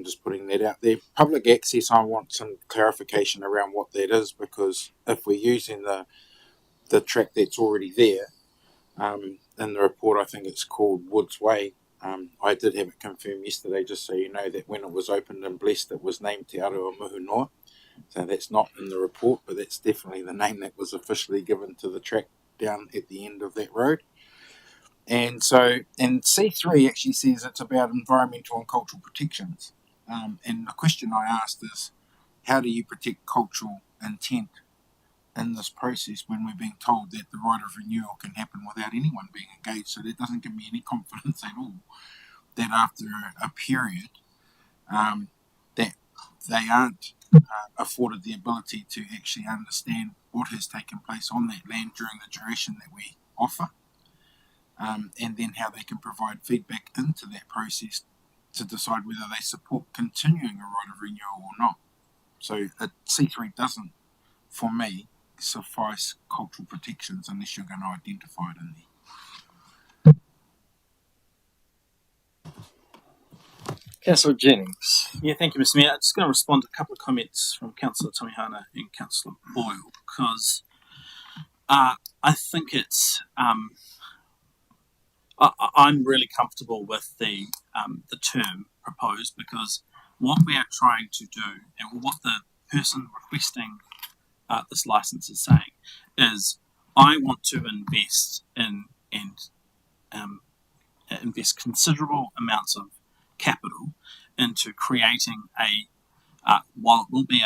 Just putting that out there. Public access, I want some clarification around what that is, because if we're using the track that's already there, in the report I think it's called Woods Way, I did have it confirmed yesterday, just so you know, that when it was opened and blessed, it was named Te Aroha Muhunoa. So that's not in the report, but that's definitely the name that was officially given to the track down at the end of that road. And so, and C3 actually says it's about environmental and cultural protections. And the question I asked is, how do you protect cultural intent in this process when we're being told that the right of renewal can happen without anyone being engaged? So that doesn't give me any confidence at all that after a period that they aren't afforded the ability to actually understand what has taken place on that land during the duration that we offer, and then how they can provide feedback into that process to decide whether they support continuing a right of renewal or not. So C3 doesn't, for me, suffice cultural protections unless you're going to identify it in there. Councillor Jennings. Yeah, thank you, Mr. Mayor. I'm just going to respond to a couple of comments from Councillor Tamihana and Councillor Boyle, because I think it's I'm really comfortable with the term proposed, because what we are trying to do and what the person requesting this license is saying is, I want to invest in and invest considerable amounts of capital into creating while it will be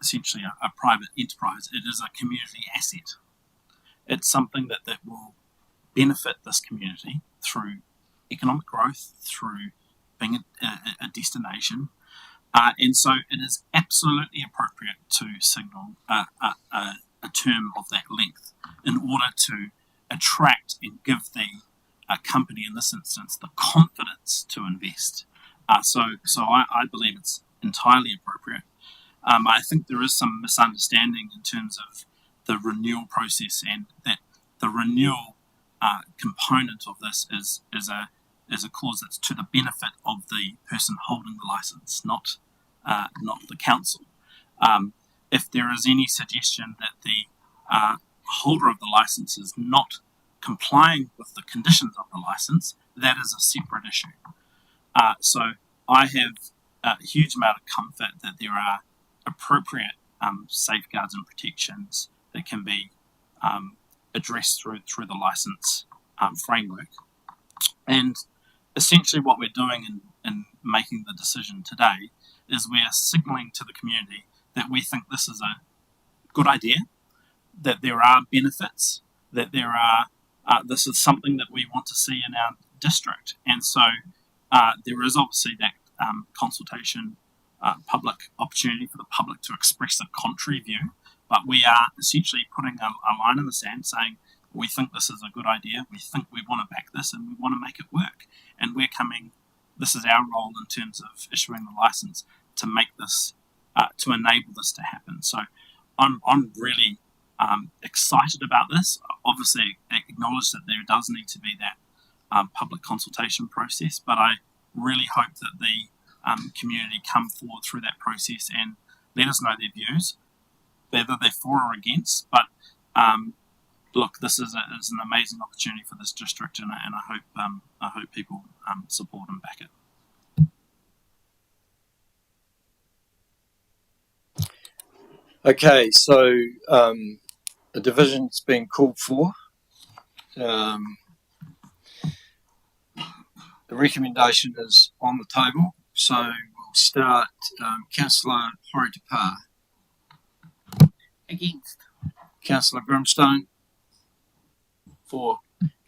essentially a private enterprise, it is a community asset. It's something that will benefit this community through economic growth, through being a destination, and so it is absolutely appropriate to signal a term of that length in order to attract and give the company, in this instance, the confidence to invest. So I believe it's entirely appropriate. I think there is some misunderstanding in terms of the renewal process, and that the renewal component of this is a clause that's to the benefit of the person holding the license, not the council. If there is any suggestion that the holder of the license is not complying with the conditions of the license, that is a separate issue. So I have a huge amount of comfort that there are appropriate safeguards and protections that can be addressed through the license framework. And essentially what we're doing in making the decision today is we are signalling to the community that we think this is a good idea, that there are benefits, that there are this is something that we want to see in our district. And so there is obviously that consultation, public opportunity for the public to express a contrary view, but we are essentially putting a line in the sand saying we think this is a good idea, we think we want to back this, and we want to make it work. And this is our role in terms of issuing the license to make this, to enable this to happen. So I'm really excited about this. Obviously, acknowledge that there does need to be that public consultation process, but I really hope that the community come forward through that process and let us know their views, whether they're for or against. But look, this is an amazing opportunity for this district, and I hope people support and back it. Okay, so the division's been called for. The recommendation is on the table, so we'll start. Councillor Horitapa. Against. Councillor Grimstone. For.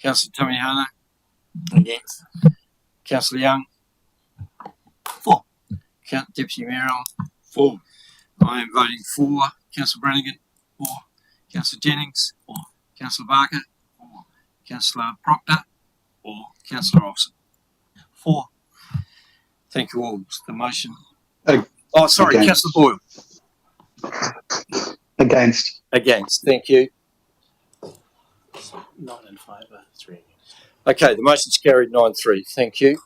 Councillor Tamihana. Against. Councillor Young. For. Deputy Mayor Allen. For. I am voting for. Councillor Brannigan. For. Councillor Jennings. For. Councillor Barker. For. Councillor Proctor. For. Councillor Olsen. For. Thank you all. The motion. Sorry, Against. Councillor Boyle. Against. Against. Thank you. 9 in favour, 3 against. Okay, the motion's carried 9-3. Thank you.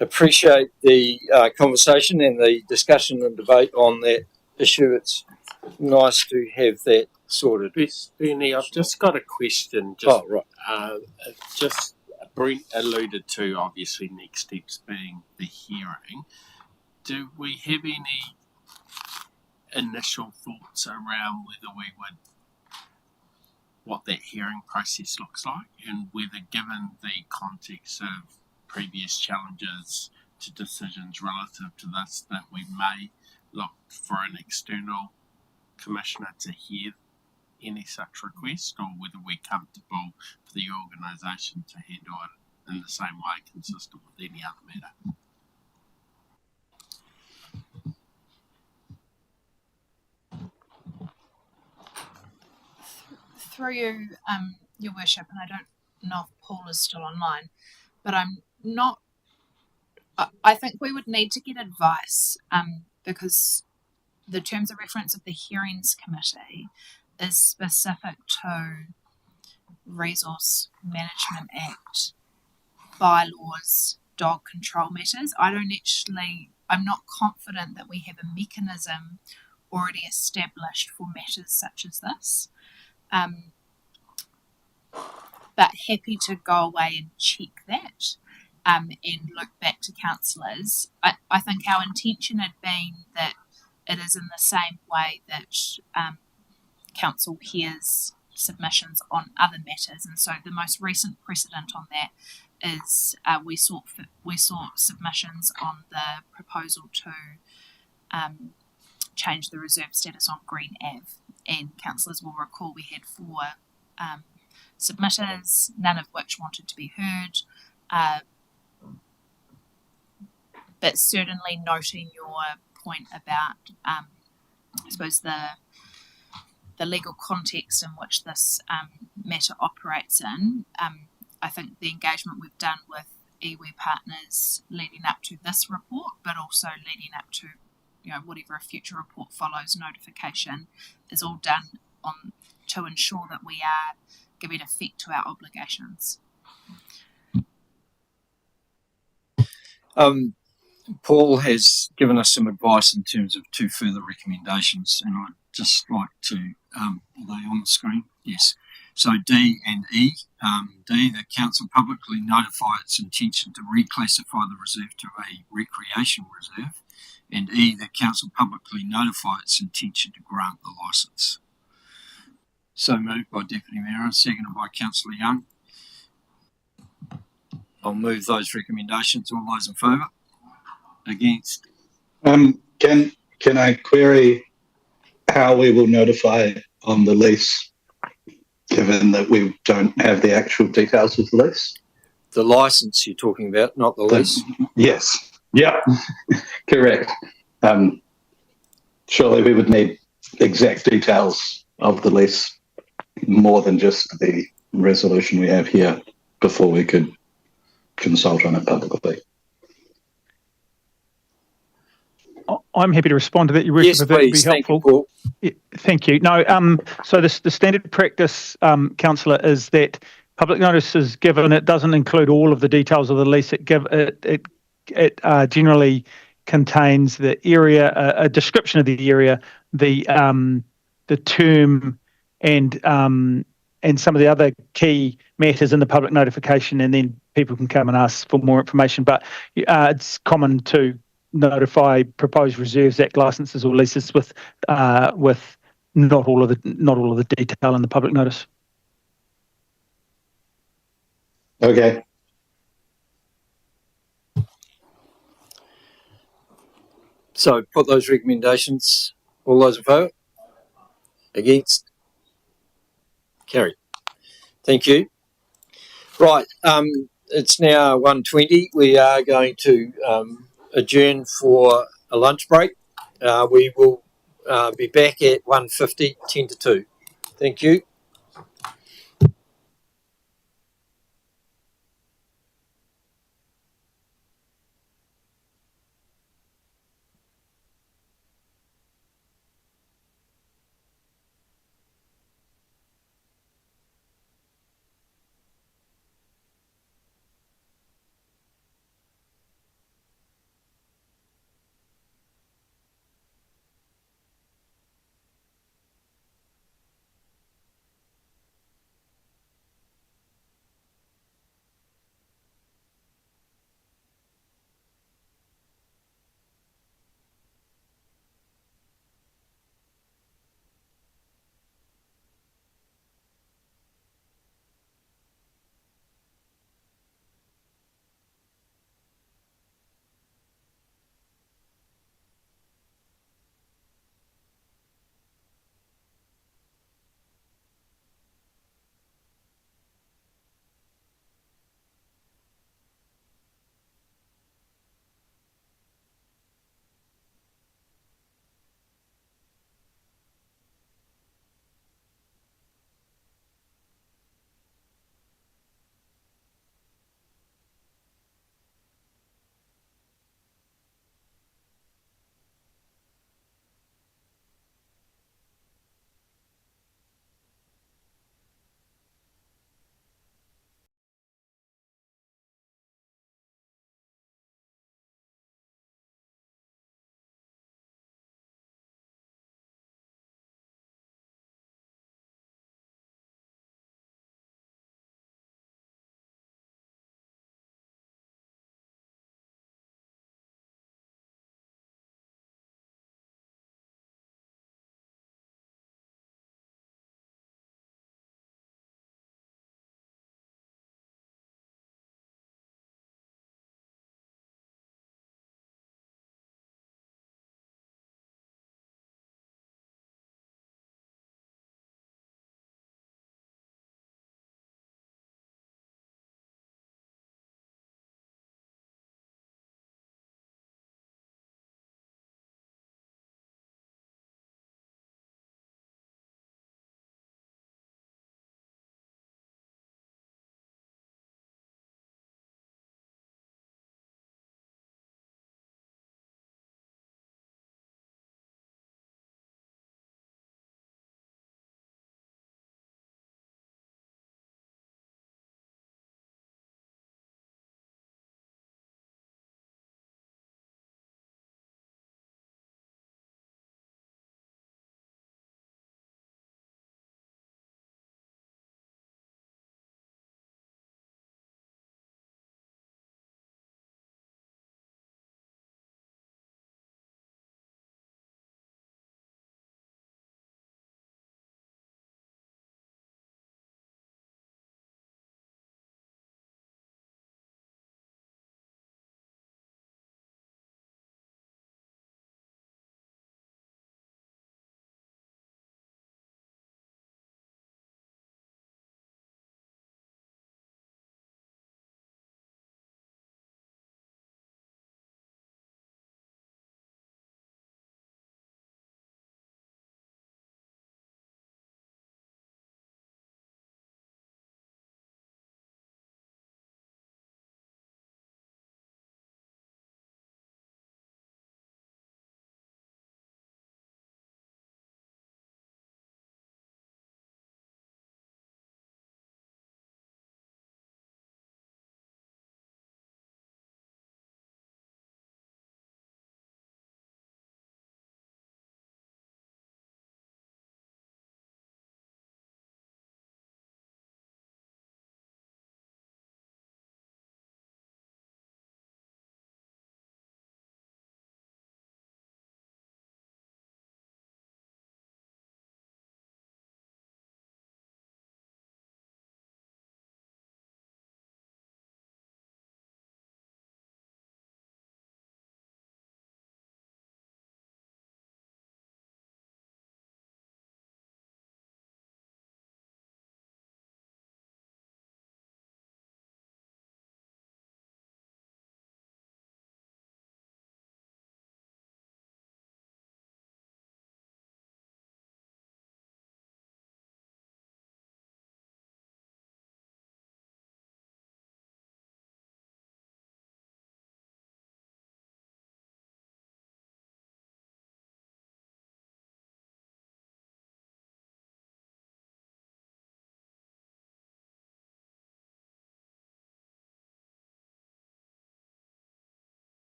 Appreciate the conversation and the discussion and debate on that issue. It's nice to have that sorted. Bernie, I've just got a question. Just Brent alluded to, obviously, next steps being the hearing. Do we have any initial thoughts around whether we would, what that hearing process looks like, and whether, given the context of previous challenges to decisions relative to this, that we may look for an external commissioner to hear any such request, or whether we're comfortable for the organisation to handle it in the same way, consistent with any other matter? Through you, Your Worship, and I don't know if Paul is still online, but I'm not. I think we would need to get advice, because the terms of reference of the Hearings Committee is specific to Resource Management Act, bylaws, dog control matters. I'm not confident that we have a mechanism already established for matters such as this. But happy to go away and check that, and look back to councillors. I think our intention had been that it is in the same way that council hears submissions on other matters, and so the most recent precedent on that is we saw submissions on the proposal to change the reserve status on Green Ave, and councillors will recall we had 4 submitters, none of which wanted to be heard, but certainly noting your point about I suppose the legal context in which this matter operates in. I think the engagement we've done with iwi partners leading up to this report, but also leading up to whatever a future report follows, notification, is all done to ensure that we are giving effect to our obligations. Paul has given us some advice in terms of 2 further recommendations, and I'd just like to, are they on the screen? Yes. So D and E. D, the council publicly notify its intention to reclassify the reserve to a recreation reserve, and E, the council publicly notify its intention to grant the licence. So moved by Deputy Mayor, seconded by Councillor Young. I'll move those recommendations. All those in favour? Against? Can I query how we will notify on the lease, given that we don't have the actual details of the lease? The licence you're talking about, not the lease? Yes. Yeah. Correct. Surely we would need exact details of the lease, more than just the resolution we have here, before we could consult on it publicly. I'm happy to respond to that, Your Worship, yes, if that would be thank helpful. You, thank you. No, so the standard practice, Councillor, is that public notice is given. It doesn't include all of the details of the lease. It generally contains the area, a description of the area, the term, and some of the other key matters in the public notification, and then people can come and ask for more information. But it's common to notify proposed Reserves Act licences or leases with not all of the detail in the public notice. Okay. So put those recommendations. All those in favour? Against? Carried. Thank you. Right, it's now 1:20. We are going to adjourn for a lunch break. We will be back at 1:50, 10 to 2. Thank you.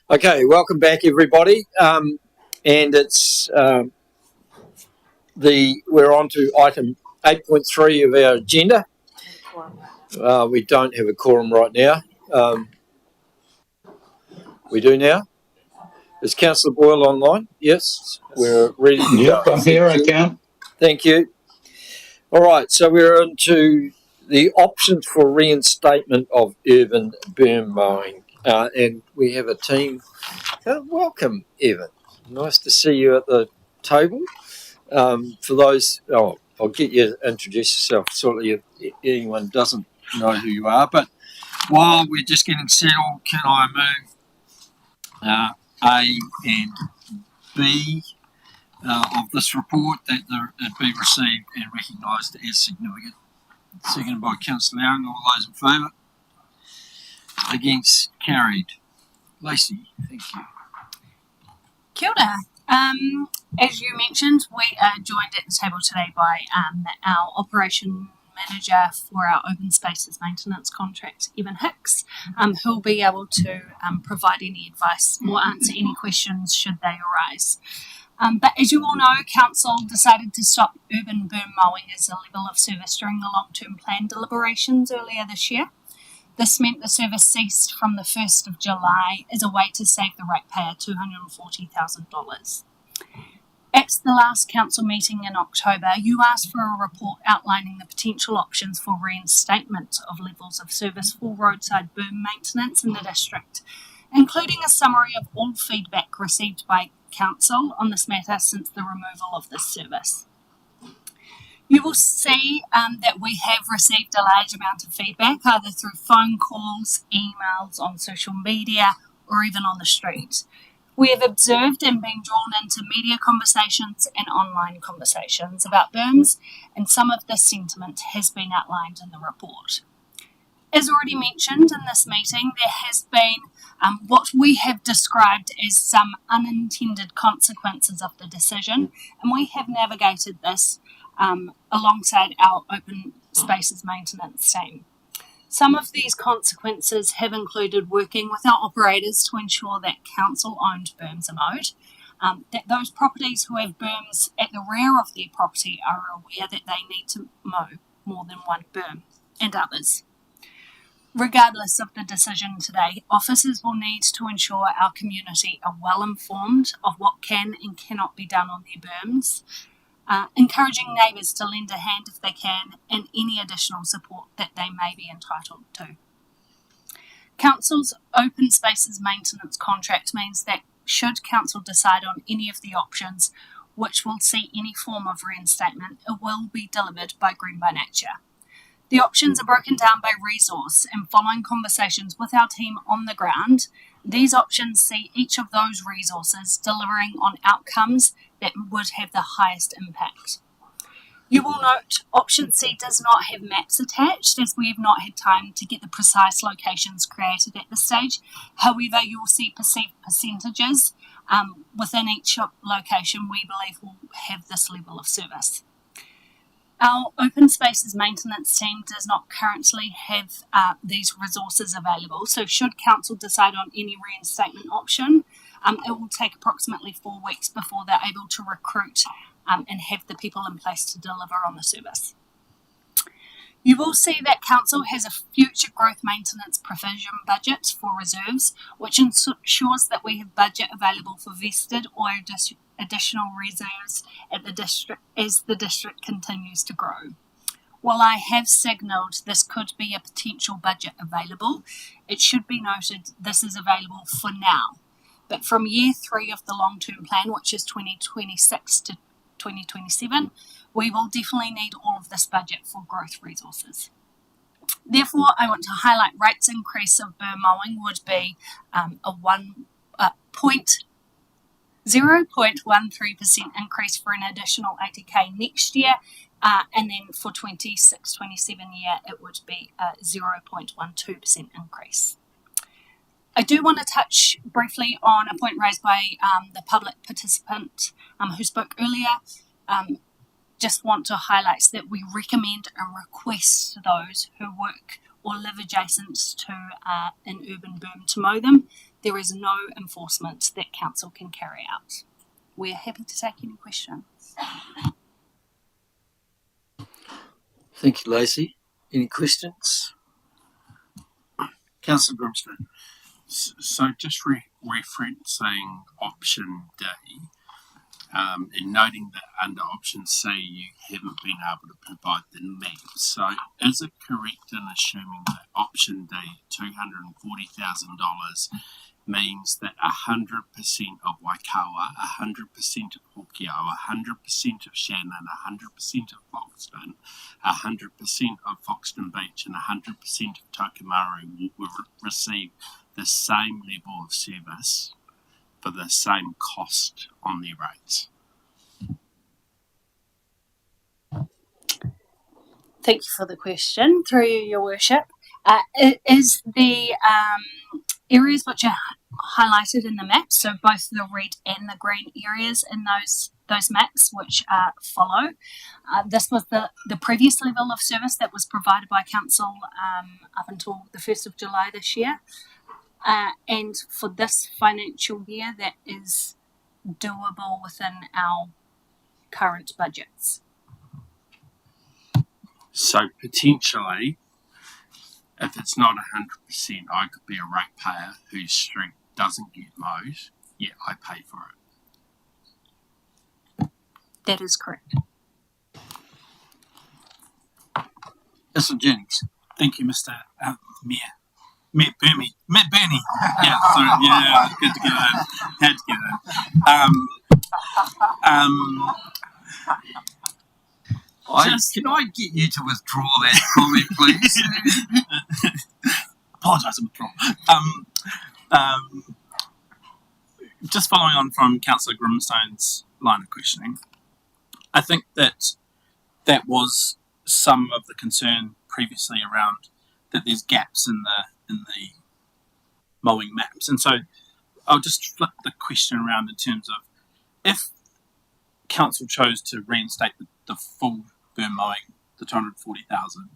Okay, welcome back, everybody. And it's we're on to item 8.3 of our agenda. We don't have a quorum right now. We do now. Is Councillor Boyle online? Yes, we're ready to Yep, go. I'm here. I can. Thank you. All right, so we're into the options for reinstatement of urban boom mowing, and we have a team. Welcome, Evan. Nice to see you at the table. For those, I'll get you to introduce yourself shortly if anyone doesn't know who you are. But while we're just getting settled, can I move A and B of this report that it be received and recognised as significant? Seconded by Councillor Young. All those in favour? Against? Carried. Lacey, thank you. Kia ora. As you mentioned, we are joined at the table today by our operation manager for our open spaces maintenance contract, Evan Hicks, who'll be able to provide any advice or answer any questions should they arise. But as you all know, Council decided to stop urban boom mowing as a level of service during the long-term plan deliberations earlier this year. This meant the service ceased from the 1st of July as a way to save the ratepayer $240,000. At the last council meeting in October, you asked for a report outlining the potential options for reinstatement of levels of service for roadside boom maintenance in the district, including a summary of all feedback received by council on this matter since the removal of this service. You will see that we have received a large amount of feedback, either through phone calls, emails, on social media, or even on the street. We have observed and been drawn into media conversations and online conversations about booms, and some of this sentiment has been outlined in the report. As already mentioned in this meeting, there has been what we have described as some unintended consequences of the decision, and we have navigated this alongside our open spaces maintenance team. Some of these consequences have included working with our operators to ensure that council-owned booms are mowed, that those properties who have booms at the rear of their property are aware that they need to mow more than one boom, and others. Regardless of the decision today, officers will need to ensure our community are well informed of what can and cannot be done on their booms, encouraging neighbours to lend a hand if they can, and any additional support that they may be entitled to. Council's open spaces maintenance contract means that should Council decide on any of the options which will see any form of reinstatement, it will be delivered by Green by Nature. The options are broken down by resource, and following conversations with our team on the ground, these options see each of those resources delivering on outcomes that would have the highest impact. You will note option C does not have maps attached, as we have not had time to get the precise locations created at this stage. However, you will see perceived percentages within each location we believe will have this level of service. Our open spaces maintenance team does not currently have these resources available, so should Council decide on any reinstatement option, it will take approximately 4 weeks before they're able to recruit and have the people in place to deliver on the service. You will see that Council has a future growth maintenance provision budget for reserves, which ensures that we have budget available for vested or additional reserves at the district as the district continues to grow. While I have signalled this could be a potential budget available, it should be noted this is available for now. But from year 3 of the long-term plan, which is 2026 to 2027, we will definitely need all of this budget for growth resources. Therefore, I want to highlight rates increase of boom mowing would be a 0.13% increase for an additional 80k next year, and then for 26-27 year it would be a 0.12% increase. I do want to touch briefly on a point raised by the public participant who spoke earlier. Just want to highlight that we recommend and request to those who work or live adjacent to an urban boom to mow them. there is no enforcement that council can carry out. We're happy to take any questions. Thank you, Lacey. Any questions? Councillor Grimstone. So just referencing option D, and noting that under option C you haven't been able to provide the maps. So is it correct in assuming that option D, $240,000, means that 100% of Waikawa, 100% of Hokiau, 100% of Shannon, 100% of Foxton, 100% of Foxton Beach, and 100% of Tokomaru will receive the same level of service for the same cost on their rates? Thank you for the question. Through you, Your Worship. It is the areas which are highlighted in the map, so both the red and the green areas in those maps which follow. This was the previous level of service that was provided by council up until the 1st of July this year. And for this financial year, that is doable within our current budgets. So potentially, if it's not 100%, I could be a ratepayer whose street doesn't get mowed, yet I pay for it. That is correct. Councillor Jennings. Thank you, Mr. Mayor. Matt Burney. Yeah, sorry, yeah, good to get it in. Had to get it in. Can I get you to withdraw that comment, please? Apologise, just following on from Councillor Grimstone's line of questioning, I think that was some of the concern previously around that there's gaps in the mowing maps, and so I'll just flip the question around in terms of if council chose to reinstate the full burn mowing, the 240,000,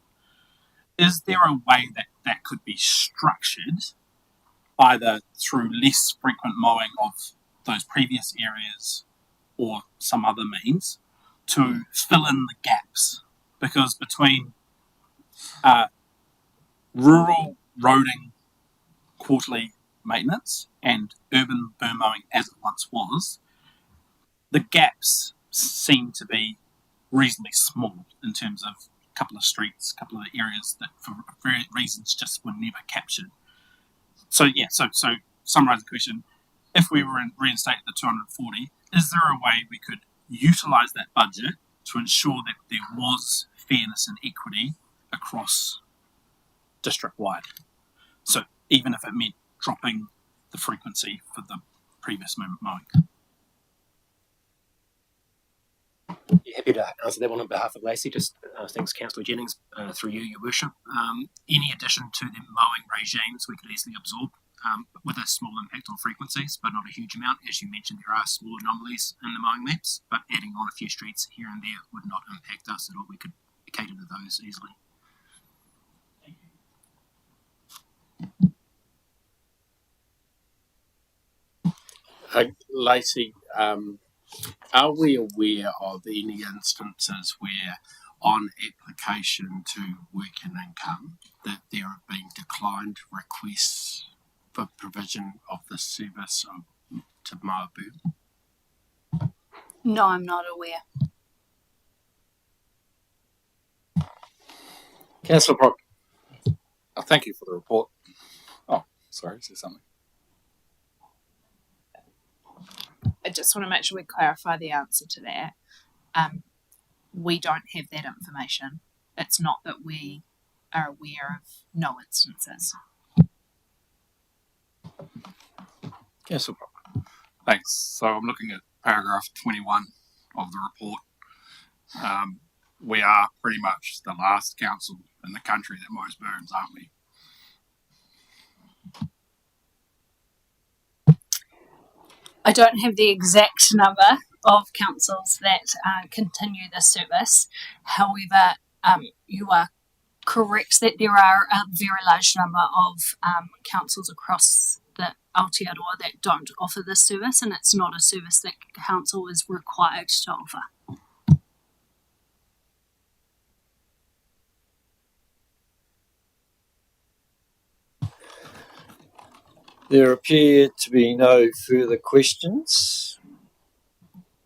is there a way that could be structured either through less frequent mowing of those previous areas or some other means to fill in the gaps? Because between rural roading quarterly maintenance and urban burn mowing as it once was, the gaps seem to be reasonably small in terms of a couple of streets, a couple of areas that for various reasons just were never captured. So summarise the question, if we were to reinstate the 240, is there a way we could utilise that budget to ensure that there was fairness and equity across district-wide? So even if it meant dropping the frequency for the previous mowing. Happy to answer that one on behalf of Lacey. Just thanks, Councillor Jennings, through you, Your Worship. Any addition to the mowing regimes we could easily absorb with a small impact on frequencies, but not a huge amount. As you mentioned, there are small anomalies in the mowing maps, but adding on a few streets here and there would not impact us at all. We could cater to those easily. Lacey, are we aware of any instances where on application to work and income that there have been declined requests for provision of the service to mow a burn? No, I'm not aware. Councillor Brock. Thank you for the report. Oh, sorry, is there something? I just want to make sure we clarify the answer to that. We don't have that information. It's not that we are aware of no instances. Councillor Brock. Thanks. So I'm looking at paragraph 21 of the report. We are pretty much the last council in the country that mows burns, aren't we? I don't have the exact number of councils that continue this service. However, you are correct that there are a very large number of councils across Aotearoa that don't offer this service, and it's not a service that council is required to offer. There appear to be no further questions.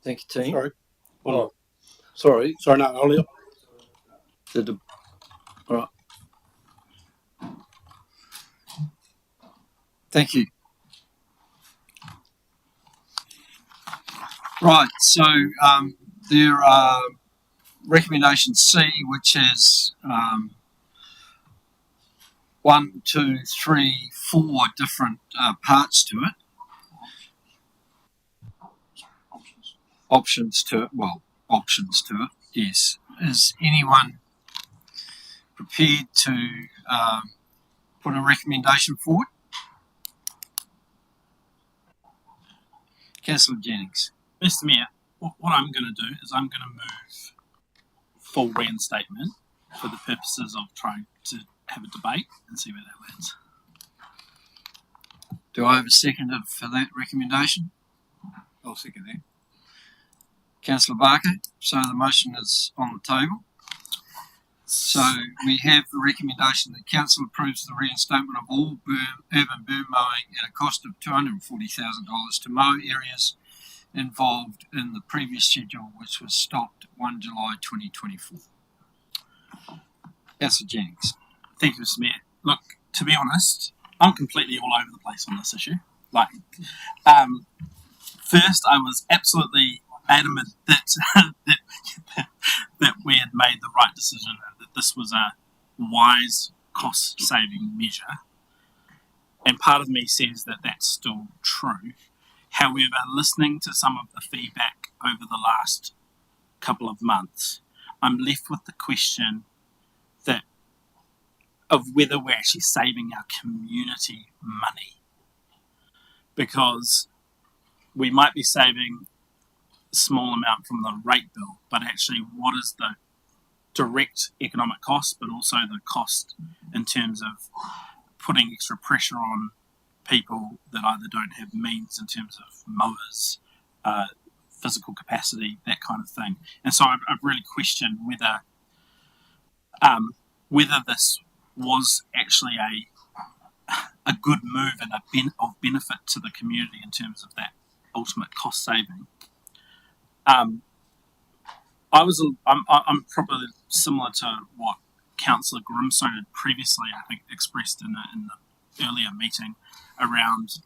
Thank you, team. Sorry. Oh, sorry. Sorry, no, Ollie. All right. Thank you. Right, so there are recommendation C, which has 1, 2, 3, 4 different parts to it. Options to it, yes. Is anyone prepared to put a recommendation forward? Councillor Jennings. Mr. Mayor, what I'm going to do is I'm going to move full reinstatement for the purposes of trying to have a debate and see where that lands. Do I have a seconder for that recommendation? I'll second that. Councillor Barker. So the motion is on the table. So we have the recommendation that council approves the reinstatement of all urban boom mowing at a cost of $240,000 to mow areas involved in the previous schedule, which was stopped 1 July 2024. Councillor Jennings. Thank you, Mr. Mayor. Look, to be honest, I'm completely all over the place on this issue. First, I was absolutely adamant that that we had made the right decision and that this was a wise cost-saving measure. And part of me says that that's still true. However, listening to some of the feedback over the last couple of months, I'm left with the question of whether we're actually saving our community money. Because we might be saving a small amount from the rate bill, but actually what is the direct economic cost, but also the cost in terms of putting extra pressure on people that either don't have means in terms of mowers, physical capacity, that kind of thing. And so I've really questioned whether this was actually a good move and of benefit to the community in terms of that ultimate cost saving. I'm probably similar to what Councillor Grimston had previously, I think, expressed in the earlier meeting around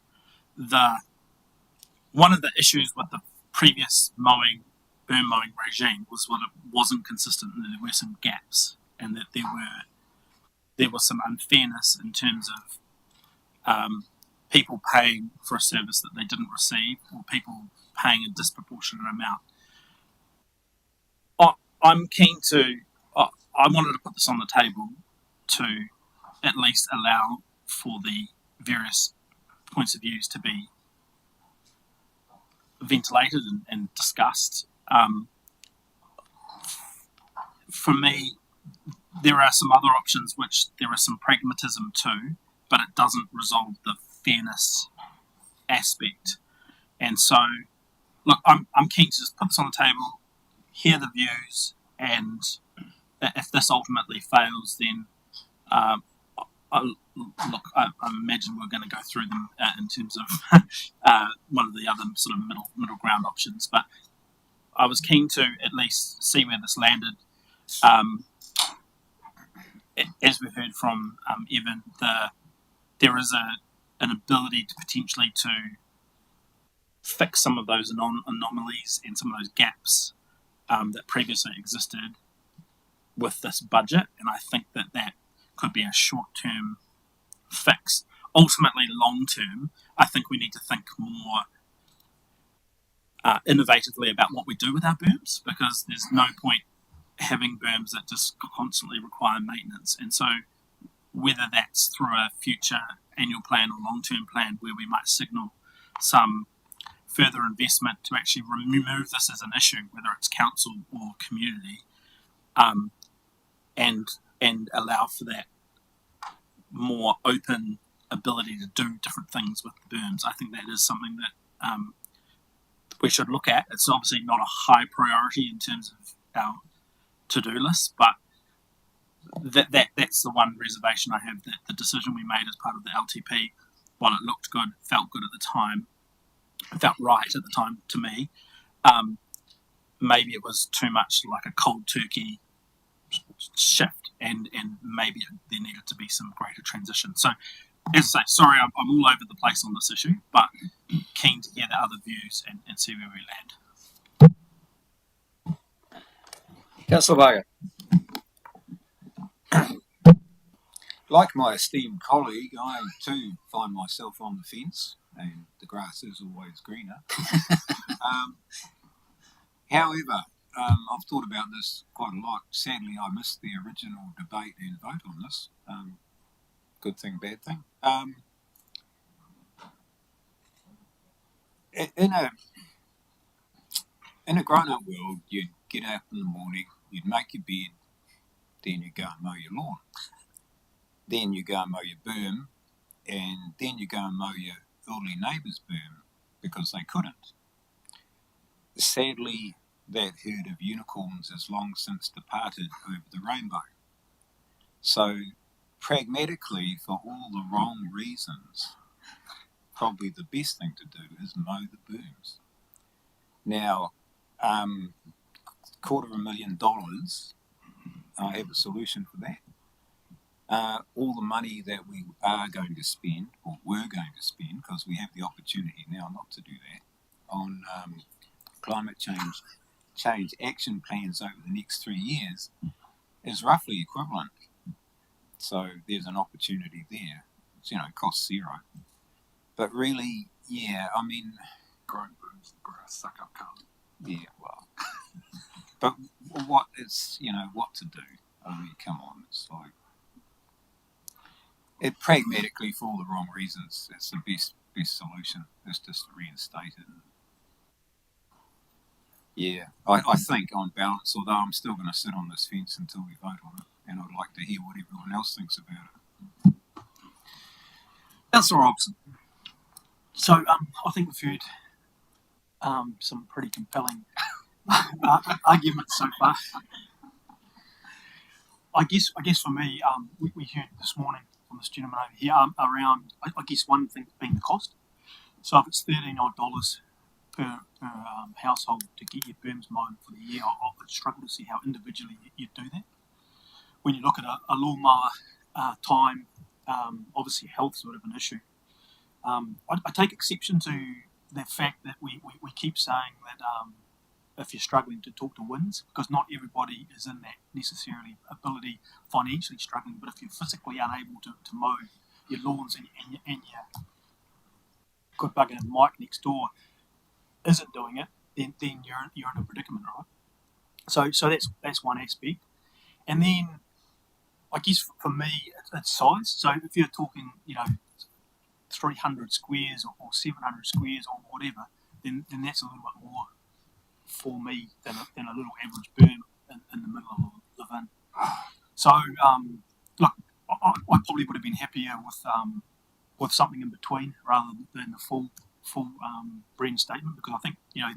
one of the issues with the previous boom mowing regime was that it wasn't consistent and there were some gaps and that there was some unfairness in terms of people paying for a service that they didn't receive or people paying a disproportionate amount. I wanted to put this on the table to at least allow for the various points of views to be ventilated and discussed. For me, there are some other options which there is some pragmatism to, but it doesn't resolve the fairness aspect. And so, look, I'm keen to just put this on the table, hear the views, and if this ultimately fails, then I imagine we're going to go through them in terms of one of the other sort of middle ground options. But I was keen to at least see where this landed. As we've heard from Evan, there is an ability to potentially to fix some of those anomalies and some of those gaps that previously existed with this budget, and I think that could be a short-term fix. Ultimately, long-term, I think we need to think more innovatively about what we do with our berms, because there's no point having berms that just constantly require maintenance. And so whether that's through a future annual plan or long-term plan where we might signal some further investment to actually remove this as an issue, whether it's council or community, and allow for that more open ability to do different things with berms. I think that is something that we should look at. It's obviously not a high priority in terms of our to-do list, but that's the one reservation I have, that the decision we made as part of the LTP, while it looked good, felt good at the time, felt right at the time to me, maybe it was too much like a cold turkey shift, and maybe there needed to be some greater transition. So, as I say, sorry, I'm all over the place on this issue, but keen to hear the other views and see where we land. Councillor Varga. Like my esteemed colleague, I too find myself on the fence, and the grass is always greener. However, I've thought about this quite a lot. Sadly, I missed the original debate and vote on this. Good thing, bad thing. In a grown-up world, you'd get up in the morning, you'd make your bed, then you go and mow your lawn. Then you go and mow your berm, and then you go and mow your elderly neighbour's berm because they couldn't. Sadly, that herd of unicorns has long since departed over the rainbow. So, pragmatically, for all the wrong reasons, probably the best thing to do is mow the berms. Now, $250,000, I have a solution for that. All the money that we are going to spend, or were going to spend, because we have the opportunity now not to do that, on climate change action plans over the next 3 years, is roughly equivalent. So there's an opportunity there. It's, cost zero. But really, yeah, I mean, Growing berms, the grass suck up carbon. yeah, well, but what is, what to do? I mean, come on, it's like, it pragmatically, for all the wrong reasons, it's the best solution, is just to reinstate it. Yeah, I think on balance, although I'm still going to sit on this fence until we vote on it, and I'd like to hear what everyone else thinks about it. Councillor Robson. So I think we've heard some pretty compelling arguments so far. I guess for me, we heard this morning from this gentleman over here around, I guess one thing being the cost. So if it's $13 per household to get your berms mowed for the year, I would struggle to see how individually you'd do that. When you look at a lawnmower time, obviously health sort of an issue. I take exception to the fact that we keep saying that if you're struggling to talk to wins, because not everybody is in that necessarily ability, financially struggling, but if you're physically unable to mow your lawns and your good bugger Mike next door isn't doing it, then you're in a predicament, right? So that's one aspect. And then I guess for me it's size. So if you're talking, 300 squares or 700 squares or whatever, then that's a little bit more for me than a little average berm in the middle of the van. So look, I probably would have been happier with something in between rather than the full brand statement, because I think the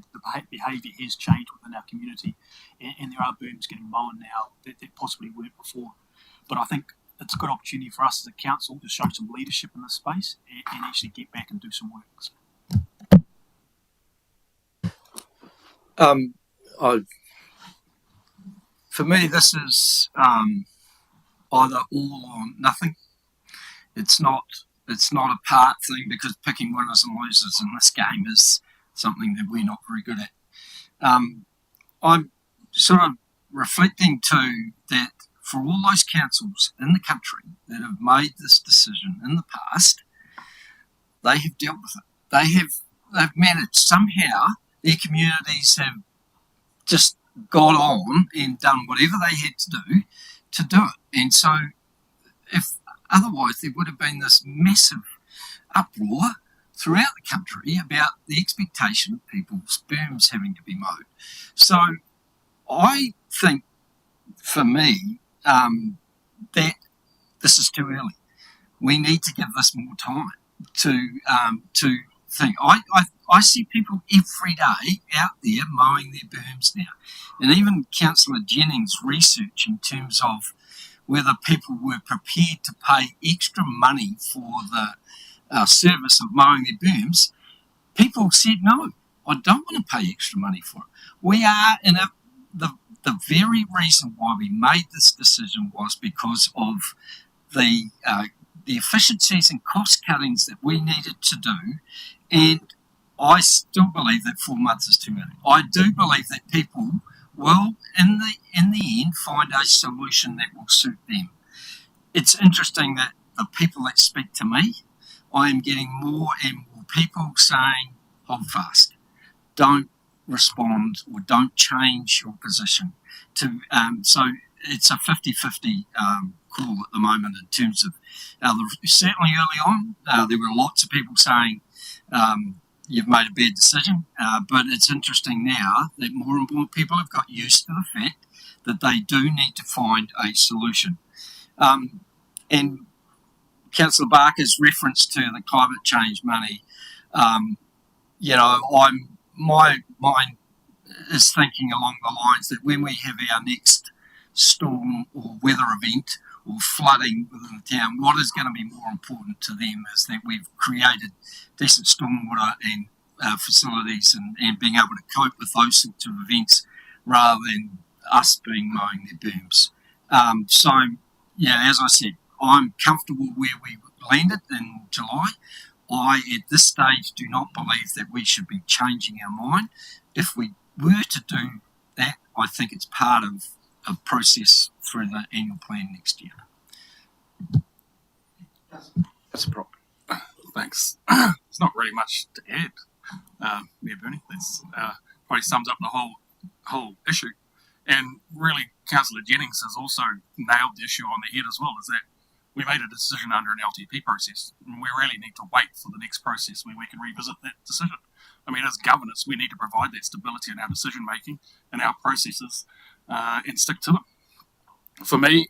behaviour has changed within our community, and there are berms getting mown now that possibly weren't before. But I think it's a good opportunity for us as a council to show some leadership in this space and actually get back and do some work. For me, this is either all or nothing. It's not a part thing, because picking winners and losers in this game is something that we're not very good at. I'm sort of reflecting too that for all those councils in the country that have made this decision in the past, they have dealt with it. They've managed somehow. Their communities have just got on and done whatever they had to do it. And so, if otherwise, there would have been this massive uproar throughout the country about the expectation of people's berms having to be mowed. So, I think, for me, that this is too early. we need to give this more time to think. I see people every day out there mowing their berms now, and even Councillor Jennings' research in terms of whether people were prepared to pay extra money for the service of mowing their berms. People said no, I don't want to pay extra money for it. We are in the very reason why we made this decision was because of the efficiencies and cost cuttings that we needed to do, and I still believe that 4 months is too early. I do believe that people will, in the end, find a solution that will suit them. It's interesting that the people that speak to me, I am getting more and more people saying, hold fast, don't respond or don't change your position. So it's a 50-50 call at the moment in terms of, certainly early on, there were lots of people saying, you've made a bad decision, but it's interesting now that more and more people have got used to the fact that they do need to find a solution. And Councillor Barker's reference to the climate change money, my mind is thinking along the lines that when we have our next storm or weather event or flooding within the town, what is going to be more important to them is that we've created decent stormwater and facilities and being able to cope with those sorts of events rather than us being mowing their berms. So, as I said, I'm comfortable where we landed in July. I, at this stage, do not believe that we should be changing our mind. If we were to do that, I think it's part of a process through the annual plan next year. That's a problem. Thanks. There's not really much to add, Mayor Bernie. That's probably sums up the whole issue. And really, Councillor Jennings has also nailed the issue on the head as well, is that we made a decision under an LTP process, and we really need to wait for the next process where we can revisit that decision. I mean, as governors, we need to provide that stability in our decision making and our processes and stick to them. For me,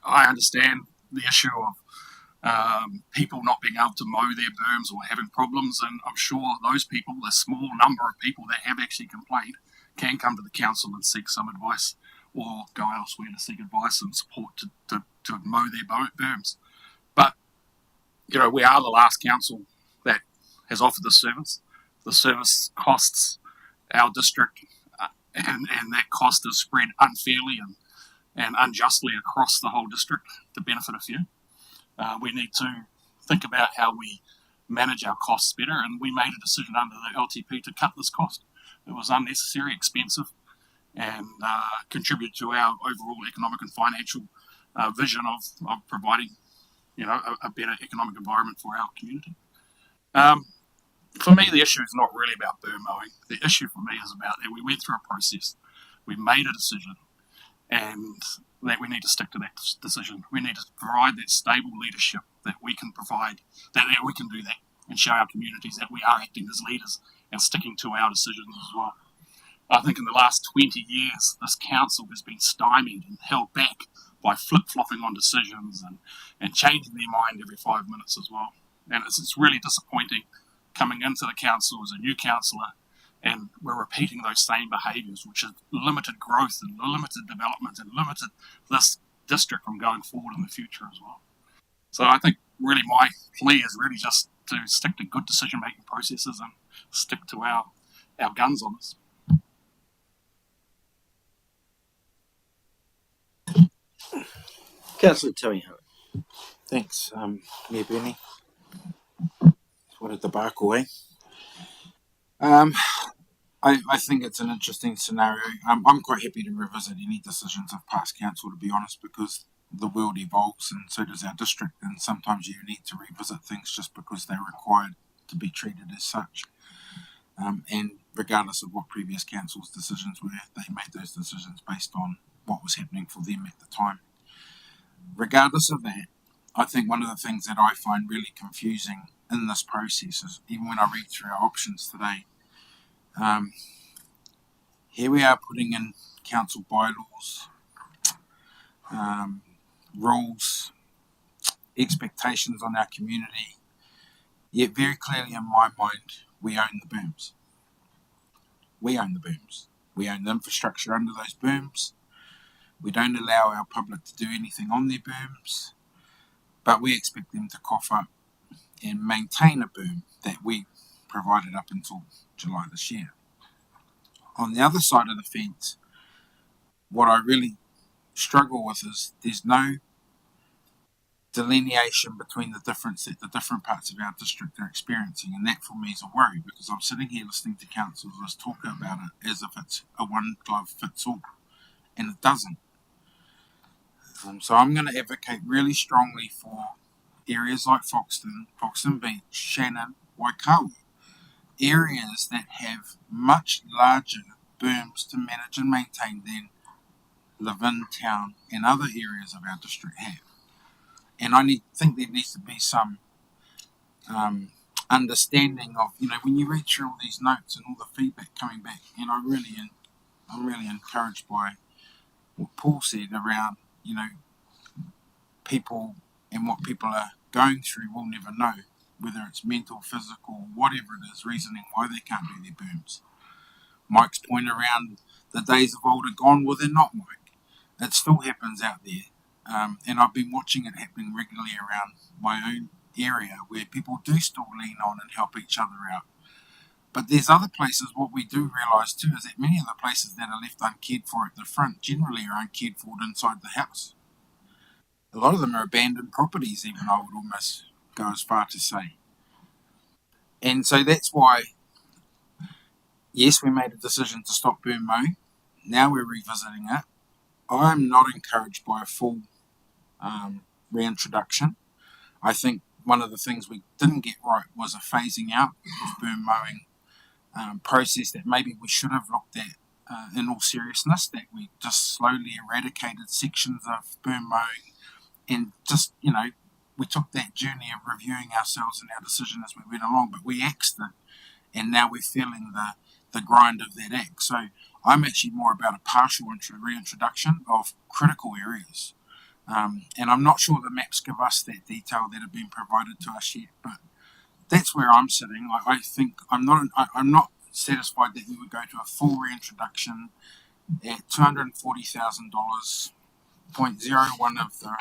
I understand the issue of people not being able to mow their berms or having problems, and I'm sure those people, the small number of people that have actually complained, can come to the council and seek some advice or go elsewhere to seek advice and support to mow their berms. But, we are the last council that has offered this service. The service costs our district, and that cost is spread unfairly and unjustly across the whole district to benefit a few. We need to think about how we manage our costs better, and we made a decision under the LTP to cut this cost. It was unnecessary, expensive, and contributed to our overall economic and financial vision of providing, a better economic environment for our community. For me, the issue is not really about berm mowing. The issue for me is about that we went through a process, we made a decision, and that we need to stick to that decision. We need to provide that stable leadership that we can provide, that we can do that and show our communities that we are acting as leaders and sticking to our decisions as well. I think in the last 20 years, this council has been stymied and held back by flip-flopping on decisions and changing their mind every 5 minutes as well. And it's really disappointing coming into the council as a new councillor, and we're repeating those same behaviours, which is limited growth and limited development and limited this district from going forward in the future as well. So I think really my plea is really just to stick to good decision-making processes and stick to our guns on this. Councillor Tony. Thanks, Mayor Bernie. What a debacle, eh? I think it's an interesting scenario. I'm quite happy to revisit any decisions of past council, to be honest, because the world evolves and so does our district, and sometimes you need to revisit things just because they're required to be treated as such. And regardless of what previous council's decisions were, they made those decisions based on what was happening for them at the time. Regardless of that, I think one of the things that I find really confusing in this process is, even when I read through our options today, here we are putting in council bylaws, rules, expectations on our community, yet very clearly in my mind, we own the booms. We own the booms. We own the infrastructure under those booms. We don't allow our public to do anything on their booms, but we expect them to cough up and maintain a boom that we provided up until July this year. On the other side of the fence, what I really struggle with is there's no delineation between the difference that the different parts of our district are experiencing, and that for me is a worry, because I'm sitting here listening to councillors talk about it as if it's a one glove fits all, and it doesn't. So I'm going to advocate really strongly for areas like Foxton Beach, Shannon, Waikawa, areas that have much larger booms to manage and maintain than Levin Town and other areas of our district have. And I think there needs to be some understanding of, when you read through all these notes and all the feedback coming back, and I'm really encouraged by what Paul said around, people and what people are going through will never know, whether it's mental, physical, whatever it is, reasoning why they can't do their booms. Mike's point around the days of old are gone, well, they're not, Mike. It still happens out there. And I've been watching it happening regularly around my own area where people do still lean on and help each other out. But there's other places, what we do realise too is that many of the places that are left uncared for at the front generally are uncared for inside the house. A lot of them are abandoned properties, even, I would almost go as far to say. And so that's why, yes, we made a decision to stop boom mowing. Now we're revisiting it. I'm not encouraged by a full reintroduction. I think one of the things we didn't get right was a phasing out of boom mowing process that maybe we should have looked at in all seriousness, that we just slowly eradicated sections of boom mowing and just, we took that journey of reviewing ourselves and our decision as we went along, but we axed it, and now we're feeling the grind of that axe. So I'm actually more about a partial reintroduction of critical areas. And I'm not sure the maps give us that detail that have been provided to us yet, but that's where I'm sitting. I think I'm not satisfied that we would go to a full reintroduction at $240,000, 0.01 of the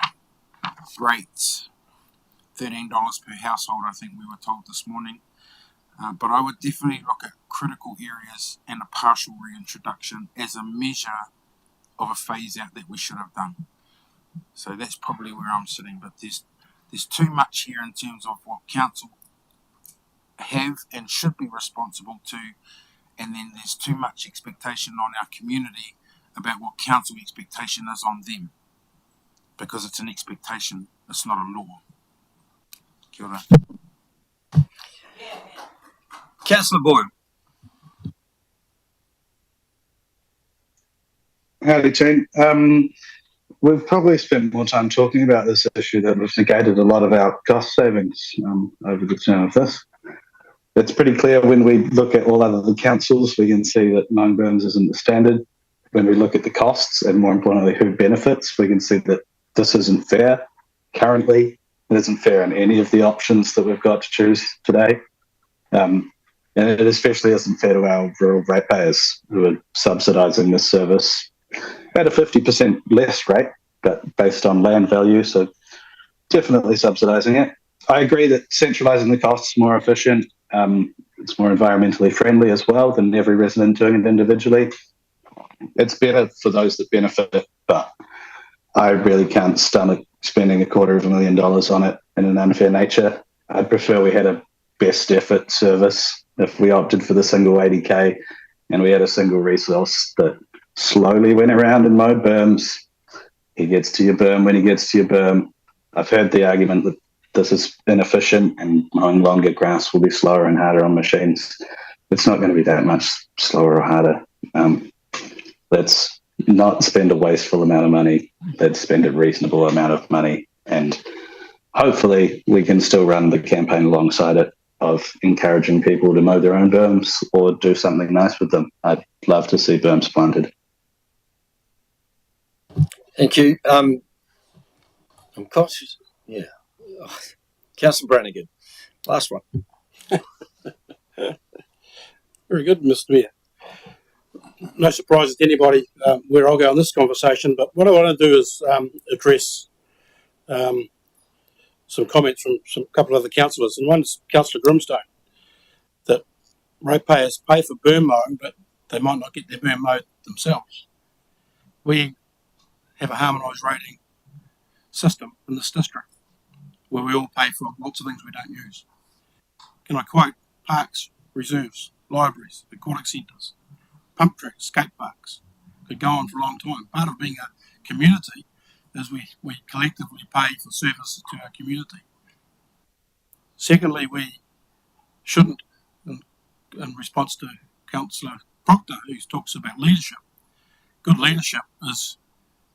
rates, $13 per household, I think we were told this morning. But I would definitely look at critical areas and a partial reintroduction as a measure of a phase out that we should have done. So that's probably where I'm sitting, but there's too much here in terms of what council have and should be responsible to, and then there's too much expectation on our community about what council expectation is on them, because it's an expectation, it's not a law. Kia ora. Councillor Boyle. Howdy, team. We've probably spent more time talking about this issue that we've negated a lot of our cost savings over the term of this. It's pretty clear when we look at all other councils, we can see that mowing booms isn't the standard. When we look at the costs and more importantly who benefits, we can see that this isn't fair. Currently, it isn't fair in any of the options that we've got to choose today. And it especially isn't fair to our rural ratepayers who are subsidising this service at a 50% less rate, but based on land value, so definitely subsidising it. I agree that centralising the costs is more efficient. It's more environmentally friendly as well than every resident doing it individually. It's better for those that benefit, but I really can't stomach spending $250,000 on it in an unfair nature. I'd prefer we had a best effort service if we opted for the single 80k and we had a single resource that slowly went around and mowed berms. He gets to your berm when he gets to your berm. I've heard the argument that this is inefficient and mowing longer grass will be slower and harder on machines. It's not going to be that much slower or harder. Let's not spend a wasteful amount of money. Let's spend a reasonable amount of money. And hopefully we can still run the campaign alongside it of encouraging people to mow their own berms or do something nice with them. I'd love to see berms planted. Thank you. I'm conscious. Yeah. Councillor Brannigan, last one. Very good, Mr. Mayor. No surprises to anybody where I'll go in this conversation, but what I want to do is address some comments from some couple of other councillors, and one's Councillor Grimstone, that ratepayers pay for burn mowing, but they might not get their burn mowed themselves. We have a harmonised rating system in this district where we all pay for lots of things we don't use. Can I quote parks, reserves, libraries, aquatic centres, pump tracks, skate parks? Could go on for a long time. Part of being a community is we collectively pay for services to our community. Secondly, we shouldn't, in response to Councillor Proctor, who talks about leadership, good leadership is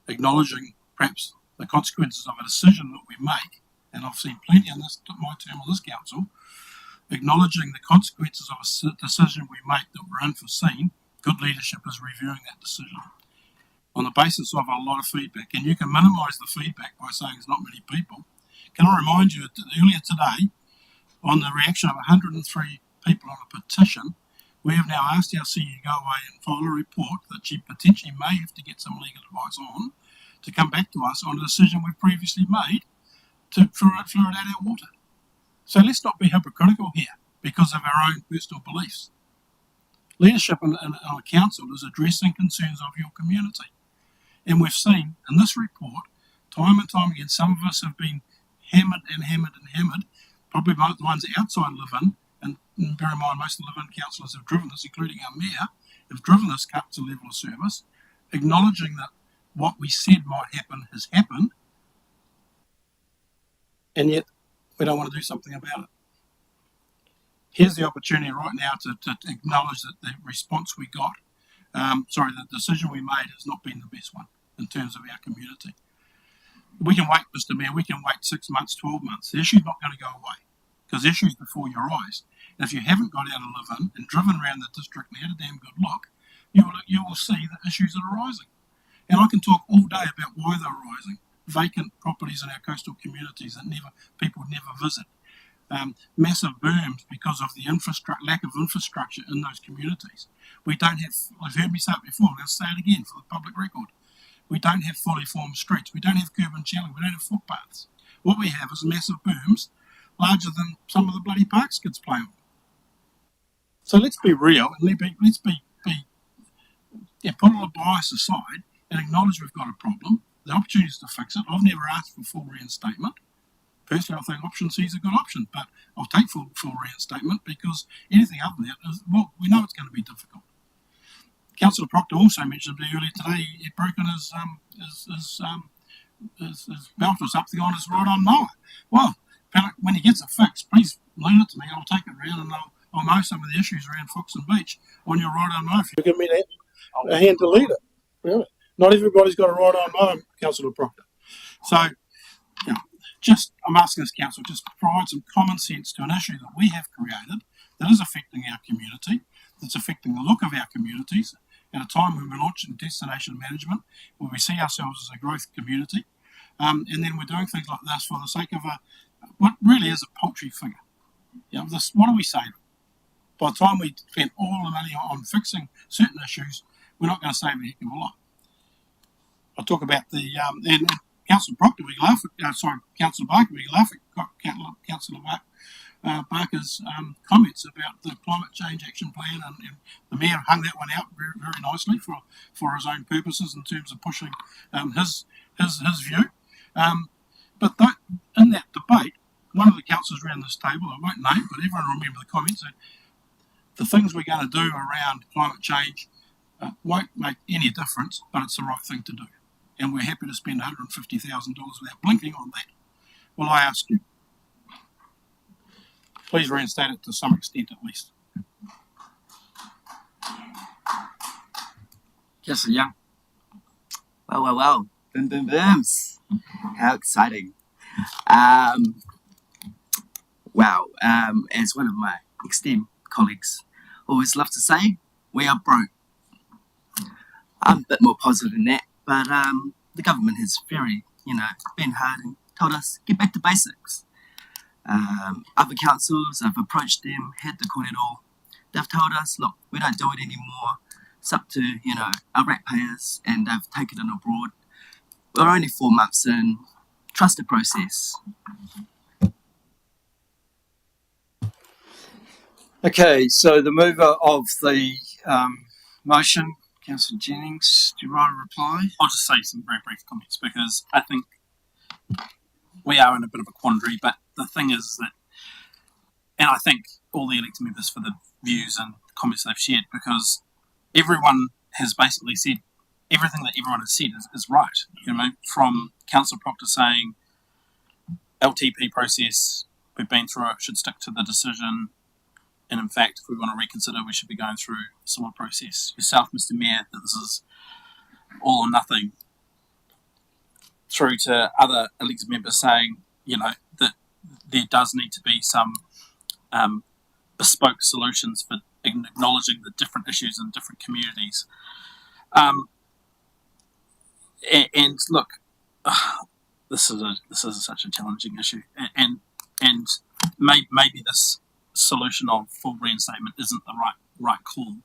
acknowledging perhaps the consequences of a decision that we make, and I've seen plenty in my term on this council, acknowledging the consequences of a decision we make that were unforeseen. Good leadership is reviewing that decision on the basis of a lot of feedback, and you can minimise the feedback by saying there's not many people. Can I remind you that earlier today, on the reaction of 103 people on a petition, we have now asked our CEO to go away and file a report that she potentially may have to get some legal advice on, to come back to us on a decision we previously made to fluoridate our water. So let's not be hypocritical here because of our own personal beliefs. Leadership in a council is addressing concerns of your community. And we've seen in this report, time and time again, some of us have been hammered and hammered and hammered, probably the ones outside live-in, and bear in mind most of the live-in councillors have driven this, including our mayor, have driven this up to level of service, acknowledging that what we said might happen has happened, and yet we don't want to do something about it. Here's the opportunity right now to acknowledge that the response we got, the decision we made has not been the best one in terms of our community. We can wait, Mr. Mayor, we can wait 6 months, 12 months. The issue's not going to go away because the issue's before your eyes. And if you haven't got out of live-in and driven around the district and had a damn good look, you will see the issues that are arising. And I can talk all day about why they're arising. Vacant properties in our coastal communities that people never visit. Massive berms because of the lack of infrastructure in those communities. We don't have, I've heard me say it before, let's say it again for the public record. We don't have fully formed streets. We don't have curb and channel. We don't have footpaths. What we have is massive berms larger than some of the bloody parks kids play on. So let's be real and let's put all the bias aside and acknowledge we've got a problem. The opportunity is to fix it. I've never asked for full reinstatement. Personally, I think option C is a good option, but I'll take full reinstatement because anything other than that is, well, we know it's going to be difficult. Councillor Proctor also mentioned earlier today he'd broken his belt or something on his ride-on mower. Well, when he gets it fixed, please loan it to me. I'll take it around and I'll mow some of the issues around Foxton Beach on your ride-on mower. If you give me a hand to lead it. Really. Not everybody's got a ride-on mower, Councillor Proctor. So, I'm asking this council just provide some common sense to an issue that we have created that is affecting our community, that's affecting the look of our communities at a time when we're launching destination management, where we see ourselves as a growth community, and then we're doing things like this for the sake of what really is a paltry figure. What do we say? By the time we spend all the money on fixing certain issues, we're not going to save a heck of a lot. I'll talk about and Councillor Proctor, we laugh at, Councillor Barker, we laugh at Councillor Barker's comments about the climate change action plan, and the Mayor hung that one out very, very nicely for his own purposes in terms of pushing his view. But in that debate, one of the councillors around this table, I won't name, but everyone remember the comments, that the things we're going to do around climate change won't make any difference, but it's the right thing to do. And we're happy to spend $150,000 without blinking on that. Well, I ask you, please reinstate it to some extent at least. Councillor Young. Well. Boom, boom, booms. How exciting. As one of my esteemed colleagues always love to say, we are broke. I'm a bit more positive than that, but the government has been hard and told us get back to basics. Other councils, I've approached them, had the kōrero. They've told us, look, we don't do it anymore. It's up to, our ratepayers, and they've taken it abroad. We're only 4 months in. Trust the process. Okay, so the mover of the motion, Councillor Jennings, do you want to reply? I'll just say some very brief comments because I think we are in a bit of a quandary, but the thing is that, and I thank all the elected members for the views and comments they've shared, because everyone has basically said everything that everyone has said is right. From Councillor Proctor saying LTP process, we've been through it, should stick to the decision, and in fact, if we want to reconsider, we should be going through a similar process. Yourself, Mr. Mayor, that this is all or nothing, through to other elected members saying, that there does need to be some bespoke solutions for acknowledging the different issues in different communities. And look, this is such a challenging issue, and maybe this solution of full reinstatement isn't the right call.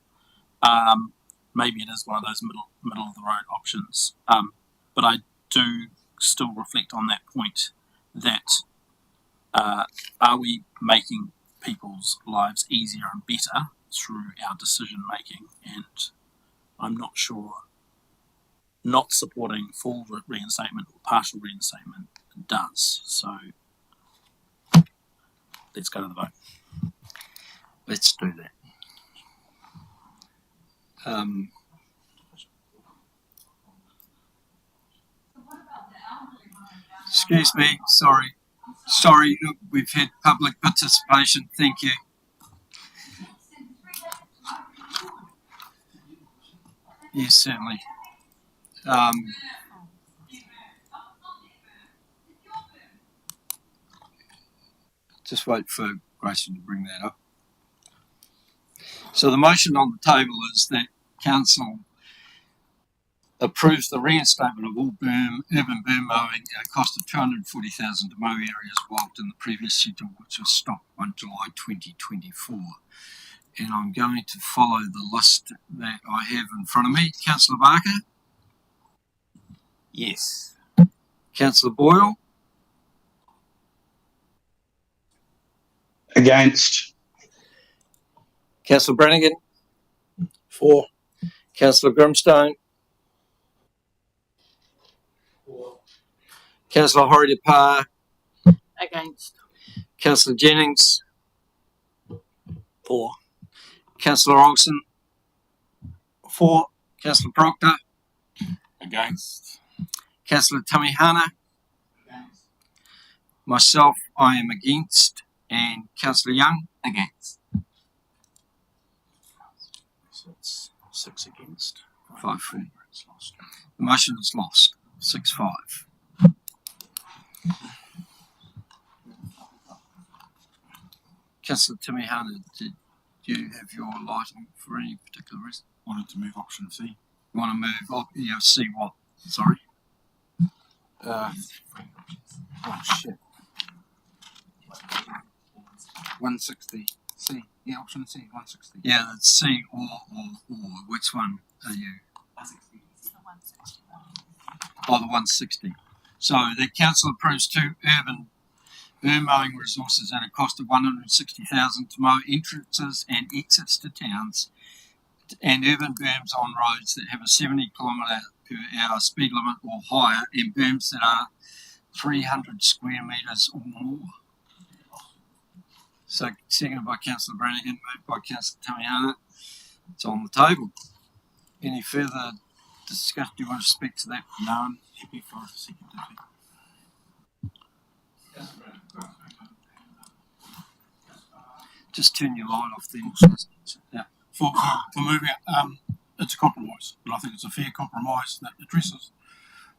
Maybe it is one of those middle of the road options. But I do still reflect on that point that are we making people's lives easier and better through our decision making? And I'm not sure not supporting full reinstatement or partial reinstatement does. So let's go to the vote. Let's do that. Excuse me, sorry, look, we've had public participation, thank you. Yes, certainly. Just wait for Grayson to bring that up. So the motion on the table is that Council approves the reinstatement of all urban burn mowing at a cost of $240,000 to mow areas wilded in the previous schedule, which was stopped on July 2024. And I'm going to follow the list that I have in front of me. Councillor Barker? Yes. Councillor Boyle? Against. Councillor Brannigan? For. Councillor Grimstone? For. Councillor Horry-Parr? Against. Councillor Jennings? For. Councillor Olsen? For. Councillor Proctor? Against. Councillor Tamihana? Against. Myself, I am against. And Councillor Young? Against. So it's 6 against. 5 for. It's lost. The motion is lost. 6-5. Councillor Tamihana, did you have your lighting for any particular reason? Wanted to move option C. You want to move see what? Sorry. Oh shit. 160 C. Yeah, option C. 160. Yeah, that's C or. Which one are you? Oh, the 160. So the council approves 2 urban burn mowing resources at a cost of $160,000 to mow entrances and exits to towns and urban berms on roads that have a 70 km/h speed limit or higher, and berms that are 300 square metres or more. So, seconded by Councillor Brannigan, moved by Councillor Tamihana. It's on the table. Any further discussion? Do you want to speak to that? No, I'm happy for a second. Just turn your light off then. Yeah. For moving it, it's a compromise, but I think it's a fair compromise that addresses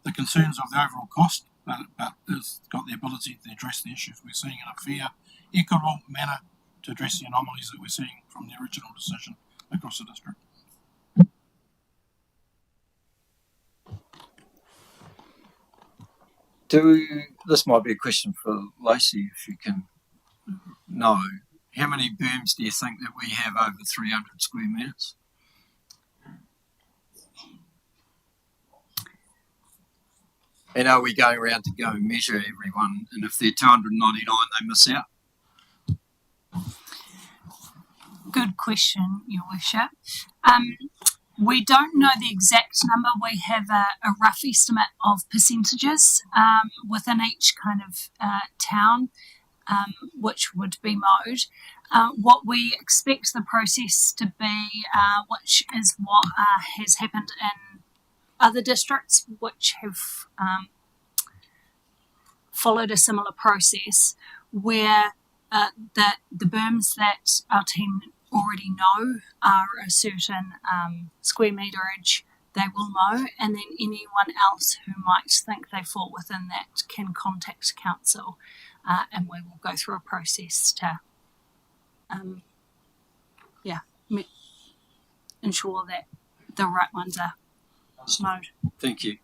the concerns of the overall cost, but has got the ability to address the issues we're seeing in a fair, equitable manner to address the anomalies that we're seeing from the original decision across the district. This might be a question for Lacey, if you can No. How many berms do you think that we have over 300 square metres? And are we going around to go and measure everyone? And if they're 299, they miss out? Good question, Your Worship. We don't know the exact number. We have a rough estimate of percentages within each kind of town, which would be mowed. What we expect the process to be, which is what has happened in other districts which have followed a similar process, where the berms that our team already know are a certain square meterage they will mow, and then anyone else who might think they fall within that can contact council, and we will go through a process to ensure that the right ones are mowed. Thank you.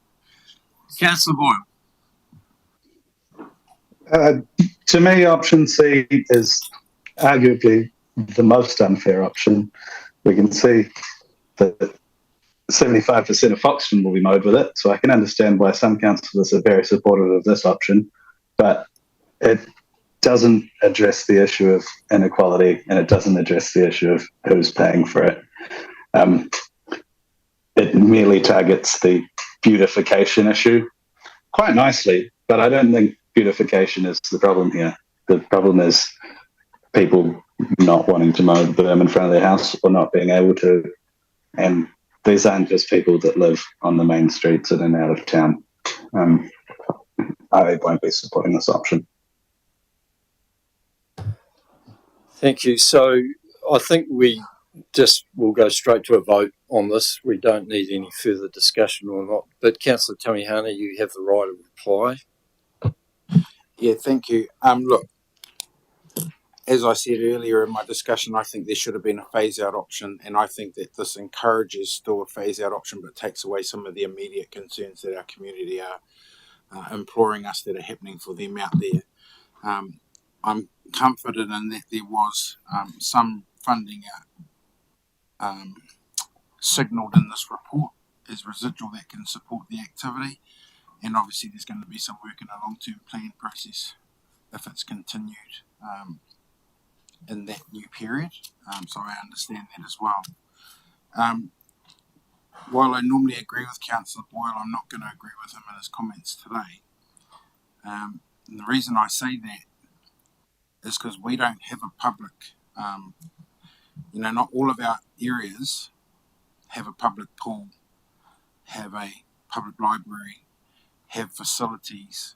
Councillor Boyle. To me, option C is arguably the most unfair option. We can see that 75% of Foxton will be mowed with it, so I can understand why some councillors are very supportive of this option, but it doesn't address the issue of inequality, and it doesn't address the issue of who's paying for it. It merely targets the beautification issue quite nicely, but I don't think beautification is the problem here. The problem is people not wanting to mow the berm in front of their house or not being able to. And these aren't just people that live on the main streets in and out of town. I won't be supporting this option. Thank you. So I think we just will go straight to a vote on this. We don't need any further discussion or not. But Councillor Tamihana, you have the right of reply. Yeah, thank you. Look, as I said earlier in my discussion, I think there should have been a phase-out option, and I think that this encourages still a phase-out option, but takes away some of the immediate concerns that our community are imploring us that are happening for them out there. I'm comforted in that there was some funding signalled in this report as residual that can support the activity, and obviously there's going to be some work in a long-term plan process if it's continued in that new period, so I understand that as well. While I normally agree with Councillor Boyle, I'm not going to agree with him in his comments today. And the reason I say that is because we don't have a public, not all of our areas have a public pool, have a public library, have facilities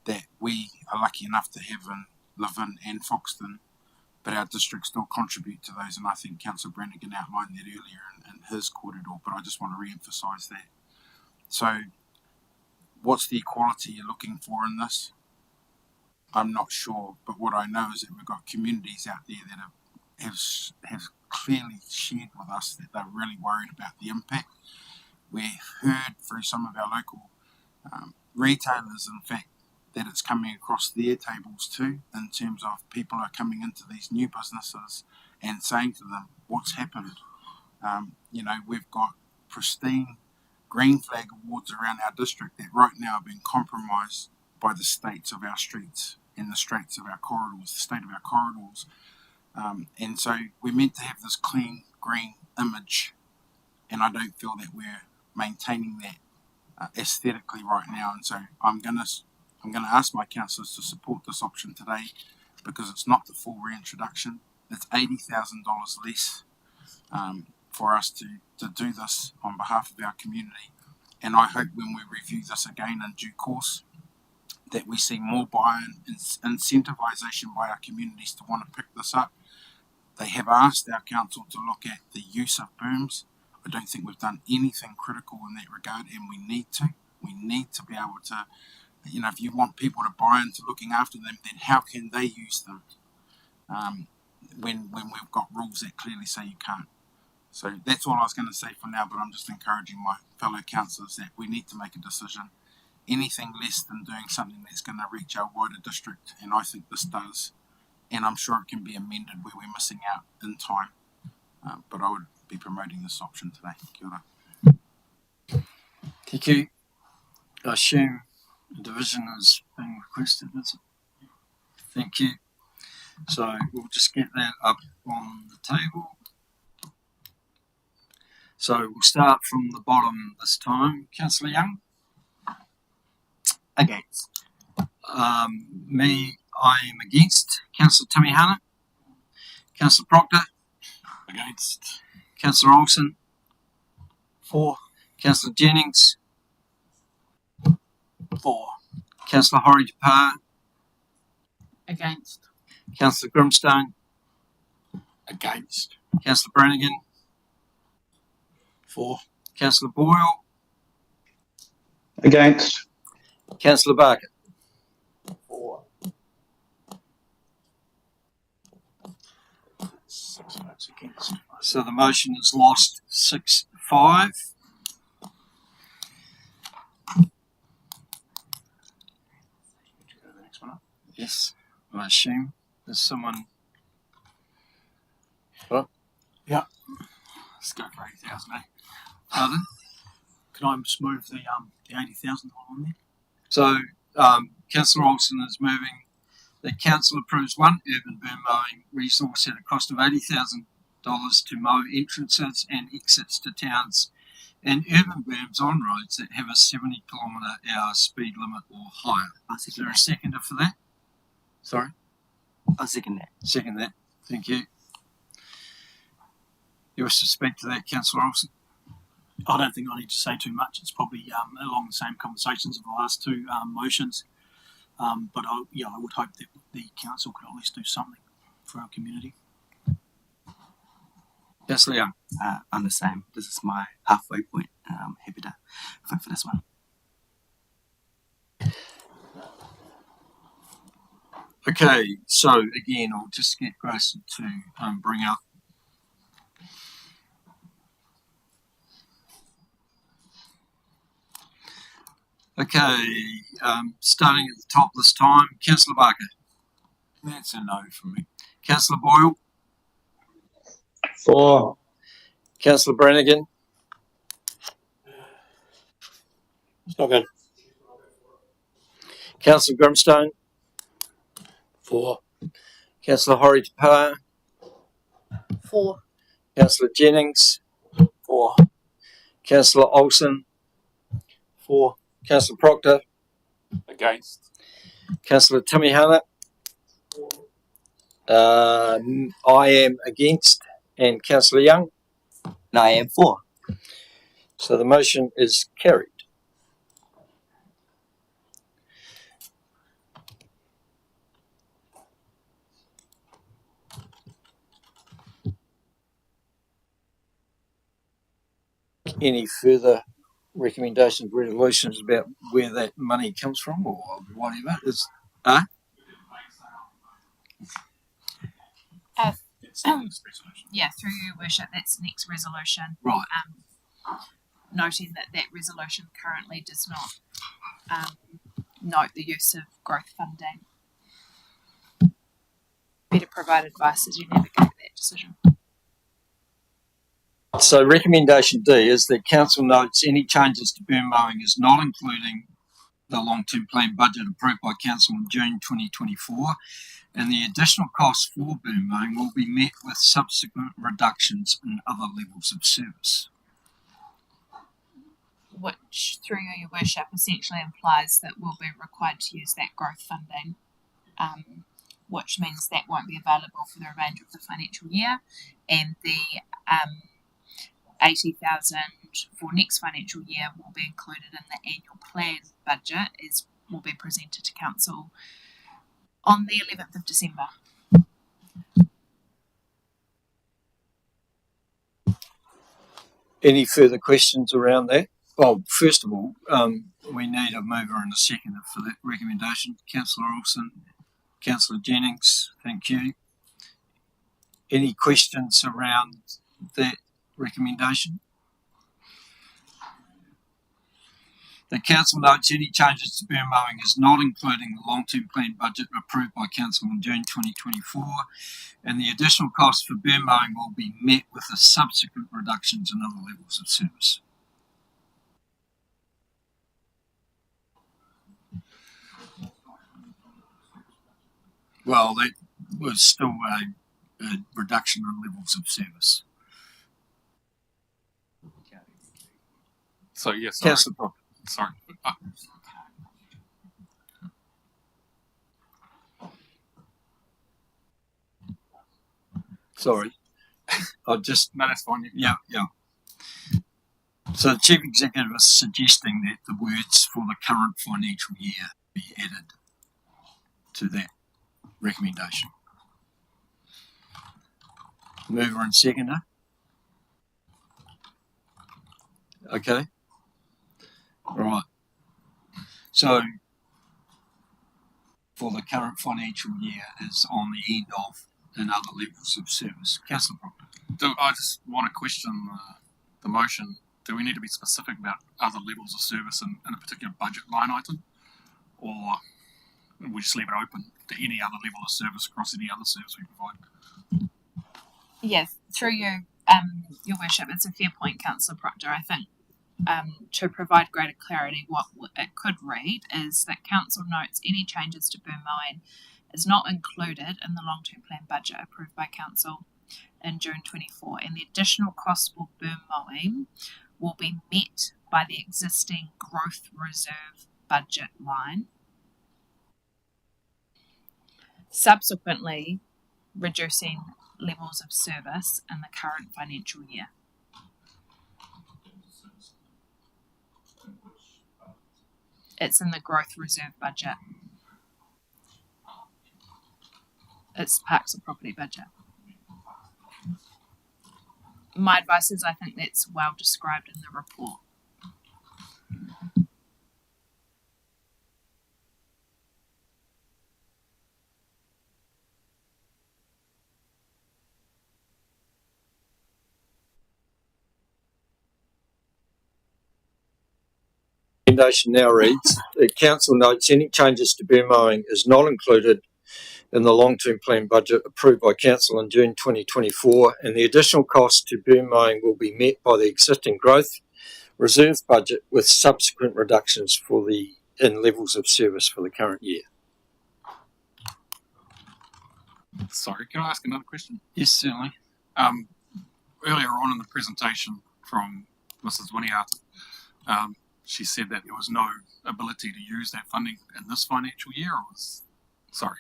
that we are lucky enough to have and live in and Foxton, but our districts still contribute to those, and I think Councillor Brannigan outlined that earlier in his corridor, but I just want to re-emphasise that. So what's the equality you're looking for in this? I'm not sure, but what I know is that we've got communities out there that have clearly shared with us that they're really worried about the impact. We've heard through some of our local retailers, in fact, that it's coming across their tables too, in terms of people are coming into these new businesses and saying to them, what's happened? We've got pristine green flag awards around our district that right now are being compromised by the states of our streets and the straits of our corridors, the state of our corridors. And so we're meant to have this clean green image, and I don't feel that we're maintaining that aesthetically right now. And so I'm going to ask my councillors to support this option today, because it's not the full reintroduction. It's $80,000 less for us to do this on behalf of our community. And I hope when we review this again in due course, that we see more buy-in and incentivisation by our communities to want to pick this up. They have asked our council to look at the use of berms. I don't think we've done anything critical in that regard, and we need to. We need to be able to, if you want people to buy into looking after them, then how can they use them when we've got rules that clearly say you can't? So that's all I was going to say for now, but I'm just encouraging my fellow councillors that we need to make a decision. Anything less than doing something that's going to reach our wider district, and I think this does, and I'm sure it can be amended where we're missing out in time. But I would be promoting this option today. Kia ora. Thank you. I assume a division is being requested, is it? Thank you. So we'll just get that up on the table. So we'll start from the bottom this time. Councillor Young? Against. Me, I am against. Councillor Tamihana? Councillor Proctor? Against. Councillor Olsen? For. Councillor Jennings? For. Councillor Hori Tapar? Against. Councillor Grimstone? Against. Councillor Brannigan? For. Councillor Boyle? Against. Councillor Barker? For. 6 votes against. So the motion is lost 6-5. Yes, I assume there's someone. What? Yeah. Let's go for 80,000, eh? Pardon? Can I just move the $80,000 on there? So Councillor Olsen is moving that council approves one urban boom mowing resource at a cost of $80,000 to mow entrances and exits to towns and urban booms on roads that have a 70km/h speed limit or higher. Is there a seconder for that? Sorry? I'll second that. Second that. Thank you. You wish to speak to that, Councillor Olsen? I don't think I need to say too much. It's probably along the same conversations of the last two motions. But I would hope that the council could at least do something for our community. Yes, Leon. I'm the same. This is my halfway point. I'm happy to vote for this one. Okay, so again, I'll just get Grayson to bring up. Okay, starting at the top this time, Councillor Barker. That's a no from me. Councillor Boyle. For. Councillor Brannigan. It's not good. Councillor Grimstone. For. Councillor Hori Tapar. For. Councillor Jennings. For. Councillor Olsen. For. Councillor Proctor. Against. Councillor Tamihana. I am against. And Councillor Young. And I am for. So the motion is carried. Any further recommendations, resolutions about where that money comes from or whatever? Yeah, through your worship, that's the next resolution. Right. Noting that resolution currently does not note the use of growth funding. Better provide advice as you navigate that decision. So recommendation D is that council notes any changes to boom mowing is not including the long-term plan budget approved by council in June 2024, and the additional costs for boom mowing will be met with subsequent reductions in other levels of service. Which, through your worship, essentially implies that we'll be required to use that growth funding, which means that won't be available for the remainder of the financial year, and the 80,000 for next financial year will be included in the annual plan budget, as will be presented to council on the 11th of December. Any further questions around that? Well, first of all, we need a mover and a seconder for that recommendation. Councillor Olsen, Councillor Jennings, thank you. Any questions around that recommendation? The council notes any changes to burn mowing is not including the long-term plan budget approved by council in June 2024, and the additional costs for burn mowing will be met with the subsequent reductions in other levels of service. Well, that was still a reduction in levels of service. So yes, sorry. Councillor Proctor. Sorry. Sorry. I just... No, that's fine. Yeah. So the Chief Executive is suggesting that the words for the current financial year be added to that recommendation. Mover and seconder. Okay. Right. So for the current financial year is on the end of and other levels of service. Councillor Proctor. I just want to question the motion. Do we need to be specific about other levels of service in a particular budget line item? Or we just leave it open to any other level of service across any other service we provide? Yes, through you, Your Worship, it's a fair point, Councillor Proctor. I think to provide greater clarity, what it could read is that Council notes any changes to burn mowing is not included in the long-term plan budget approved by Council in June 24, and the additional costs for burn mowing will be met by the existing growth reserve budget line, subsequently reducing levels of service in the current financial year. It's in the growth reserve budget. It's Parks and Property budget. My advice is I think that's well described in the report. Recommendation now reads, the council notes any changes to burn mowing is not included in the long-term plan budget approved by council in June 2024, and the additional cost to burn mowing will be met by the existing growth reserve budget with subsequent reductions in levels of service for the current year. Sorry, can I ask another question? Yes, certainly. Earlier on in the presentation from Mrs. Winiata, she said that there was no ability to use that funding in this financial year, or was... Sorry.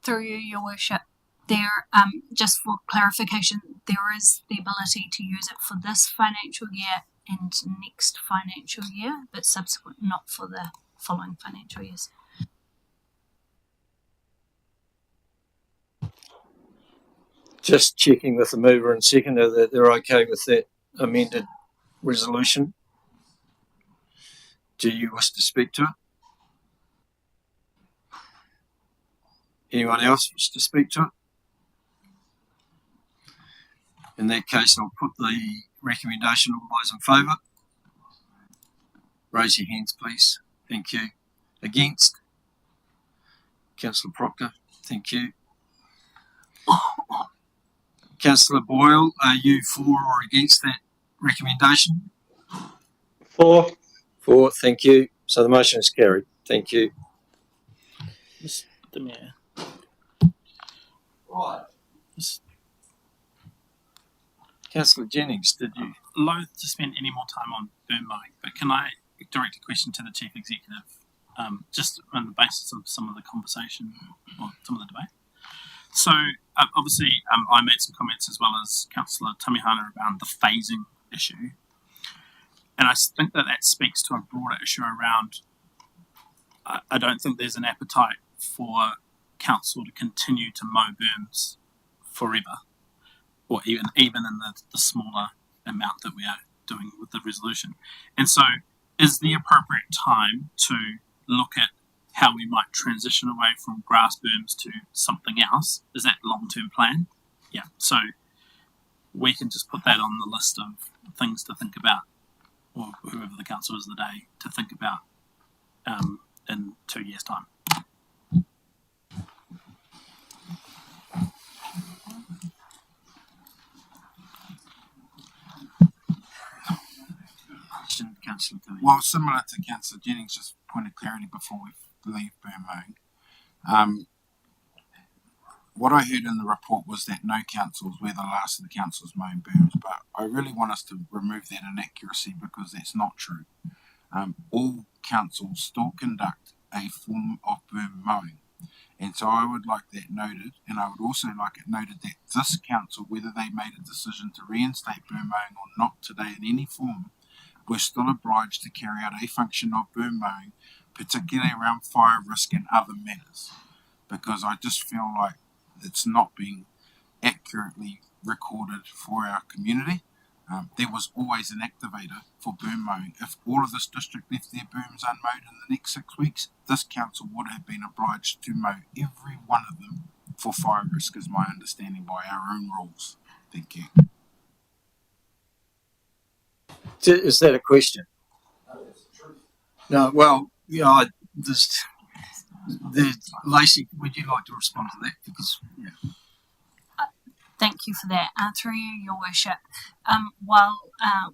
Through you, Your Worship, there, just for clarification, there is the ability to use it for this financial year and next financial year, but subsequent not for the following financial years. Just checking with the mover and seconder that they're okay with that amended resolution. Do you wish to speak to it? Anyone else wish to speak to it? In that case, I'll put the recommendation. All those in favour? Raise your hands, please. Thank you. Against? Councillor Proctor, thank you. Councillor Boyle, are you for or against that recommendation? For. For, thank you. So the motion is carried. Thank you. Mr. Mayor. Right. Councillor Jennings, did you? Loath to spend any more time on burn mowing, but can I direct a question to the Chief Executive, just on the basis of some of the conversation or some of the debate? So obviously I made some comments as well as Councillor Tamihana around the phasing issue, and I think that speaks to a broader issue around I don't think there's an appetite for council to continue to mow berms forever, or even in the smaller amount that we are doing with the resolution. And so is the appropriate time to look at how we might transition away from grass berms to something else? Is that long-term plan? Yeah, so we can just put that on the list of things to think about or whoever the council is today to think about in 2 years' time. Councillor Kelly. Well, similar to Councillor Jennings, just point of clarity before we leave burn mowing. What I heard in the report was that no councils were the last of the councils mowing burns, but I really want us to remove that inaccuracy because that's not true. All councils still conduct a form of burn mowing. And so I would like that noted, and I would also like it noted that this council, whether they made a decision to reinstate burn mowing or not today in any form, we're still obliged to carry out a function of burn mowing, particularly around fire risk and other matters, because I just feel like it's not being accurately recorded for our community. There was always an activator for burn mowing. If all of this district left their burns unmowed in the next 6 weeks, this council would have been obliged to mow every one of them for fire risk, is my understanding by our own rules. Thank you. Is that a question? No, well, yeah, Lacey, would you like to respond to that? Because, yeah. Thank you for that. Through you, Your Worship, while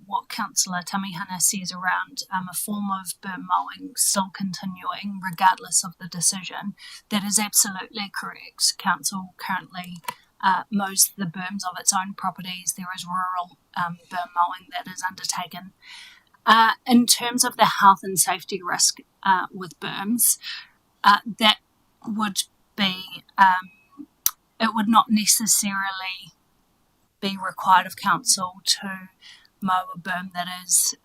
what Councillor Tamihana says around a form of burn mowing still continuing regardless of the decision, that is absolutely correct. Council currently mows the berms of its own properties. There is rural burn mowing that is undertaken. In terms of the health and safety risk with berms, that would be it would not necessarily be required of council to mow a berm that is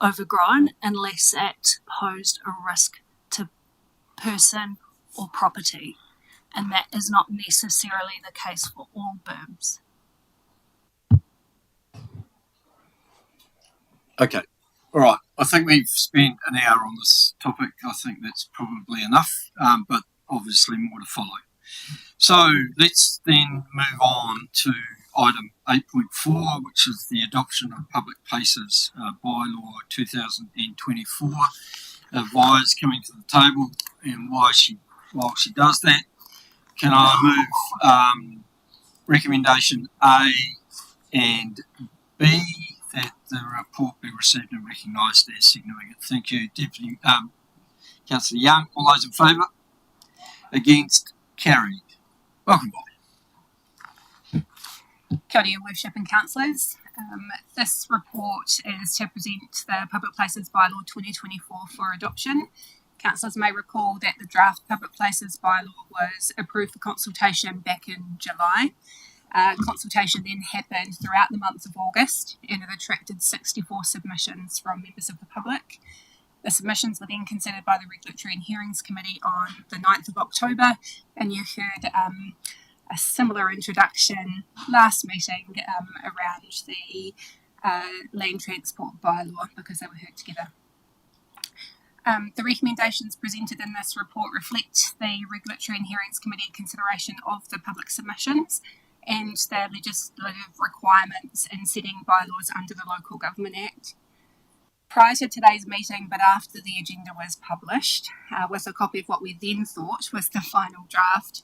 overgrown unless it posed a risk to person or property, and that is not necessarily the case for all berms. Okay, all right. I think we've spent an hour on this topic. I think that's probably enough, but obviously more to follow. So let's then move on to item 8.4, which is the adoption of Public Places Bylaw 2024. Vi's coming to the table, and while she does that, can I move recommendation A and B, that the report be received and recognised as signaling it? Thank you, Deputy Councillor Young. All those in favour? Against? Carried. Welcome, Bob. Kia ora, Your Worship and Councillors. This report is to present the Public Places Bylaw 2024 for adoption. Councillors may recall that the draft Public Places Bylaw was approved for consultation back in July. Consultation then happened throughout the month of August, and it attracted 64 submissions from members of the public. The submissions were then considered by the Regulatory and Hearings Committee on the 9th of October, and you heard a similar introduction last meeting around the land transport bylaw, because they were heard together. The recommendations presented in this report reflect the Regulatory and Hearings Committee consideration of the public submissions and the legislative requirements in setting bylaws under the Local Government Act. Prior to today's meeting, but after the agenda was published, with a copy of what we then thought was the final draft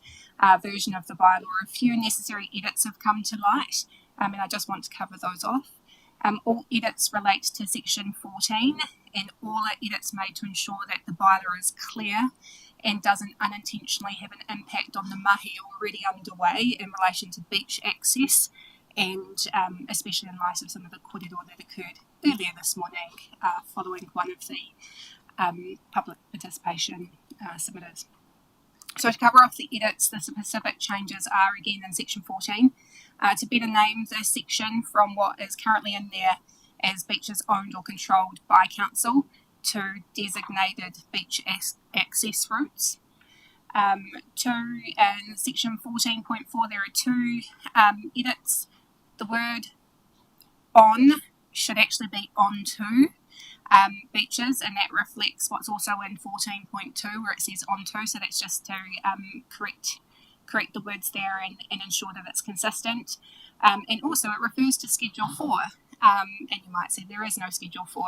version of the bylaw, a few necessary edits have come to light, and I just want to cover those off. All edits relate to section 14, and all are edits made to ensure that the bylaw is clear and doesn't unintentionally have an impact on the mahi already underway in relation to beach access, and especially in light of some of the korero that occurred earlier this morning following one of the public participation submitters. So to cover off the edits, the specific changes are again in section 14 to better name the section from what is currently in there as beaches owned or controlled by council to designated beach access routes. In section 14.4 there are two edits. The word on should actually be onto beaches, and that reflects what's also in 14.2 where it says onto, so that's just to correct the words there and ensure that it's consistent. And also it refers to Schedule 4 and you might see there is no Schedule 4.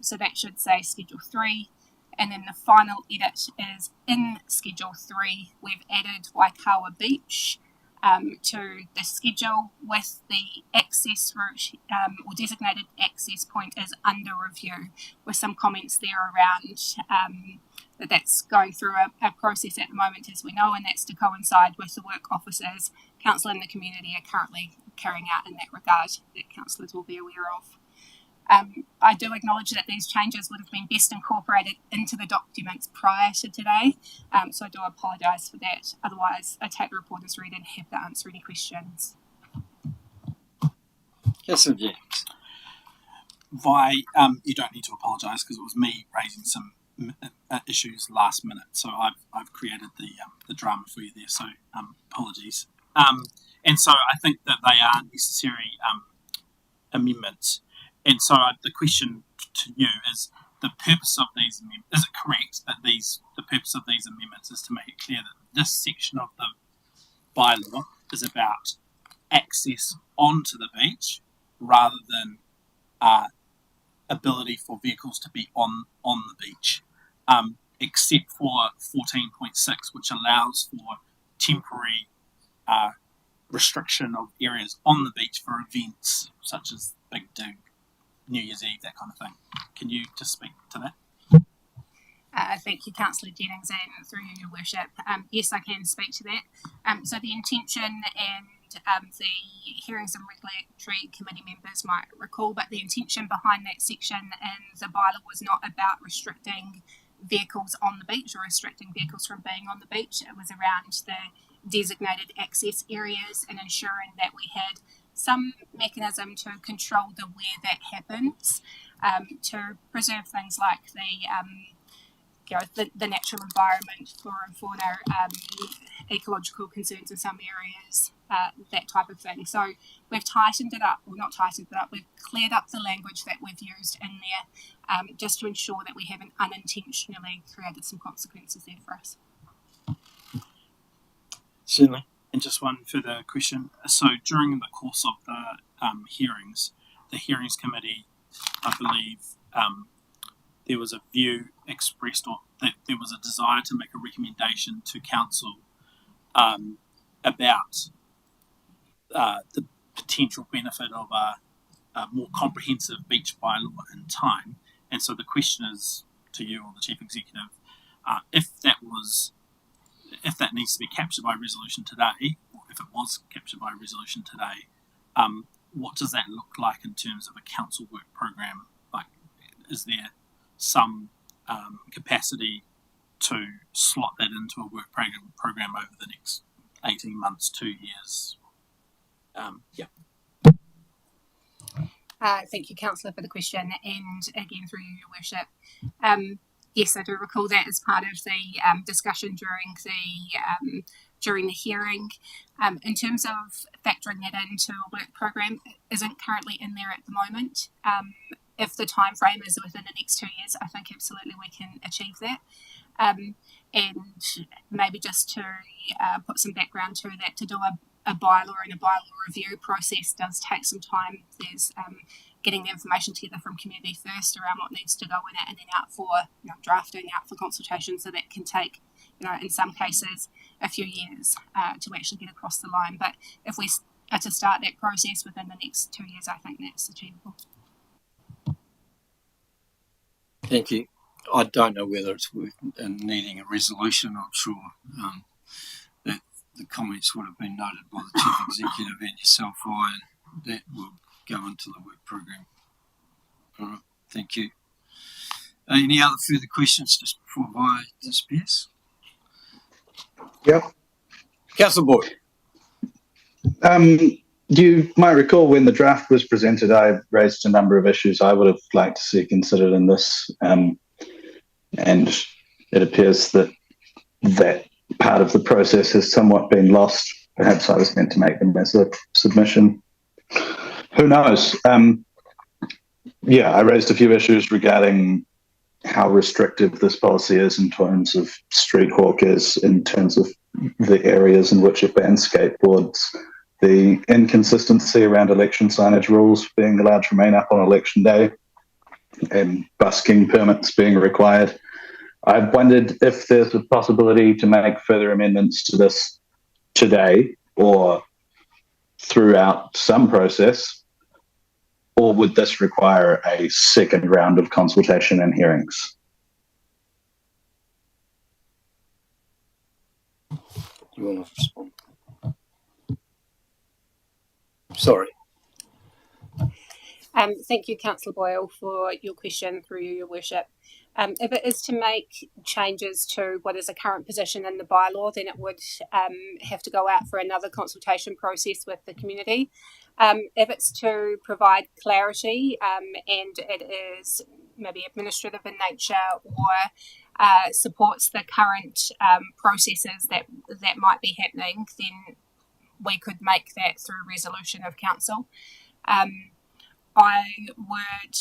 So that should say Schedule 3. And then the final edit is in Schedule 3, we've added Waikawa Beach to the schedule with the access route or designated access point is under review, with some comments there around that's going through a process at the moment, as we know, and that's to coincide with the work officers council and the community are currently carrying out in that regard that councillors will be aware of. I do acknowledge that these changes would have been best incorporated into the documents prior to today, so I do apologise for that. Otherwise, I take the report as read and have to answer any questions. Councillor Jennings. You don't need to apologise because it was me raising some issues last minute, so I've created the drama for you there. So apologies. And so I think that they are necessary amendments. And so the question to you is the purpose of these amendments. Is it correct that the purpose of these amendments is to make it clear that this section of the bylaw is about access onto the beach rather than ability for vehicles to be on the beach, except for 14.6, which allows for temporary restriction of areas on the beach for events such as Big Do, New Year's Eve, that kind of thing. Can you just speak to that? Thank you, Councillor Jennings, and through you, Your Worship. Yes, I can speak to that. So the intention, and the Hearings and Regulatory Committee members might recall, but the intention behind that section in the bylaw was not about restricting vehicles on the beach or restricting vehicles from being on the beach. It was around the designated access areas and ensuring that we had some mechanism to control where that happens, to preserve things like the natural environment, flora and fauna, ecological concerns in some areas, that type of thing. So we've tightened it up, or not tightened it up, we've cleared up the language that we've used in there, just to ensure that we haven't unintentionally created some consequences there for us. Certainly. And just one further question. So during the course of the hearings, the Hearings Committee, I believe, there was a view expressed, or that there was a desire to make a recommendation to Council about the potential benefit of a more comprehensive beach bylaw in time. And so the question is to you, or the Chief Executive, if that needs to be captured by resolution today, or if it was captured by resolution today, what does that look like in terms of a council work program? Like, is there some capacity to slot that into a work program over the next 18 months, 2 years? Thank you, Councillor, for the question, and again through you, Your Worship. Yes, I do recall that as part of the discussion during the hearing. In terms of factoring that into a work program, it isn't currently in there at the moment. If the time frame is within the next 2 years, I think absolutely we can achieve that. And maybe just to put some background to that, to do a bylaw and a bylaw review process does take some time. There's getting the information together from community first around what needs to go in it, and then out for drafting, out for consultation. So that can take, in some cases, a few years to actually get across the line. But if we are to start that process within the next 2 years, I think that's achievable. Thank you. I don't know whether it's worth needing a resolution. I'm sure that the comments would have been noted by the Chief Executive and yourself, Ryan. That will go into the work program. All right, thank you. Any other further questions just before I disperse? Yep. Councillor Boyd. You might recall when the draft was presented, I raised a number of issues I would have liked to see considered in this, and it appears that that part of the process has somewhat been lost. Perhaps I was meant to make them as a submission. Who knows? I raised a few issues regarding how restrictive this policy is in terms of street hawkers, in terms of the areas in which it bans skateboards, the inconsistency around election signage rules being allowed to remain up on election day, and busking permits being required. I wondered if there's a possibility to make further amendments to this today or throughout some process, or would this require a second round of consultation and hearings? You want to respond? Sorry. Thank you, Councillor Boyle, for your question through you, Your Worship. If it is to make changes to what is a current position in the bylaw, then it would have to go out for another consultation process with the community. If it's to provide clarity and it is maybe administrative in nature or supports the current processes that might be happening, then we could make that through resolution of council. I would,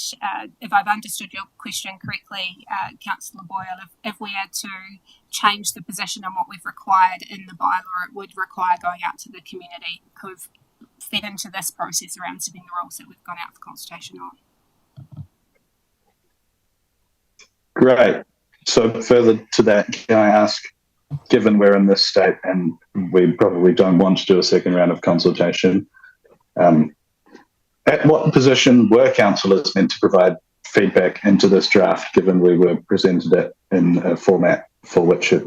if I've understood your question correctly, Councillor Boyle, if we are to change the position on what we've required in the bylaw, it would require going out to the community. Could fed into this process around setting the rules that we've gone out for consultation on. Great. So further to that, can I ask, given we're in this state and we probably don't want to do a second round of consultation, at what position were councillors meant to provide feedback into this draft, given we were presented it in a format for which it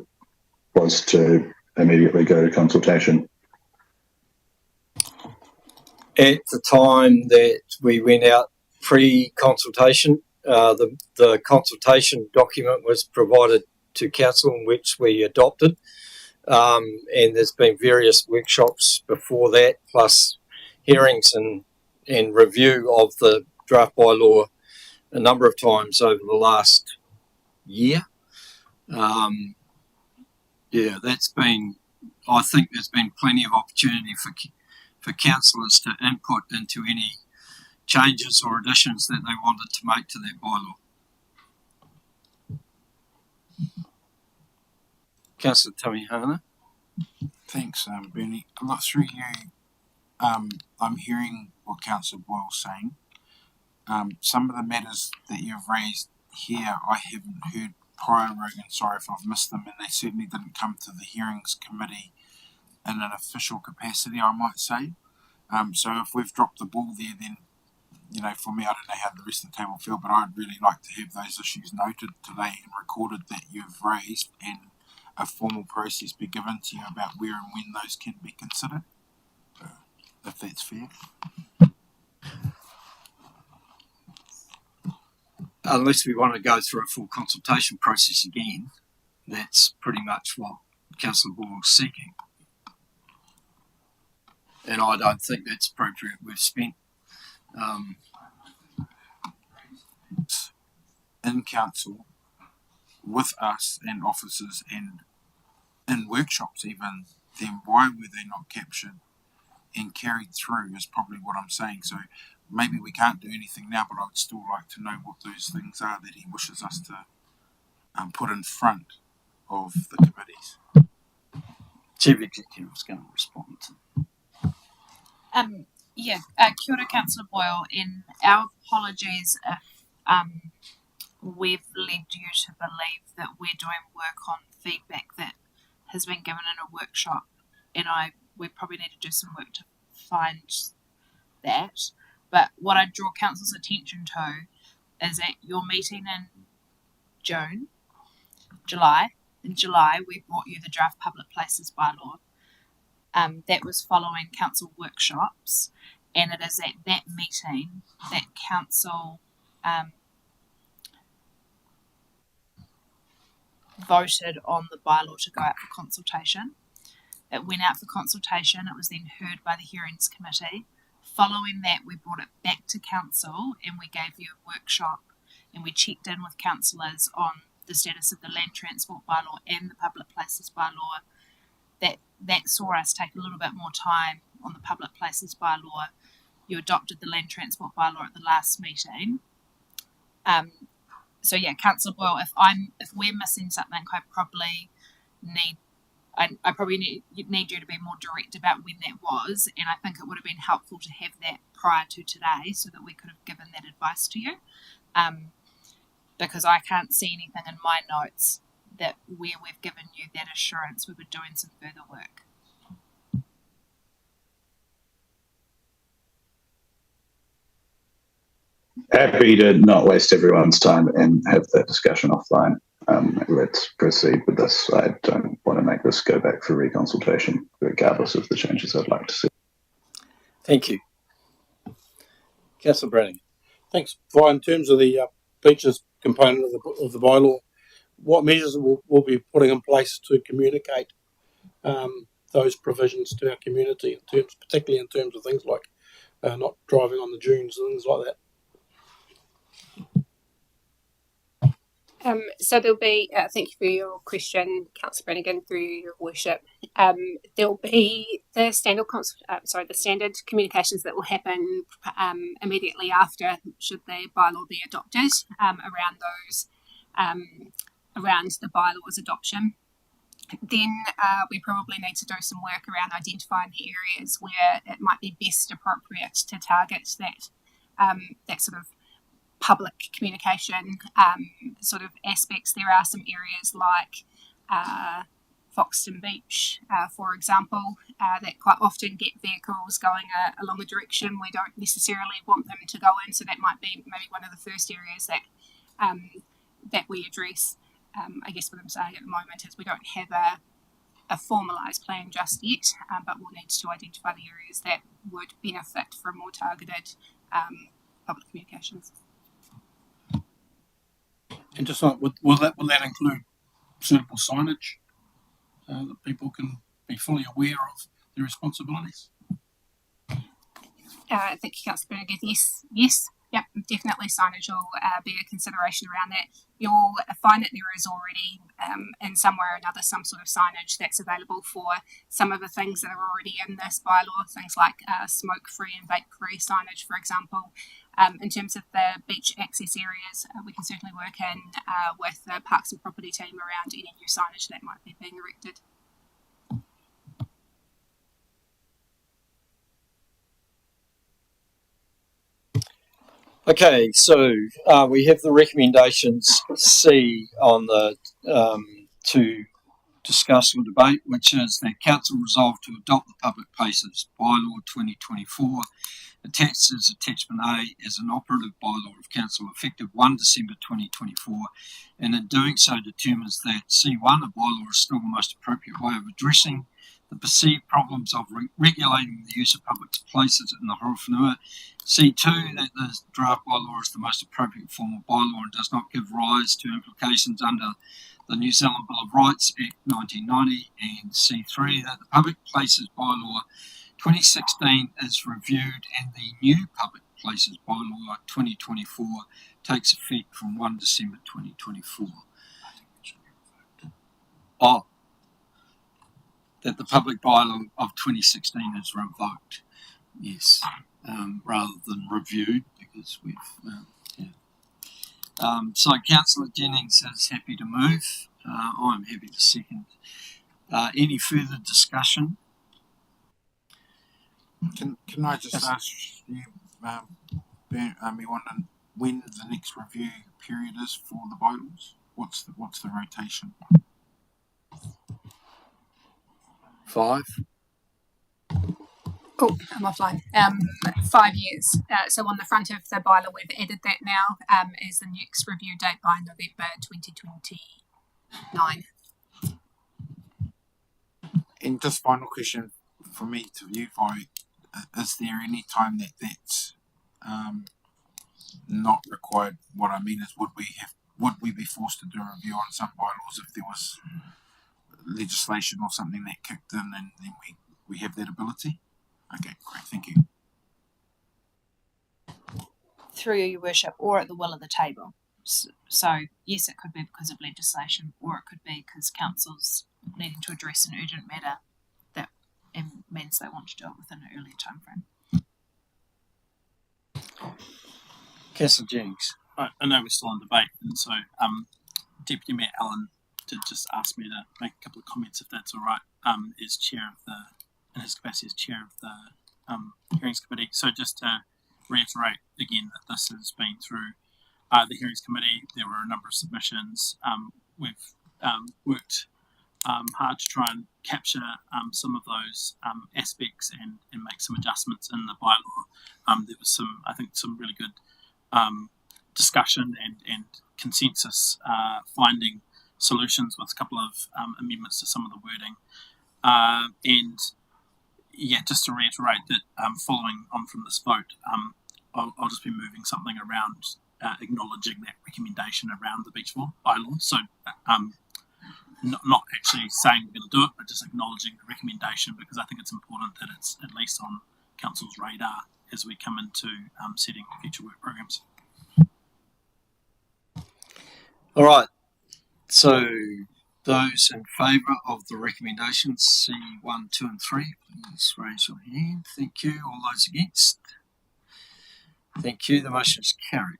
was to immediately go to consultation? At the time that we went out pre-consultation, the consultation document was provided to council, in which we adopted, and there's been various workshops before that, plus hearings and review of the draft bylaw a number of times over the last year. That's been, I think there's been plenty of opportunity for councillors to input into any changes or additions that they wanted to make to their bylaw. Councillor Tamihana. Thanks, Bernie. A lot through you. I'm hearing what Councillor Boyle's saying. Some of the matters that you've raised here, I haven't heard prior, Rogan. Sorry if I've missed them, and they certainly didn't come to the hearings committee in an official capacity, I might say. So if we've dropped the ball there, then, you know, for me, I don't know how the rest of the table feel, but I'd really like to have those issues noted today and recorded that you've raised, and a formal process be given to you about where and when those can be considered, if that's fair. Unless we want to go through a full consultation process again, that's pretty much what Councillor Boyle is seeking. And I don't think that's appropriate. We've spent in council with us and officers and in workshops even, then why were they not captured and carried through is probably what I'm saying. So maybe we can't do anything now, but I would still like to know what those things are that he wishes us to put in front of the committees. Chief Executive was going to respond to. Kia ora, Councillor Boyle, and our apologies if we've led you to believe that we're doing work on feedback that has been given in a workshop, and we probably need to do some work to find that. But what I draw council's attention to is at your meeting in July, we brought you the draft public places bylaw. That was following council workshops, and it is at that meeting that council voted on the bylaw to go out for consultation. It went out for consultation, it was then heard by the hearings committee. Following that, we brought it back to council and we gave you a workshop and we checked in with councillors on the status of the land transport bylaw and the public places bylaw. That saw us take a little bit more time on the public places bylaw. You adopted the land transport bylaw at the last meeting. So yeah, Councillor Boyle, if we're missing something, I probably need I probably need you to be more direct about when that was, and I think it would have been helpful to have that prior to today so that we could have given that advice to you. Because I can't see anything in my notes that where we've given you that assurance we were doing some further work. Happy to not waste everyone's time and have that discussion offline. Let's proceed with this. I don't want to make this go back for reconsultation, regardless of the changes I'd like to see. Thank you. Councillor Brannigan. Thanks. Vi, in terms of the beaches component of the bylaw, what measures will be putting in place to communicate those provisions to our community, particularly in terms of things like not driving on the dunes and things like that? So there'll be, thank you for your question, Councillor Brannigan, through your worship. There'll be the standard communications that will happen immediately after, should the bylaw be adopted, around those, around the bylaw's adoption. Then we probably need to do some work around identifying the areas where it might be best appropriate to target that sort of public communication sort of aspects. There are some areas like Foxton Beach, for example, that quite often get vehicles going along a direction we don't necessarily want them to go in, so that might be maybe one of the first areas that that we address. I guess what I'm saying at the moment is we don't have a formalised plan just yet, but we'll need to identify the areas that would benefit from more targeted public communications. And just like, will that include suitable signage that people can be fully aware of their responsibilities? Thank you, Councillor Brannigan. Yes, yep, definitely signage will be a consideration around that. You'll find that there is already, in some way or another, some sort of signage that's available for some of the things that are already in this bylaw, things like smoke-free and vape-free signage, for example. In terms of the beach access areas, we can certainly work in with the Parks and Property team around any new signage that might be being erected. Okay, so we have the recommendations C on the to discuss or debate, which is that Council resolved to adopt the Public Places Bylaw 2024, attached as Attachment A as an operative bylaw of Council effective 1 December 2024, and in doing so determines that C1, a bylaw, is still the most appropriate way of addressing the perceived problems of regulating the use of public places in the Horowhenua. C2, that the draft bylaw is the most appropriate form of bylaw and does not give rise to implications under the New Zealand Bill of Rights Act 1990. And C3, that the Public Places Bylaw 2016 is reviewed and the new Public Places Bylaw 2024 takes effect from 1 December 2024. That the public bylaw of 2016 is revoked, yes, rather than reviewed, because we've, so Councillor Jennings is happy to move. I'm happy to second. Any further discussion? Can I just ask you, when the next review period is for the bylaws? What's the rotation? 5. Oh, I'm offline. 5 years. So on the front of the bylaw, we've added that now as the next review date by November 2029. And just final question from me to you, Vi, is there any time that's not required? What I mean is, would we be forced to do a review on some bylaws if there was legislation or something that kicked in, and then we have that ability? Okay, great, thank you. Through your worship, or at the will of the table. So yes, it could be because of legislation, or it could be because council's needing to address an urgent matter that means they want to do it within an earlier time frame. Councillor Jennings. I know we're still on debate, and so Deputy Mayor Allen did just ask me to make a couple of comments, if that's all right, as chair of in his capacity as chair of the hearings committee. So just to reiterate again that this has been through the hearings committee. There were a number of submissions. We've worked hard to try and capture some of those aspects and make some adjustments in the bylaw. There was some really good discussion and consensus finding solutions with a couple of amendments to some of the wording. And yeah, just to reiterate that following on from this vote, I'll just be moving something around acknowledging that recommendation around the beach bylaw. So not actually saying we're going to do it, but just acknowledging the recommendation, because I think it's important that it's at least on Council's radar as we come into setting future work programs. All right. So those in favour of the recommendations, C1, 2 and 3, please raise your hand. Thank you. All those against? Thank you. The motion is carried.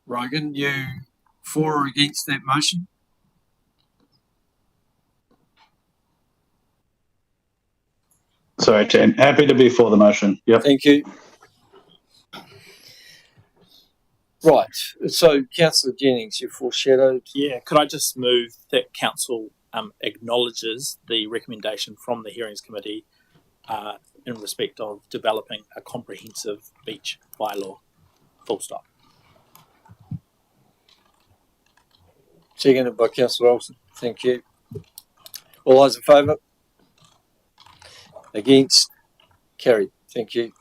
Rogan, you for or against that motion? Sorry, Tim. Happy to be for the motion. Yep. Thank you. Right. So, Councillor Jennings, you foreshadowed. Yeah, could I just move that Council acknowledges the recommendation from the Hearings Committee in respect of developing a comprehensive beach bylaw, full stop. Seconded by Councillor Olsen. Thank you. All those in favour? Against? Carried. Thank you.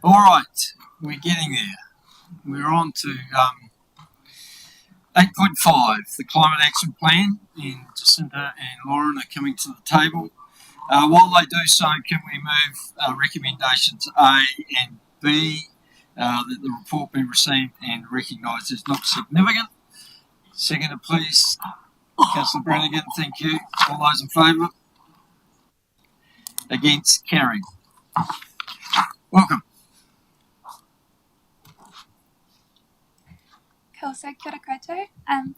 All right, we're getting there. We're on to 8.5, the Climate Action Plan, and Jacinta and Lauren are coming to the table. While they do so, can we move recommendations A and B, that the report be received and recognised as not significant? Seconded, please. Councillor Brannigan, thank you. All those in favour? Against? Carried. Welcome. Cool, so kia ora koutou.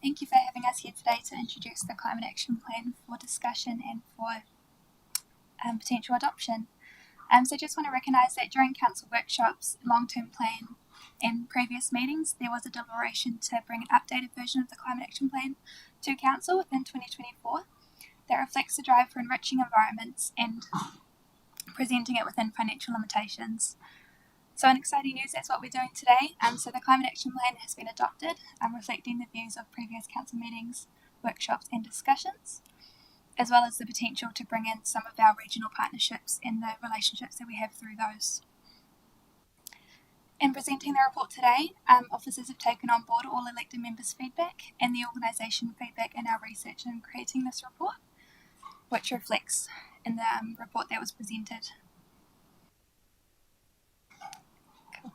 Thank you for having us here today to introduce the Climate Action Plan for discussion and for potential adoption. So just want to recognise that during council workshops, long-term plan and previous meetings, there was a deliberation to bring an updated version of the Climate Action Plan to council within 2024 that reflects the drive for enriching environments and presenting it within financial limitations. So in exciting news, that's what we're doing today. So the Climate Action Plan has been adopted, reflecting the views of previous council meetings, workshops and discussions, as well as the potential to bring in some of our regional partnerships and the relationships that we have through those. In presenting the report today, officers have taken on board all elected members' feedback and the organisation feedback in our research in creating this report, which reflects in the report that was presented. Cool.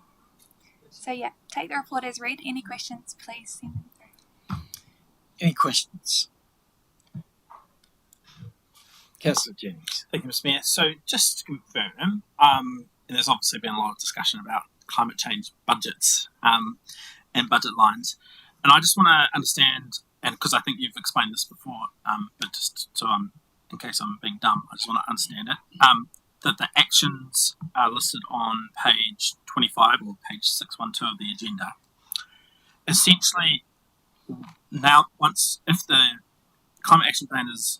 So yeah, take the report as read. Any questions, please send them through. Any questions? Councillor Jennings. Thank you, Mr. Mayor. So just to confirm, and there's obviously been a lot of discussion about climate change budgets and budget lines, and I just want to understand, and because I think you've explained this before, but just so in case I'm being dumb, I just want to understand it, that the actions are listed on page 25 or page 612 of the agenda. Essentially, now if the Climate Action Plan is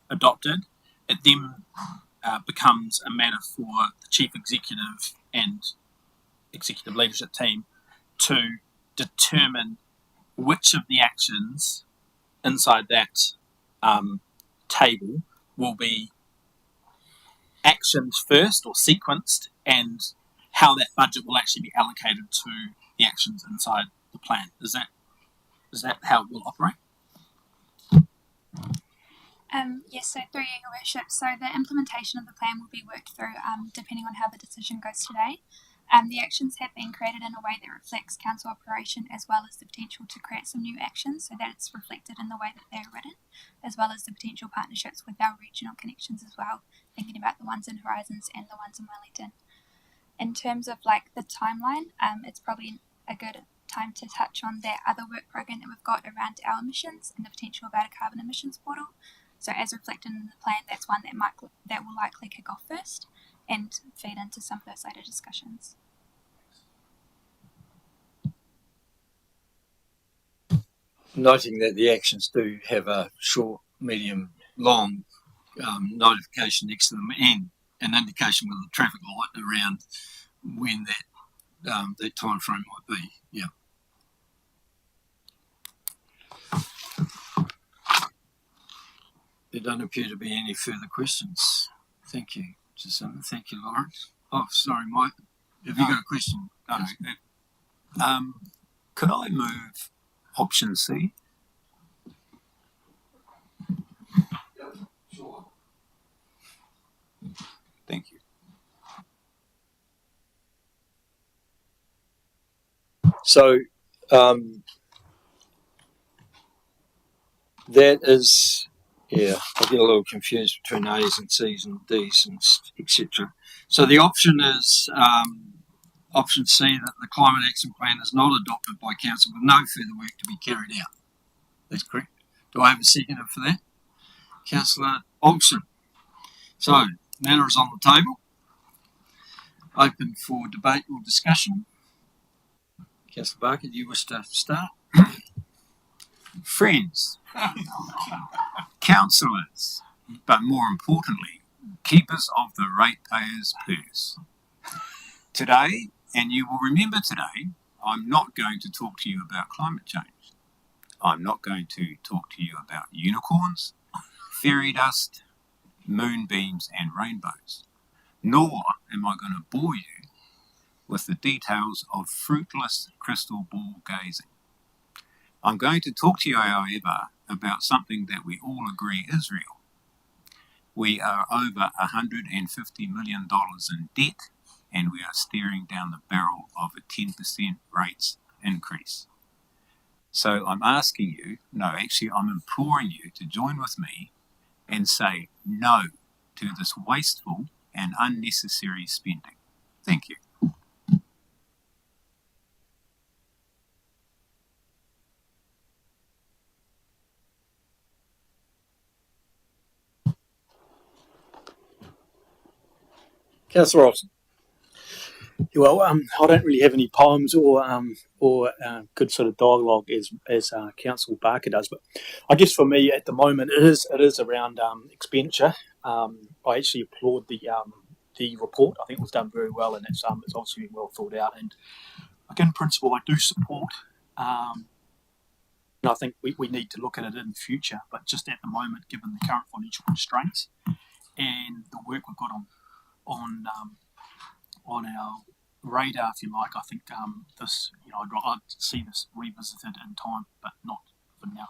adopted, it then becomes a matter for the chief executive and executive leadership team to determine which of the actions inside that table will be actioned first or sequenced, and how that budget will actually be allocated to the actions inside the plan. Is that how it will operate? Yes, so through your worship, so the implementation of the plan will be worked through depending on how the decision goes today. The actions have been created in a way that reflects council operation as well as the potential to create some new actions so that it's reflected in the way that they're written, as well as the potential partnerships with our regional connections as well, thinking about the ones in Horizons and the ones in Wellington. In terms of like the timeline, it's probably a good time to touch on that other work program that we've got around our emissions and the potential about a carbon emissions portal. So as reflected in the plan, that's one that will likely kick off first and feed into some of those later discussions. Noting that the actions do have a short, medium, long notification next to them and an indication with a traffic light around when that time frame might be. Yeah. There don't appear to be any further questions. Thank you, Jacinta. Thank you, Lawrence. Oh, sorry, Mike. Have you got a question? Could I move option C? Sure. Thank you. So that is, yeah, I get a little confused between A's and C's and D's and etc. So the option is option C, that the Climate Action Plan is not adopted by Council with no further work to be carried out. That's correct. Do I have a seconder for that? Councillor Olsen. So, matter is on the table. Open for debate or discussion. Councillor Barker, do you wish to start? Friends, councillors, but more importantly, keepers of the ratepayers' purse. Today, and you will remember today, I'm not going to talk to you about climate change. I'm not going to talk to you about unicorns, fairy dust, moonbeams and rainbows. Nor am I going to bore you with the details of fruitless crystal ball gazing. I'm going to talk to you, however, about something that we all agree is real. We are over $150 million in debt, and we are staring down the barrel of a 10% rates increase. So I'm asking you, no, actually I'm imploring you to join with me and say no to this wasteful and unnecessary spending. Thank you. Councillor Olsen. Well, I don't really have any poems or good sort of dialogue as Councillor Barker does, but I guess for me at the moment it is around expenditure. I actually applaud the report. I think it was done very well, and it's obviously been well thought out. And like in principle, I do support. And I think we need to look at it in the future, but just at the moment, given the current financial constraints and the work we've got on our radar, if you like, I think this, I'd like to see this revisited in time, but not for now.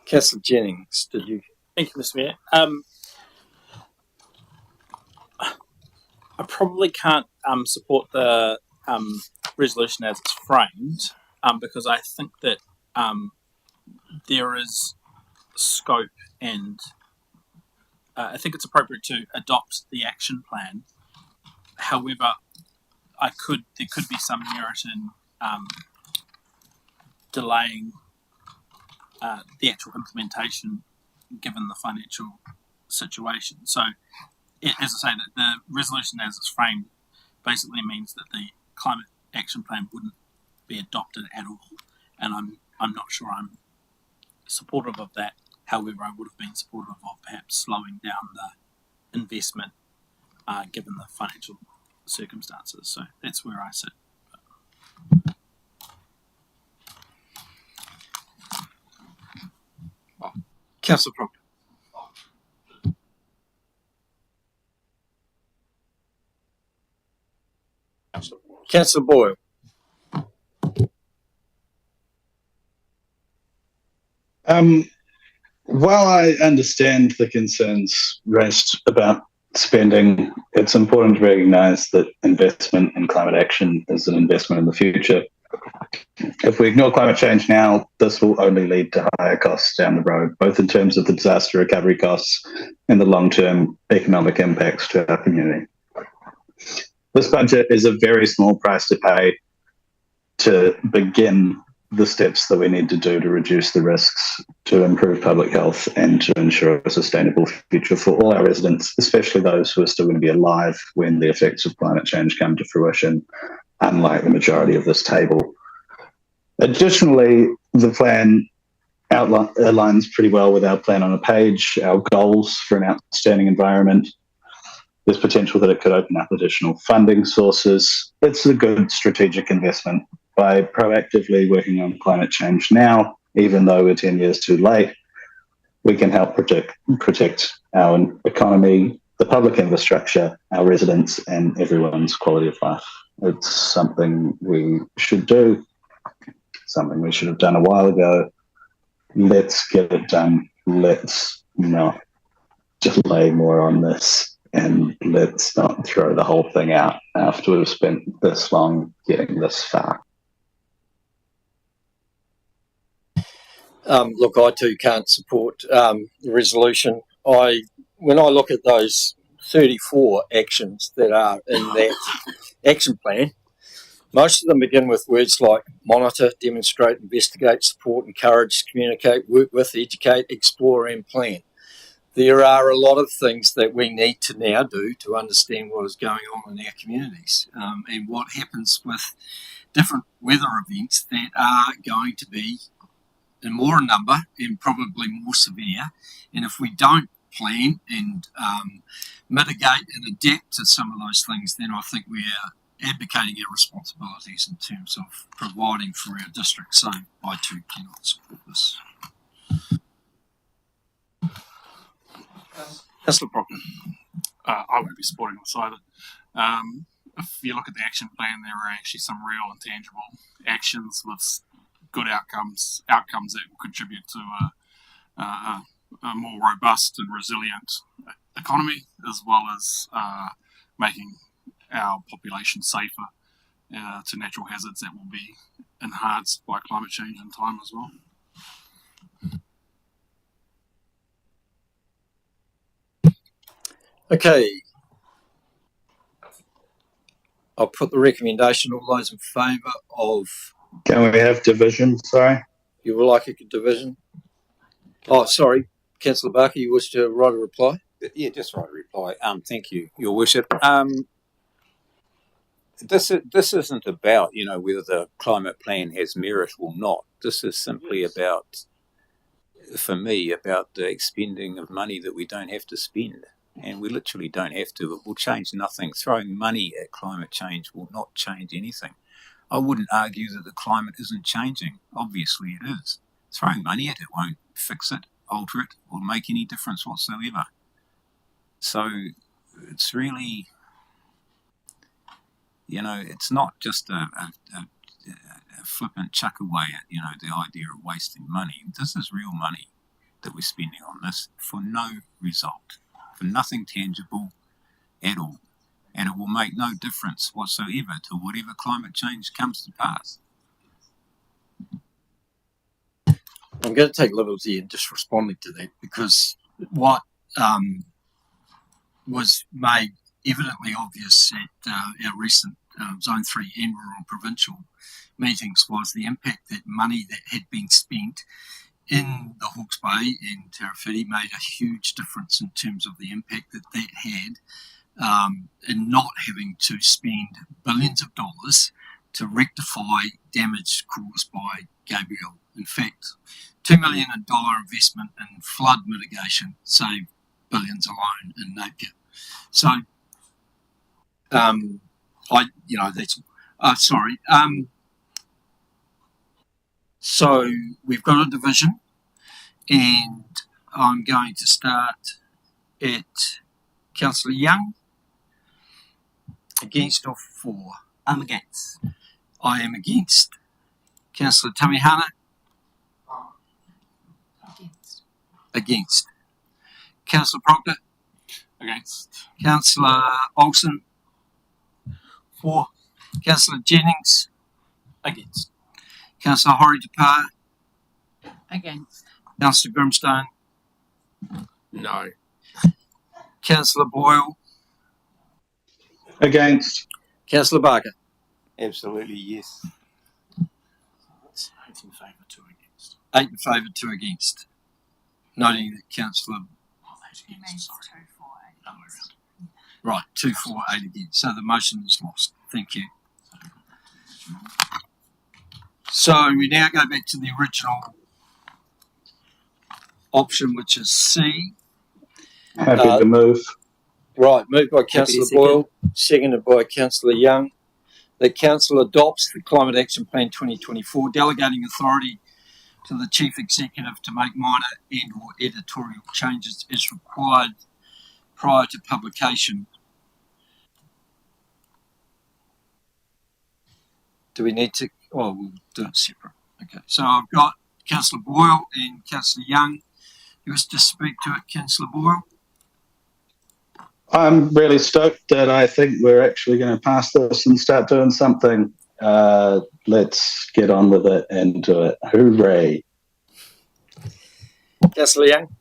Councillor Jennings, did you? Thank you, Mr. Mayor. I probably can't support the resolution as it's framed because I think that there is scope, and I think it's appropriate to adopt the action plan. However, there could be some merit in delaying the actual implementation given the financial situation. So, as I say, that the resolution as it's framed basically means that the climate action plan wouldn't be adopted at all, and I'm not sure I'm supportive of that. However, I would have been supportive of perhaps slowing down the investment given the financial circumstances. So that's where I sit. Councillor Proctor. Councillor Boyle. While I understand the concerns raised about spending, it's important to recognise that investment in climate action is an investment in the future. If we ignore climate change now, this will only lead to higher costs down the road, both in terms of the disaster recovery costs and the long-term economic impacts to our community. This budget is a very small price to pay to begin the steps that we need to do to reduce the risks, to improve public health, and to ensure a sustainable future for all our residents, especially those who are still going to be alive when the effects of climate change come to fruition, unlike the majority of this table. Additionally, the plan aligns pretty well with our plan on a page, our goals for an outstanding environment. There's potential that it could open up additional funding sources. It's a good strategic investment. By proactively working on climate change now, even though we're 10 years too late, we can help protect our economy, the public infrastructure, our residents, and everyone's quality of life. It's something we should do, something we should have done a while ago. Let's get it done. Let's not delay more on this, and let's not throw the whole thing out after we've spent this long getting this far. Look, I too can't support the resolution. When I look at those 34 actions that are in that action plan, most of them begin with words like monitor, demonstrate, investigate, support, encourage, communicate, work with, educate, explore, and plan. There are a lot of things that we need to now do to understand what is going on in our communities and what happens with different weather events that are going to be in more number and probably more severe. And if we don't plan and mitigate and adapt to some of those things, then I think we are abdicating our responsibilities in terms of providing for our district. So I too cannot support this. Councillor Proctor. I won't be supporting this either. If you look at the action plan, there are actually some real and tangible actions with good outcomes that will contribute to a more robust and resilient economy, as well as making our population safer to natural hazards that will be enhanced by climate change in time as well. Okay. I'll put the recommendation. All those in favour of... Can we have division? Sorry. You would like a division? Oh, sorry. Councillor Barker, you wish to write a reply? Yeah, just write a reply. Thank you, Your Worship. This isn't about, whether the climate plan has merit or not. This is simply about, for me, about the expending of money that we don't have to spend. And we literally don't have to. It will change nothing. Throwing money at climate change will not change anything. I wouldn't argue that the climate isn't changing. Obviously it is. Throwing money at it won't fix it, alter it, or make any difference whatsoever. So it's really, it's not just a flippant chuck away at, the idea of wasting money. This is real money that we're spending on this for no result, for nothing tangible at all. And it will make no difference whatsoever to whatever climate change comes to pass. I'm going to take liberty in just responding to that, because what was made evidently obvious at our recent Zone 3 and rural provincial meetings was the impact that money that had been spent in the Hawke's Bay and Tairāwhiti made a huge difference in terms of the impact that that had in not having to spend billions of dollars to rectify damage caused by Gabrielle. In fact, $2 million investment in flood mitigation saved billions alone in Napier. So, so we've got a division, and I'm going to start at Councillor Young. Against or for? I'm against. I am against. Councillor Tamihana. Against. Against. Councillor Proctor. Against. Councillor Olsen. For. Councillor Jennings. Against. Councillor Hori Tapar. Against. Councillor Grimstone. No. Councillor Boyle. Against. Councillor Barker. Absolutely yes. 8 in favour, 2 against. 8 in favour, 2 against. Noting that Councillor... Sorry. Other way around. Right, 2 for, 8 against. So the motion is lost. Thank you. So we now go back to the original option, which is C. Happy to move. Right, moved by Happy to Councillor second. Boyle, seconded by Councillor Young. The Council adopts the Climate Action Plan 2024, Delegating authority to the Chief Executive to make minor and or editorial changes as required prior to publication. Do we need to... Oh, we'll do it separate. Okay, so I've got Councillor Boyle and Councillor Young. You wish to speak to it, Councillor Boyle? I'm really stoked that I think we're actually going to pass this and start doing something. Let's get on with it and do it. Hooray. Councillor Young.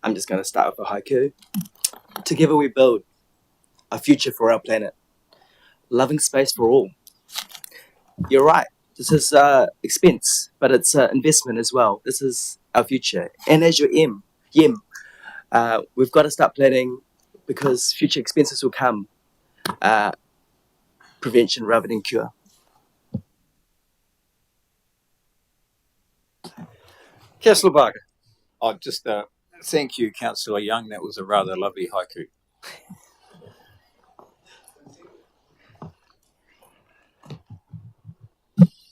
I'm just going to start with a haiku. Together we build a future for our planet. Loving space for all. You're right. This is expense, but it's investment as well. This is our future. And as your Yem, we've got to start planning because future expenses will come. Prevention rather than cure. Councillor Barker. I just thank you, Councillor Young. That was a rather lovely haiku.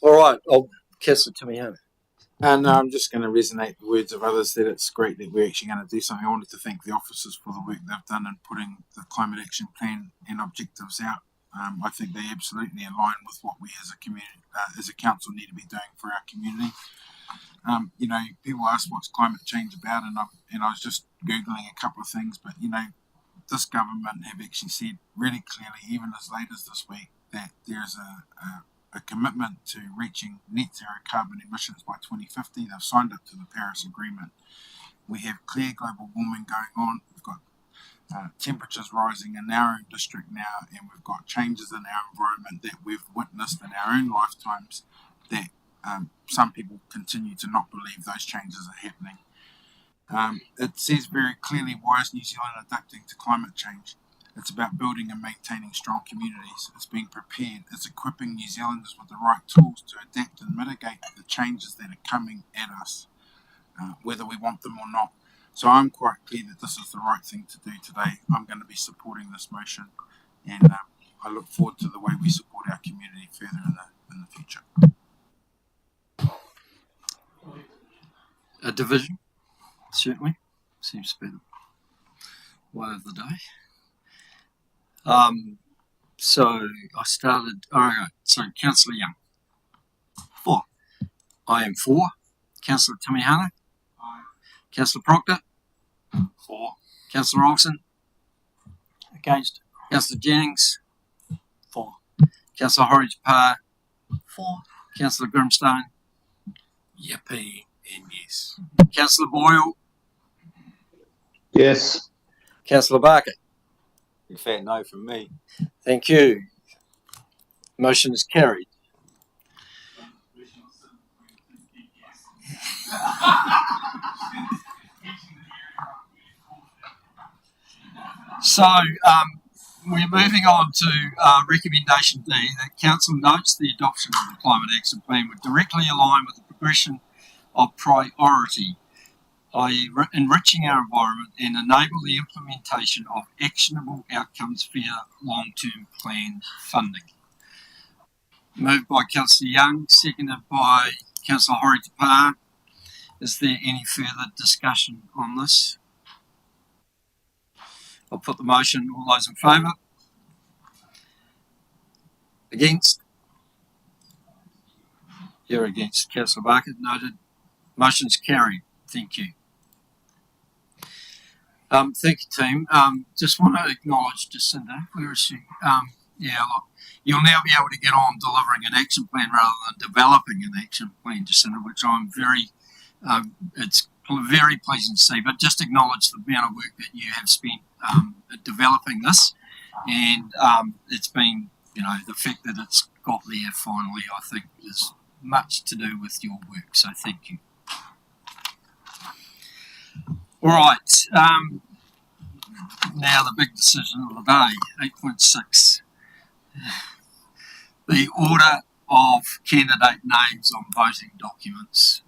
All right, Councillor Tamiana. And I'm just going to resonate the words of others that it's great that we're actually going to do something. I wanted to thank the officers for the work they've done in putting the climate action plan and objectives out. I think they absolutely align with what we as a community, as a council, need to be doing for our community. You know, people ask what's climate change about, and I was just Googling a couple of things, but you know, this government have actually said really clearly, even as late as this week, that there's a commitment to reaching net zero carbon emissions by 2050. They've signed up to the Paris Agreement. We have clear global warming going on. We've got temperatures rising in our own district now, and we've got changes in our environment that we've witnessed in our own lifetimes that some people continue to not believe those changes are happening. It says very clearly, why is New Zealand adapting to climate change? It's about building and maintaining strong communities. It's being prepared. It's equipping New Zealanders with the right tools to adapt and mitigate the changes that are coming at us, whether we want them or not. So I'm quite clear that this is the right thing to do today. I'm going to be supporting this motion, and I look forward to the way we support our community further in the future. A division, certainly. Seems to be the way of the day. So I started, so Councillor Young. 4. I am 4. Councillor Tamihana. Aye. Councillor Proctor. 4. Councillor Olsen. Against. Councillor Jennings. 4. Councillor Hori Tapar. 4. Councillor Grimstone. Yippee and yes. Councillor Boyle. Yes. Councillor Barker. In fact, no from me. Thank you. Motion is carried. So we're moving on to recommendation D, that Council notes the adoption of the Climate Action Plan would directly align with the progression of priority, i.e. enriching our environment and enable the implementation of actionable outcomes via long-term plan funding. Moved by Councillor Young, seconded by Councillor Hori Tapar. Is there any further discussion on this? I'll put the motion. All those in favour? Against? You're against. Councillor Barker, noted. Motion's carried. Thank you. Thank you, team. Just want to acknowledge Jacinda. Where is she? Yeah, look, you'll now be able to get on delivering an action plan rather than developing an action plan, Jacinda, which I'm very, it's very pleasing to see. But just acknowledge the amount of work that you have spent developing this, and it's been, you know, the fact that it's got there finally, I think, is much to do with your work. So thank you. All right. Now the big decision of the day, 8.6. The order of candidate names on voting documents.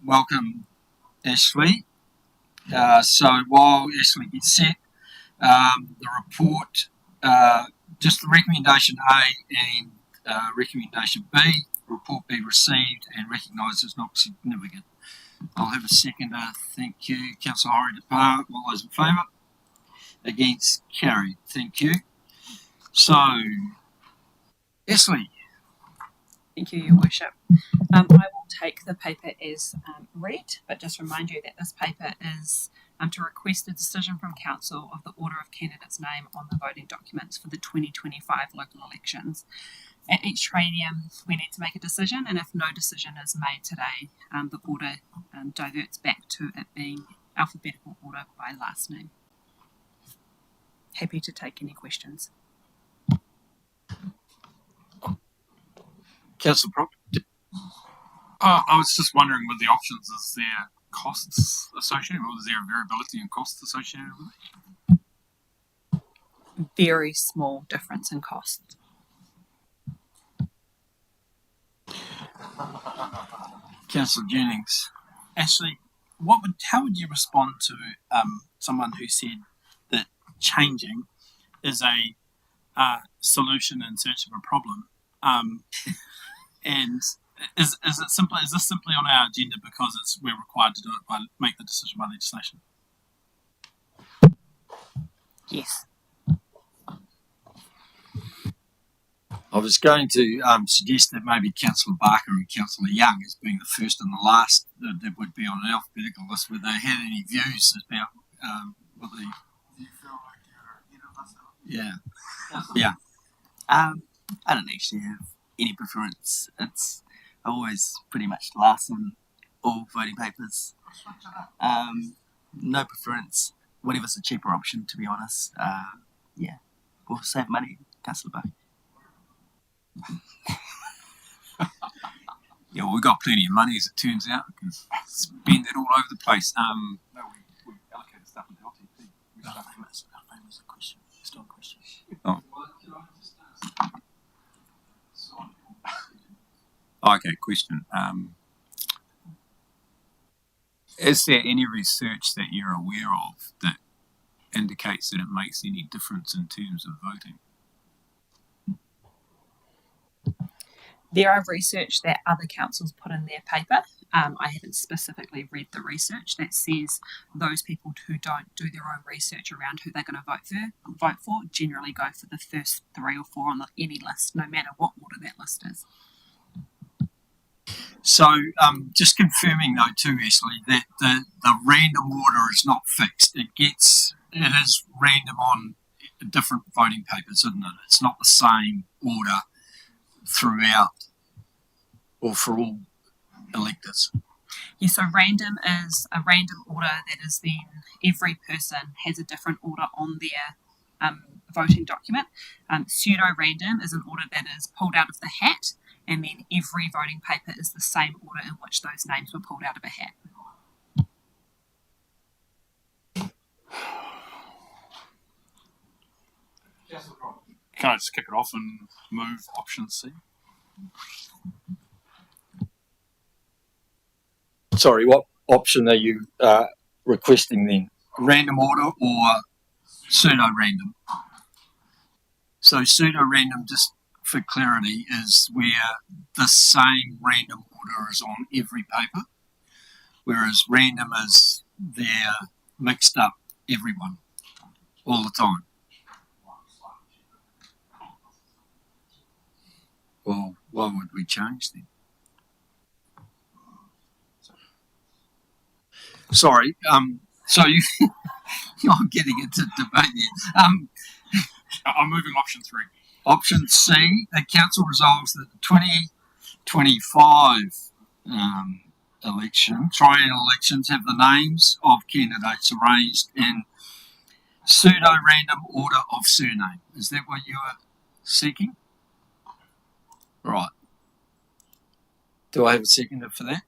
Welcome, Ashley. So while Ashley gets set, the report, just the recommendation A and recommendation B, report be received and recognised as not significant. I'll have a seconder. Thank you. Councillor Horry Depart. All those in favour? Against? Carried. Thank you. So, Ashley. Thank you, Your Worship. I will take the paper as read, but just remind you that this paper is to request a decision from Council of the order of candidate's name on the voting documents for the 2025 local elections. At each training, we need to make a decision, and if no decision is made today, the order diverts back to it being alphabetical order by last name. Happy to take any questions. Councillor Prop. I was just wondering with the options, is there costs associated, or is there a variability in costs associated with it? Very small difference in cost. Councillor Jennings. Ashley, how would you respond to someone who said that changing is a solution in search of a problem? And is this simply on our agenda because we're required to do it make the decision by legislation? Yes. I was going to suggest that maybe Councillor Barker and Councillor Young, as being the first and the last that would be on an alphabetical list, whether they had any views about what the... Do you feel like you're ahead of us? Yeah. Yeah. I don't actually have any preference. It's always pretty much last on all voting papers. No preference. Whatever's a cheaper option, to be honest. Yeah. We'll save money, Councillor Barker. Yeah, well, we've got plenty of money, as it turns out. We can spend it all over the place. No, we allocated stuff in the LTP. Famous question. Still a question. Oh. Okay, question. Is there any research that you're aware of that indicates that it makes any difference in terms of voting? There are research that other councils put in their paper. I haven't specifically read the research that says those people who don't do their own research around who they're going to vote for generally go for the first 3 or 4 on any list, no matter what order that list is. So, just confirming though too, Ashley, that the random order is not fixed. It is random on different voting papers, isn't it? It's not the same order throughout or for all electors. Yeah, so random is a random order that is then every person has a different order on their voting document. Pseudo-random is an order that is pulled out of the hat, and then every voting paper is the same order in which those names were pulled out of a hat. Can I just kick it off and move option C? Sorry, what option are you requesting then? Random order or pseudo-random? So pseudo-random, just for clarity, is where the same random order is on every paper, whereas random is they're mixed up everyone all the time. Well, why would we change then? Sorry, So you're getting into debate here. I'm moving option 3. Option C, the council resolves that the 2025 triennial elections have the names of candidates arranged in pseudo-random order of surname. Is that what you are seeking? Right. Do I have a seconder for that?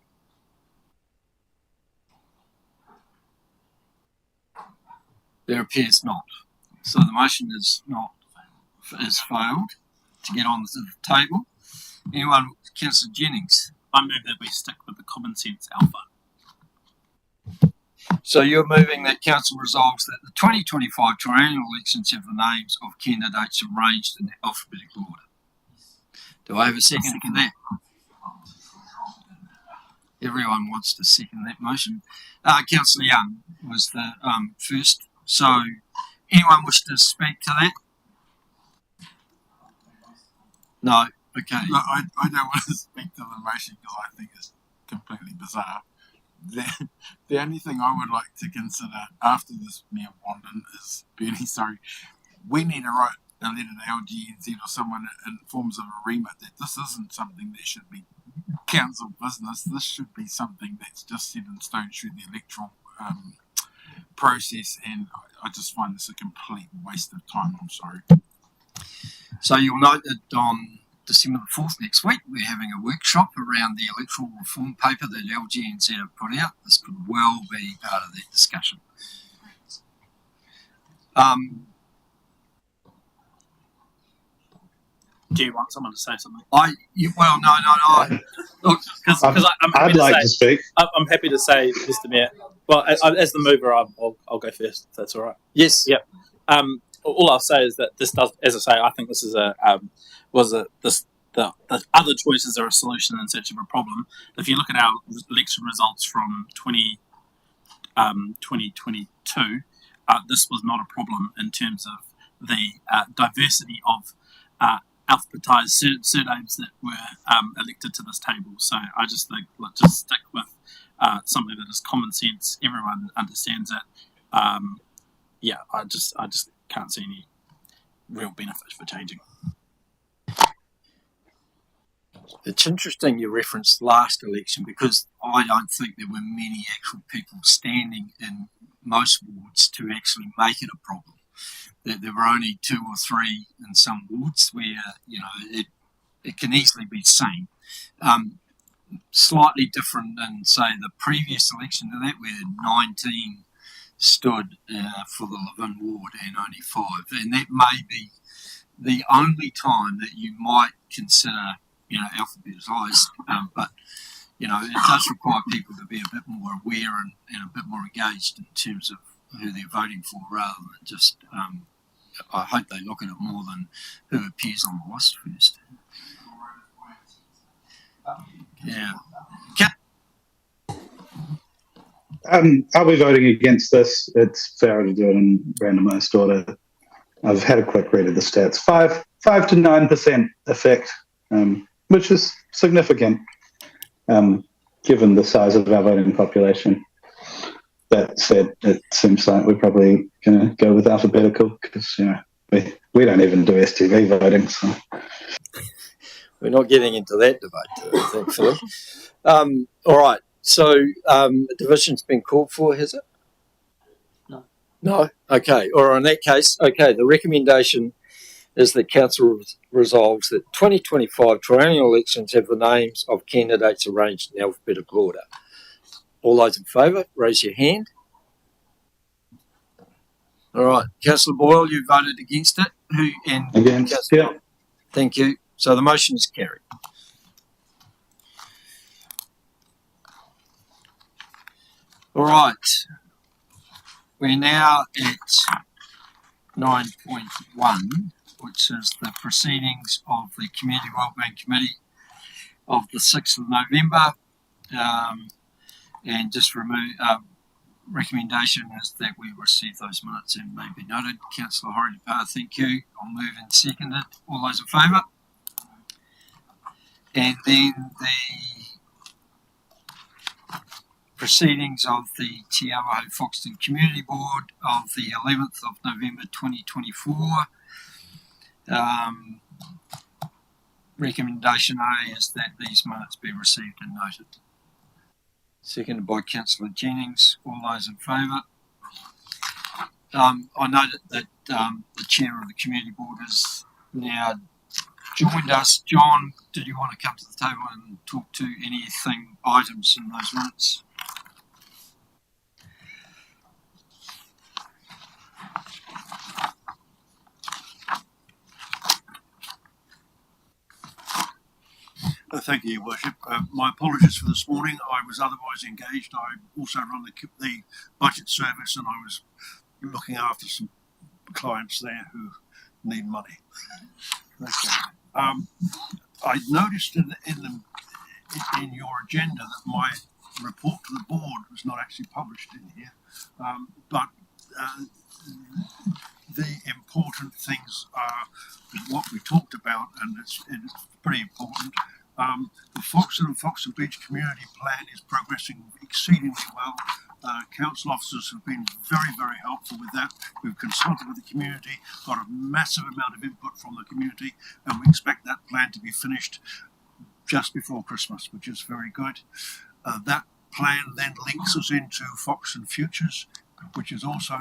There appears not. So the motion is failed to get on the table. Anyone? Councillor Jennings. I move that we stick with the common sense alpha. So you're moving that council resolves that the 2025 triennial elections have the names of candidates arranged in alphabetical order. Do I have a second for that? Everyone wants to second that motion. Councillor Young was the first. So anyone wish to speak to that? No. Okay. No, I don't want to speak to the motion because I think it's completely bizarre. The only thing I would like to consider after this Mayor Wandin is, Bernie, sorry, we need to write a letter to LGNZ or someone in forms of a remit that this isn't something that should be council business. This should be something that's just set in stone through the electoral process, and I just find this a complete waste of time. I'm sorry. So you'll note that on December the 4th next week, we're having a workshop around the electoral reform paper that LGNZ have put out. This could well be part of that discussion. Do you want someone to say something? No. Look, because I'd like to speak. I'm happy to say, Mr. Mayor. Well, as the mover, I'll go first. If that's all right. Yes. Yep. All I'll say is that this does, as I say, I think this is the other choices are a solution in search of a problem. If you look at our election results from 2022, this was not a problem in terms of the diversity of alphabetized surnames that were elected to this table. So I just think let's just stick with something that is common sense. Everyone understands it. I just can't see any real benefit for changing. It's interesting you referenced last election because I don't think there were many actual people standing in most wards to actually make it a problem. There were only 2 or 3 in some wards where it can easily be seen. Slightly different than, say, the previous election to that, where 19 stood for the Levin ward and only 5, and that may be the only time that you might consider alphabetised, but it does require people to be a bit more aware and a bit more engaged in terms of who they're voting for, rather than just I hope they look at it more than who appears on the list first. Yeah. I'll be voting against this. It's fair to do it in randomised order. I've had a quick read of the stats. 5 to 9% effect, which is significant given the size of our voting population. That said, it seems like we're probably going to go with alphabetical because we don't even do STV voting. So we're not getting into that debate, thankfully. All right. So division's been called for, has it? No. Okay. Or in that case, okay. The recommendation is that council resolves that 2025 triennial elections have the names of candidates arranged in alphabetical order. All those in favour, raise your hand. All right, Councillor Boyle, you voted against it. Against? Yeah. Thank you. So the motion is carried. All right. We're now at 9.1, which is the proceedings of the Community Wellbeing Committee of the 6th of November. And just recommendation is that we receive those minutes and may be noted. Councillor Horry-Depard, thank you. I'll move and second it. All those in favour? And then the proceedings of the Te Awaho Foxton Community Board of the 11th of November 2024. Recommendation A is that these minutes be received and noted. Seconded by Councillor Jennings. All those in favour? I note that the chair of the community board has now joined us. John, did you want to come to the table and talk to anything, items in those minutes? Thank you, Your Worship. My apologies for this morning. I was otherwise engaged. I also run the budget service, and I was looking after some clients there who need money. Okay. I noticed in your agenda that my report to the board was not actually published in here, but the important things are what we talked about, and it's pretty important. The Foxton and Foxton Beach Community Plan is progressing exceedingly well. Council officers have been very, very helpful with that. We've consulted with the community, got a massive amount of input from the community, and we expect that plan to be finished just before Christmas, which is very good. That plan then links us into Foxton Futures, which is also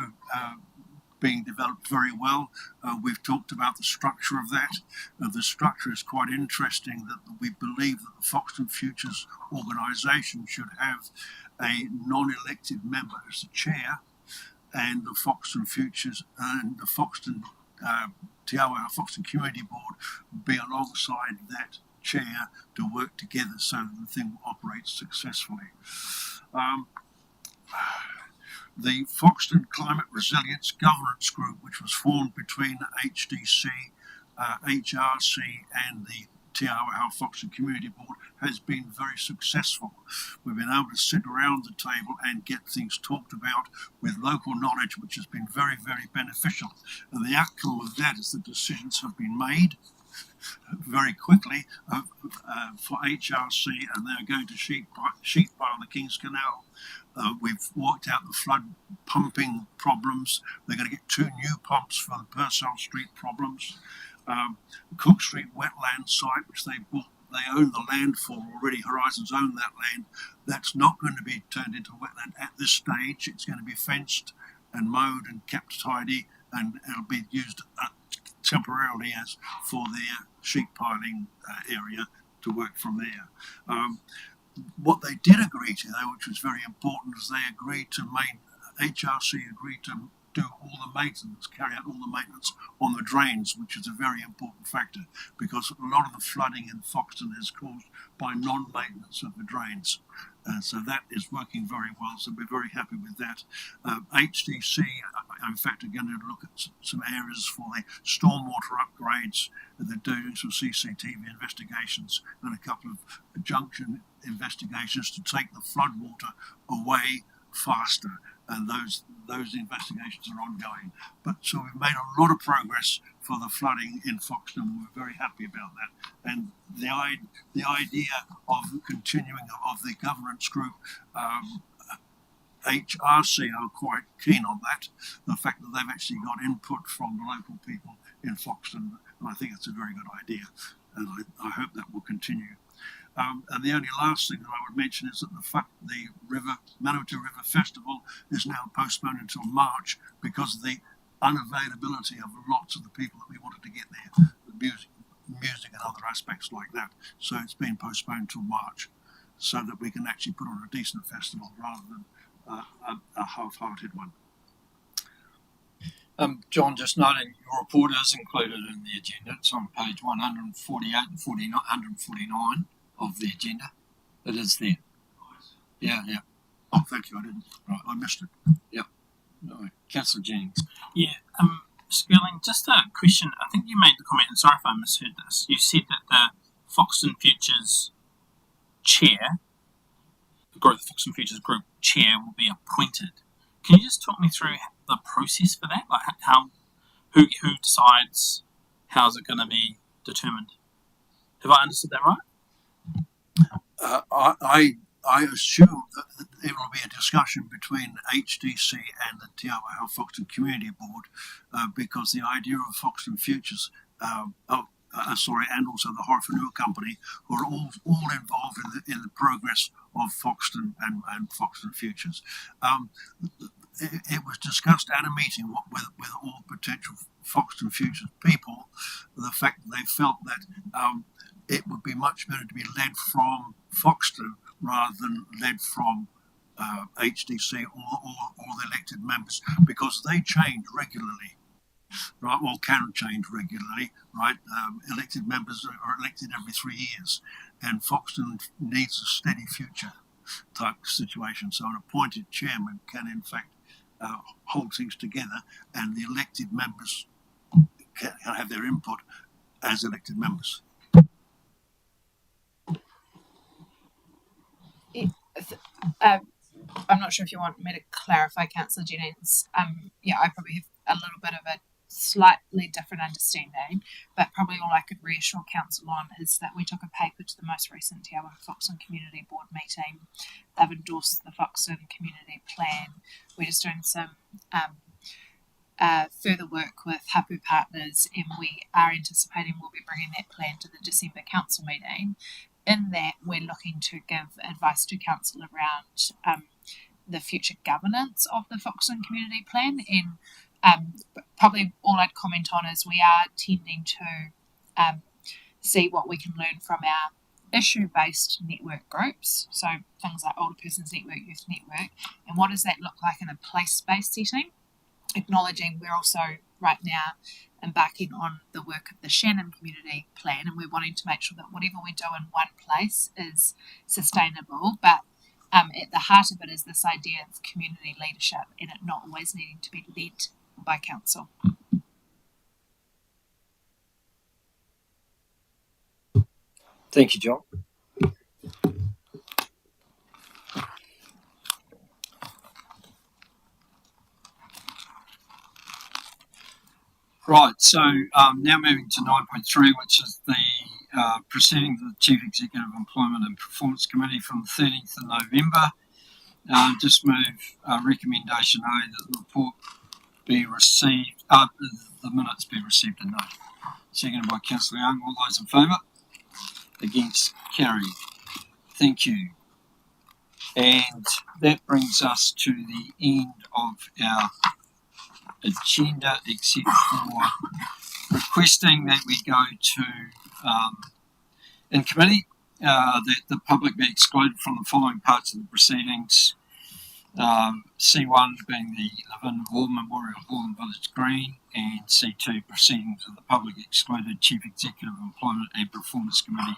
being developed very well. We've talked about the structure of that. The structure is quite interesting, that we believe that the Foxton Futures organisation should have a non-elected member as the chair, and the Foxton Futures and the Foxton Te Awaho Foxton Community Board be alongside that chair to work together so that the thing operates successfully. The Foxton Climate Resilience Governance Group, which was formed between HDC, HRC and the Te Awaho Foxton Community Board, has been very successful. We've been able to sit around the table and get things talked about with local knowledge, which has been very, very beneficial. And the outcome of that is the decisions have been made very quickly for HRC, and they're going to sheet pile the King's Canal. We've worked out the flood pumping problems. They're going to get 2 new pumps for the Purcell Street problems. Cook Street wetland site, which they bought, they own the land for already. Horizons own that land. That's not going to be turned into wetland at this stage. It's going to be fenced and mowed and kept tidy, and it'll be used temporarily as for their sheet piling area to work from there. What they did agree to, though, which was very important, is they agreed to HRC agreed to do all the maintenance, carry out all the maintenance on the drains, which is a very important factor, because a lot of the flooding in Foxton is caused by non-maintenance of the drains. So that is working very well, so we're very happy with that. HDC, in fact, are going to look at some areas for the stormwater upgrades. They're doing some CCTV investigations and a couple of junction investigations to take the floodwater away faster, and those investigations are ongoing. But so we've made a lot of progress for the flooding in Foxton, and we're very happy about that. And the idea of continuing of the governance group, HRC are quite keen on that. The fact that they've actually got input from the local people in Foxton, and I think it's a very good idea, and I hope that will continue. And the only last thing that I would mention is that the Manawatu River Festival is now postponed until March because of the unavailability of lots of the people that we wanted to get there, the music and other aspects like that. So it's been postponed till March so that we can actually put on a decent festival rather than a half-hearted one. John, just noting your report is included in the agenda. It's on page 148 and 149 of the agenda. It is there. Yeah. Oh, thank you. I didn't. Right, I missed it. Yep. No, Councillor Jennings. Yeah, Skerling, just a question. I think you made the comment, and sorry if I misheard this. You said that the Foxton Futures chair, the Foxton Futures Group chair, will be appointed. Can you just talk me through the process for that? Like who decides? How's it going to be determined? Have I understood that right? I assume that there will be a discussion between HDC and the Te Awaha Foxton Community Board because the idea of Foxton Futures, and also the Horowhenua Company, who are all involved in the progress of Foxton and Foxton Futures. It was discussed at a meeting with all potential Foxton Futures people, the fact that they felt that it would be much better to be led from Foxton rather than led from HDC or the elected members, because they change regularly, right? Well, can change regularly, right? Elected members are elected every 3 years, and Foxton needs a steady future type situation. So an appointed chairman can, in fact, hold things together, and the elected members can have their input as elected members. I'm not sure if you want me to clarify, Councillor Jennings. Yeah, I probably have a little bit of a slightly different understanding, but probably all I could reassure Council on is that we took a paper to the most recent Te Awaha Foxton Community Board meeting. They've endorsed the Foxton Community Plan. We're just doing some further work with Hapu Partners, and we are anticipating we'll be bringing that plan to the December Council meeting. In that, we're looking to give advice to Council around the future governance of the Foxton Community Plan, and probably all I'd comment on is we are tending to see what we can learn from our issue-based network groups, so things like Older Persons Network, Youth Network, and what does that look like in a place-based setting, acknowledging we're also right now embarking on the work of the Shannon Community Plan, and we're wanting to make sure that whatever we do in one place is sustainable, but at the heart of it is this idea of community leadership and it not always needing to be led by council. Thank you, John. Right, so now moving to 9.3, which is the proceeding of the Chief Executive Employment and Performance Committee from the 13th of November. Just move recommendation A that the report be received, the minutes be received and noted. Seconded by Councillor Young. All those in favour? Against? Carried. Thank you. And that brings us to the end of our agenda, except for requesting that we go to in committee that the public be excluded from the following parts of the proceedings. C1 being the Lavin Hall Memorial Hall in Village Green, and C2 proceedings of the public excluded Chief Executive Employment and Performance Committee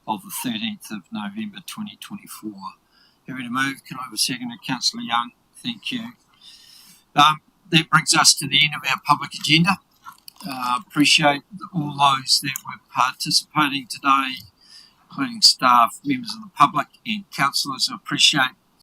of the 13th of November 2024. Happy to move. Can I have a second to Councillor Young? Thank you. That brings us to the end of our public agenda. Appreciate all those that were participating today, including staff, members of the public and councillors. I appreciate